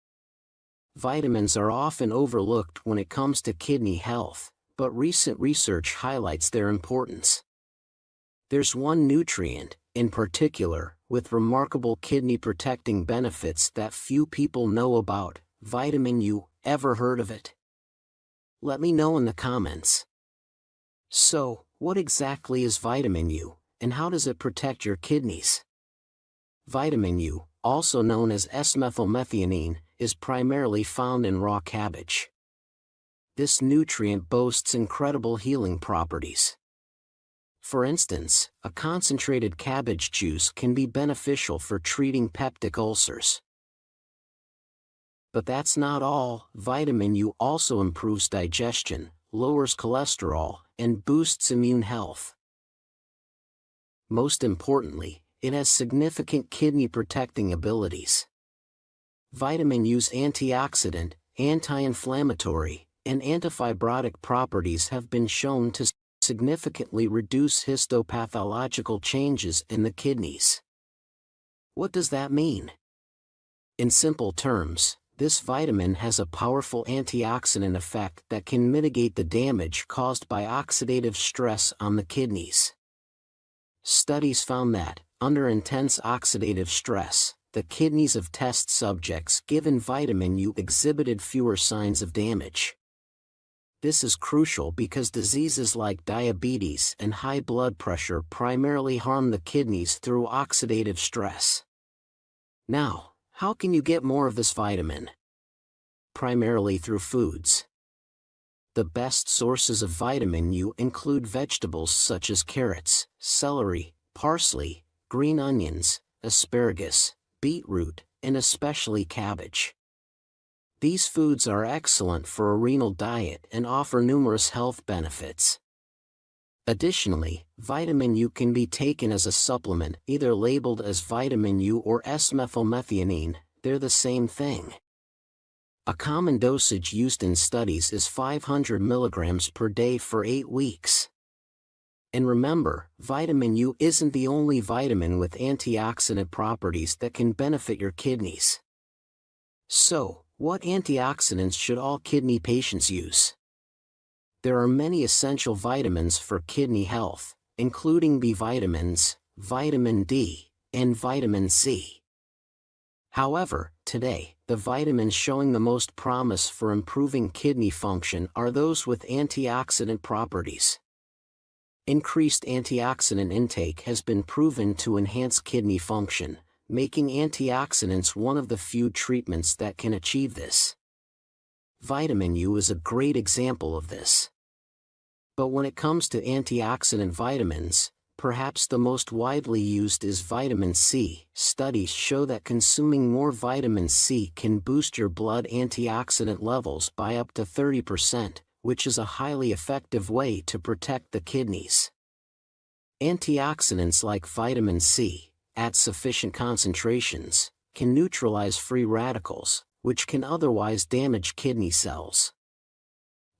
Vitamins are often overlooked when it comes to kidney health, but recent research highlights their importance. There's one nutrient, in particular, with remarkable kidney-protecting benefits that few people know about, vitamin U. Ever heard of it? Let me know in the comments. So, what exactly is vitamin U, and how does it protect your kidneys? Vitamin U, also known as S-methylmethionine, is primarily found in raw cabbage. This nutrient boasts incredible healing properties. For instance, a concentrated cabbage juice can be beneficial for treating peptic ulcers. But that's not all. Vitamin U also improves digestion, lowers cholesterol, and boosts immune health. Most importantly, it has significant kidney-protecting abilities. Vitamin U's antioxidant, anti-inflammatory, and antifibrotic properties have been shown to significantly reduce histopathological changes in the kidneys. What does that mean? In simple terms, this vitamin has a powerful antioxidant effect that can mitigate the damage caused by oxidative stress on the kidneys. Studies found that, under intense oxidative stress, the kidneys of test subjects given vitamin U exhibited fewer signs of damage. This is crucial because diseases like diabetes and high blood pressure primarily harm the kidneys through oxidative stress. Now, how can you get more of this vitamin? Primarily through foods. The best sources of vitamin U include vegetables such as carrots, celery, parsley, green onions, asparagus, beetroot, and especially cabbage. These foods are excellent for a renal diet and offer numerous health benefits. Additionally, vitamin U can be taken as a supplement, either labeled as vitamin U or S-methylmethionine, they're the same thing. A common dosage used in studies is 500 mg per day for 8 weeks. And remember, vitamin U isn't the only vitamin with antioxidant properties that can benefit your kidneys. So, what antioxidants should all kidney patients use? There are many essential vitamins for kidney health, including B vitamins, vitamin D, and vitamin C. However, today, the vitamins showing the most promise for improving kidney function are those with antioxidant properties. Increased antioxidant intake has been proven to enhance kidney function, making antioxidants one of the few treatments that can achieve this. Vitamin U is a great example of this. But when it comes to antioxidant vitamins, perhaps the most widely used is vitamin C. Studies show that consuming more vitamin C can boost your blood antioxidant levels by up to 30%, which is a highly effective way to protect the kidneys. Antioxidants like vitamin C, at sufficient concentrations, can neutralize free radicals, which can otherwise damage kidney cells.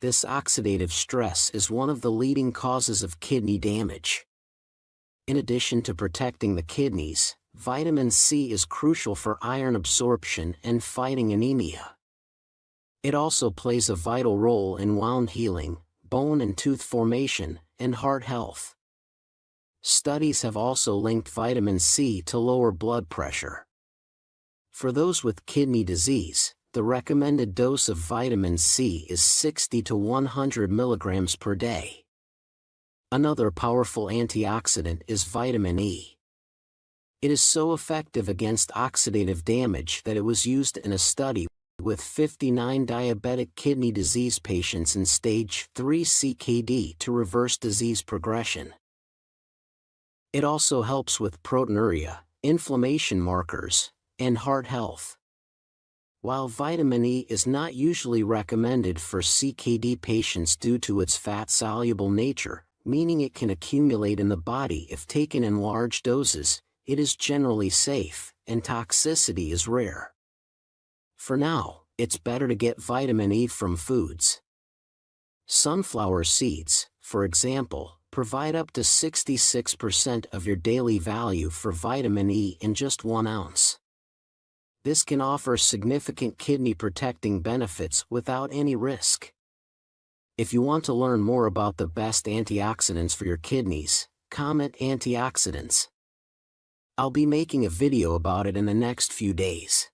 This oxidative stress is one of the leading causes of kidney damage. In addition to protecting the kidneys, vitamin C is crucial for iron absorption and fighting anemia. It also plays a vital role in wound healing, bone and tooth formation, and heart health. Studies have also linked vitamin C to lower blood pressure. For those with kidney disease, the recommended dose of vitamin C is 60 to 100 milligrams per day. Another powerful antioxidant is vitamin E. It is so effective against oxidative damage that it was used in a study with 59 diabetic kidney disease patients in stage 3 CKD to reverse disease progression. It also helps with proteinuria, inflammation markers, and heart health. While vitamin E is not usually recommended for CKD patients due to its fat-soluble nature, meaning it can accumulate in the body if taken in large doses, it is generally safe, and toxicity is rare. For now, it's better to get vitamin E from foods. Sunflower seeds, for example, provide up to 66% of your daily value for vitamin E in just 1 ounce. This can offer significant kidney protecting benefits without any risk. If you want to learn more about the best antioxidants for your kidneys, comment antioxidants. I'll be making a video about it in the next few days.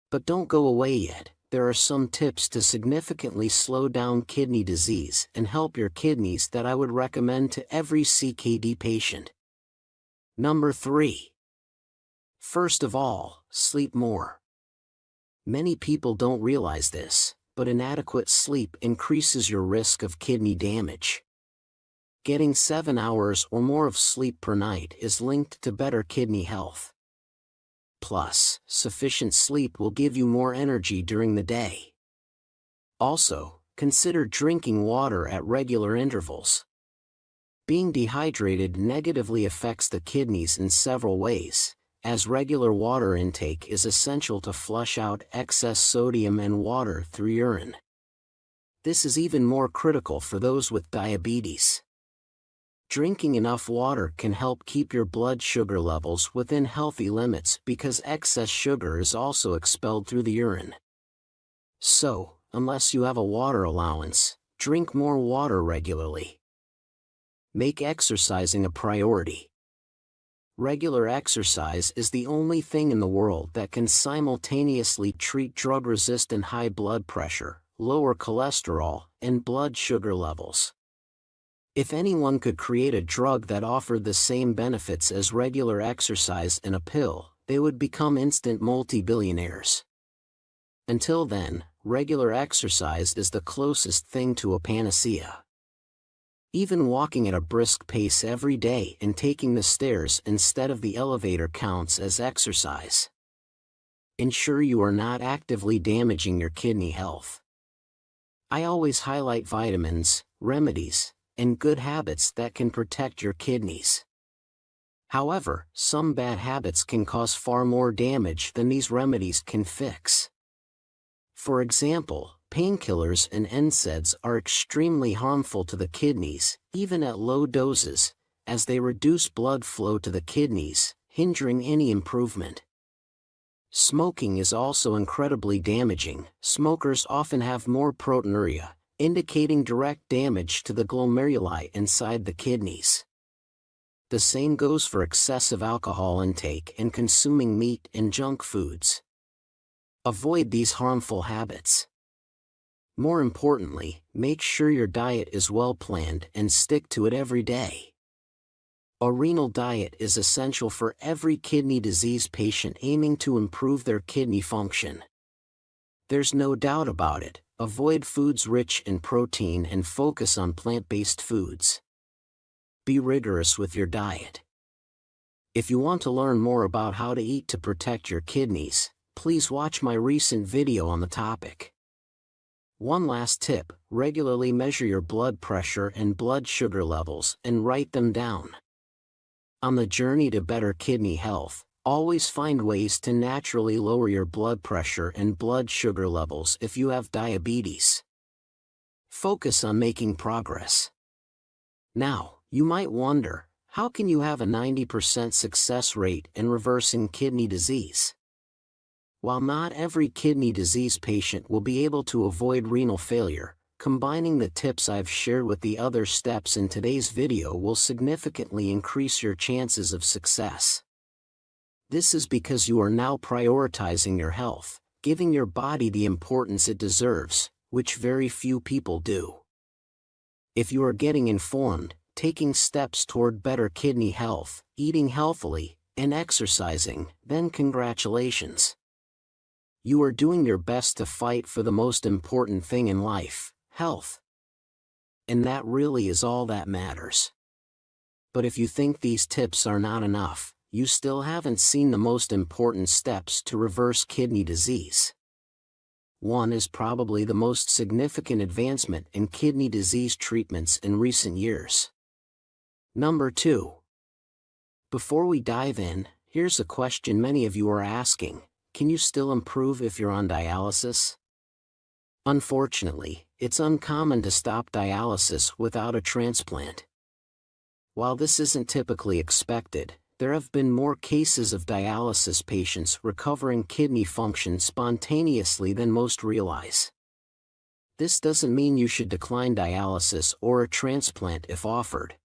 But don't go away yet, there are some tips to significantly slow down kidney disease and help your kidneys that I would recommend to every CKD patient. Number 3. First of all, sleep more. Many people don't realize this, but inadequate sleep increases your risk of kidney damage. Getting 7 hours or more of sleep per night is linked to better kidney health. Plus, sufficient sleep will give you more energy during the day. Also, consider drinking water at regular intervals. Being dehydrated negatively affects the kidneys in several ways, as regular water intake is essential to flush out excess sodium and water through urine. This is even more critical for those with diabetes. Drinking enough water can help keep your blood sugar levels within healthy limits because excess sugar is also expelled through the urine. So, unless you have a water allowance, drink more water regularly. Make exercising a priority. Regular exercise is the only thing in the world that can simultaneously treat drug-resistant high blood pressure, lower cholesterol, and blood sugar levels. If anyone could create a drug that offered the same benefits as regular exercise in a pill, they would become instant multi-billionaires. Until then, regular exercise is the closest thing to a panacea. Even walking at a brisk pace every day and taking the stairs instead of the elevator counts as exercise. Ensure you are not actively damaging your kidney health. I always highlight vitamins, remedies, and good habits that can protect your kidneys. However, some bad habits can cause far more damage than these remedies can fix. For example, painkillers and NSAIDs are extremely harmful to the kidneys, even at low doses, as they reduce blood flow to the kidneys, hindering any improvement. Smoking is also incredibly damaging. Smokers often have more proteinuria, indicating direct damage to the glomeruli inside the kidneys. The same goes for excessive alcohol intake and consuming meat and junk foods. Avoid these harmful habits. More importantly, make sure your diet is well planned and stick to it every day. A renal diet is essential for every kidney disease patient aiming to improve their kidney function. There's no doubt about it, avoid foods rich in protein and focus on plant-based foods. Be rigorous with your diet. If you want to learn more about how to eat to protect your kidneys, please watch my recent video on the topic. One last tip, regularly measure your blood pressure and blood sugar levels and write them down. On the journey to better kidney health, always find ways to naturally lower your blood pressure and blood sugar levels if you have diabetes. Focus on making progress. Now, you might wonder, how can you have a 90% success rate in reversing kidney disease? While not every kidney disease patient will be able to avoid renal failure, combining the tips I've shared with the other steps in today's video will significantly increase your chances of success. This is because you are now prioritizing your health, giving your body the importance it deserves, which very few people do. If you are getting informed, taking steps toward better kidney health, eating healthily, and exercising, then congratulations. You are doing your best to fight for the most important thing in life, health. And that really is all that matters. But if you think these tips are not enough, you still haven't seen the most important steps to reverse kidney disease. One is probably the most significant advancement in kidney disease treatments in recent years. Number 2. Before we dive in, here's a question many of you are asking: can you still improve if you're on dialysis? Unfortunately, it's uncommon to stop dialysis without a transplant. While this isn't typically expected, there have been more cases of dialysis patients recovering kidney function spontaneously than most realize. This doesn't mean you should decline dialysis or a transplant if offered.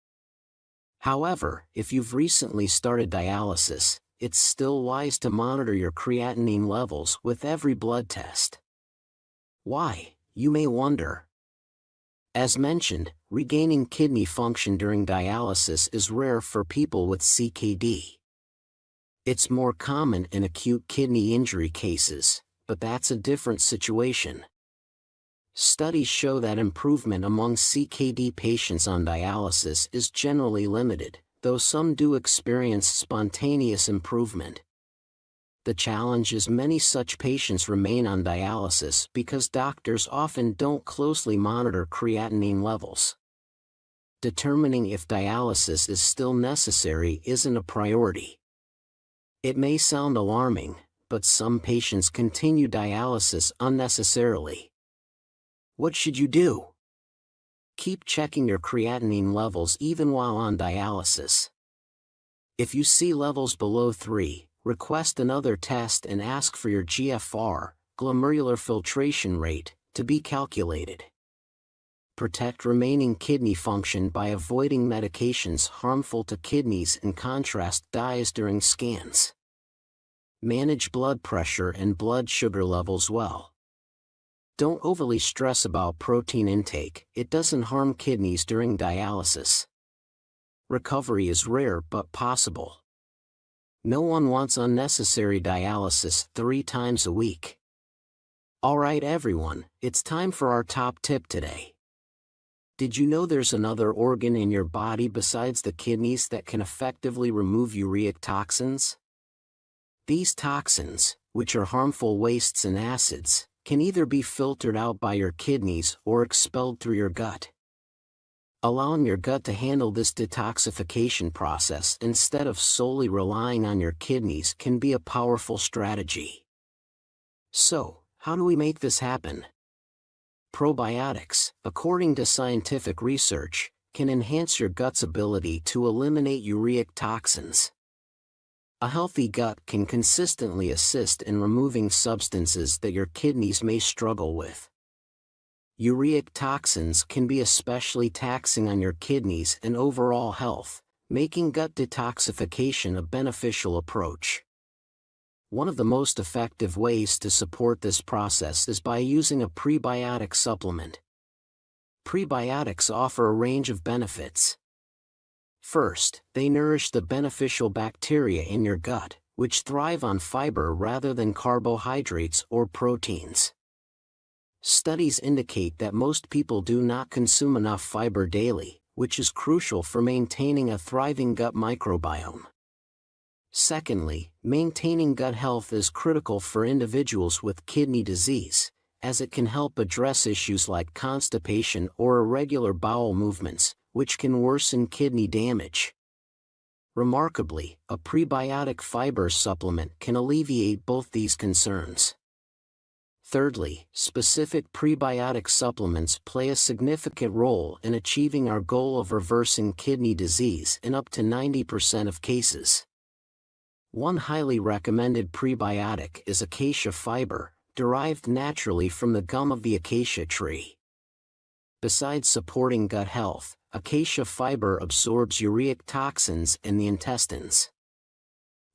However, if you've recently started dialysis, it's still wise to monitor your creatinine levels with every blood test. Why, you may wonder. As mentioned, regaining kidney function during dialysis is rare for people with CKD. It's more common in acute kidney injury cases, but that's a different situation. Studies show that improvement among CKD patients on dialysis is generally limited, though some do experience spontaneous improvement. The challenge is many such patients remain on dialysis because doctors often don't closely monitor creatinine levels. Determining if dialysis is still necessary isn't a priority. It may sound alarming, but some patients continue dialysis unnecessarily. What should you do? Keep checking your creatinine levels even while on dialysis. If you see levels below 3, request another test and ask for your GFR, glomerular filtration rate, to be calculated. Protect remaining kidney function by avoiding medications harmful to kidneys and contrast dyes during scans. Manage blood pressure and blood sugar levels well. Don't overly stress about protein intake, it doesn't harm kidneys during dialysis. Recovery is rare but possible. No one wants unnecessary dialysis 3 times a week. Alright everyone, it's time for our top tip today. Did you know there's another organ in your body besides the kidneys that can effectively remove ureic toxins? These toxins, which are harmful wastes and acids, can either be filtered out by your kidneys or expelled through your gut. Allowing your gut to handle this detoxification process instead of solely relying on your kidneys can be a powerful strategy. So, how do we make this happen? Probiotics, according to scientific research, can enhance your gut's ability to eliminate ureic toxins. A healthy gut can consistently assist in removing substances that your kidneys may struggle with. Ureic toxins can be especially taxing on your kidneys and overall health, making gut detoxification a beneficial approach. One of the most effective ways to support this process is by using a prebiotic supplement. Prebiotics offer a range of benefits. First, they nourish the beneficial bacteria in your gut, which thrive on fiber rather than carbohydrates or proteins. Studies indicate that most people do not consume enough fiber daily, which is crucial for maintaining a thriving gut microbiome. Secondly, maintaining gut health is critical for individuals with kidney disease, as it can help address issues like constipation or irregular bowel movements, which can worsen kidney damage. Remarkably, a prebiotic fiber supplement can alleviate both these concerns. Thirdly, specific prebiotic supplements play a significant role in achieving our goal of reversing kidney disease in up to 90% of cases. One highly recommended prebiotic is acacia fiber, derived naturally from the gum of the acacia tree. Besides supporting gut health, acacia fiber absorbs ureic toxins in the intestines.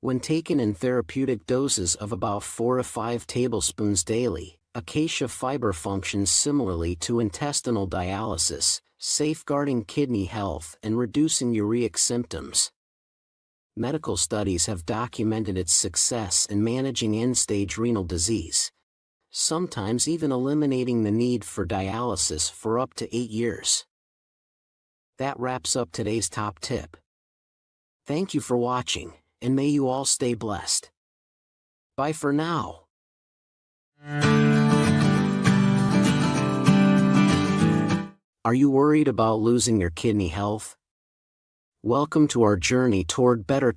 When taken in therapeutic doses of about 4 to 5 tablespoons daily, acacia fiber functions similarly to intestinal dialysis, safeguarding kidney health and reducing ureic symptoms. Medical studies have documented its success in managing end-stage renal disease, sometimes even eliminating the need for dialysis for up to 8 years. That wraps up today's top tip. Thank you for watching, and may you all stay blessed. Bye for now. Are you worried about losing your kidney health? Welcome to our journey toward better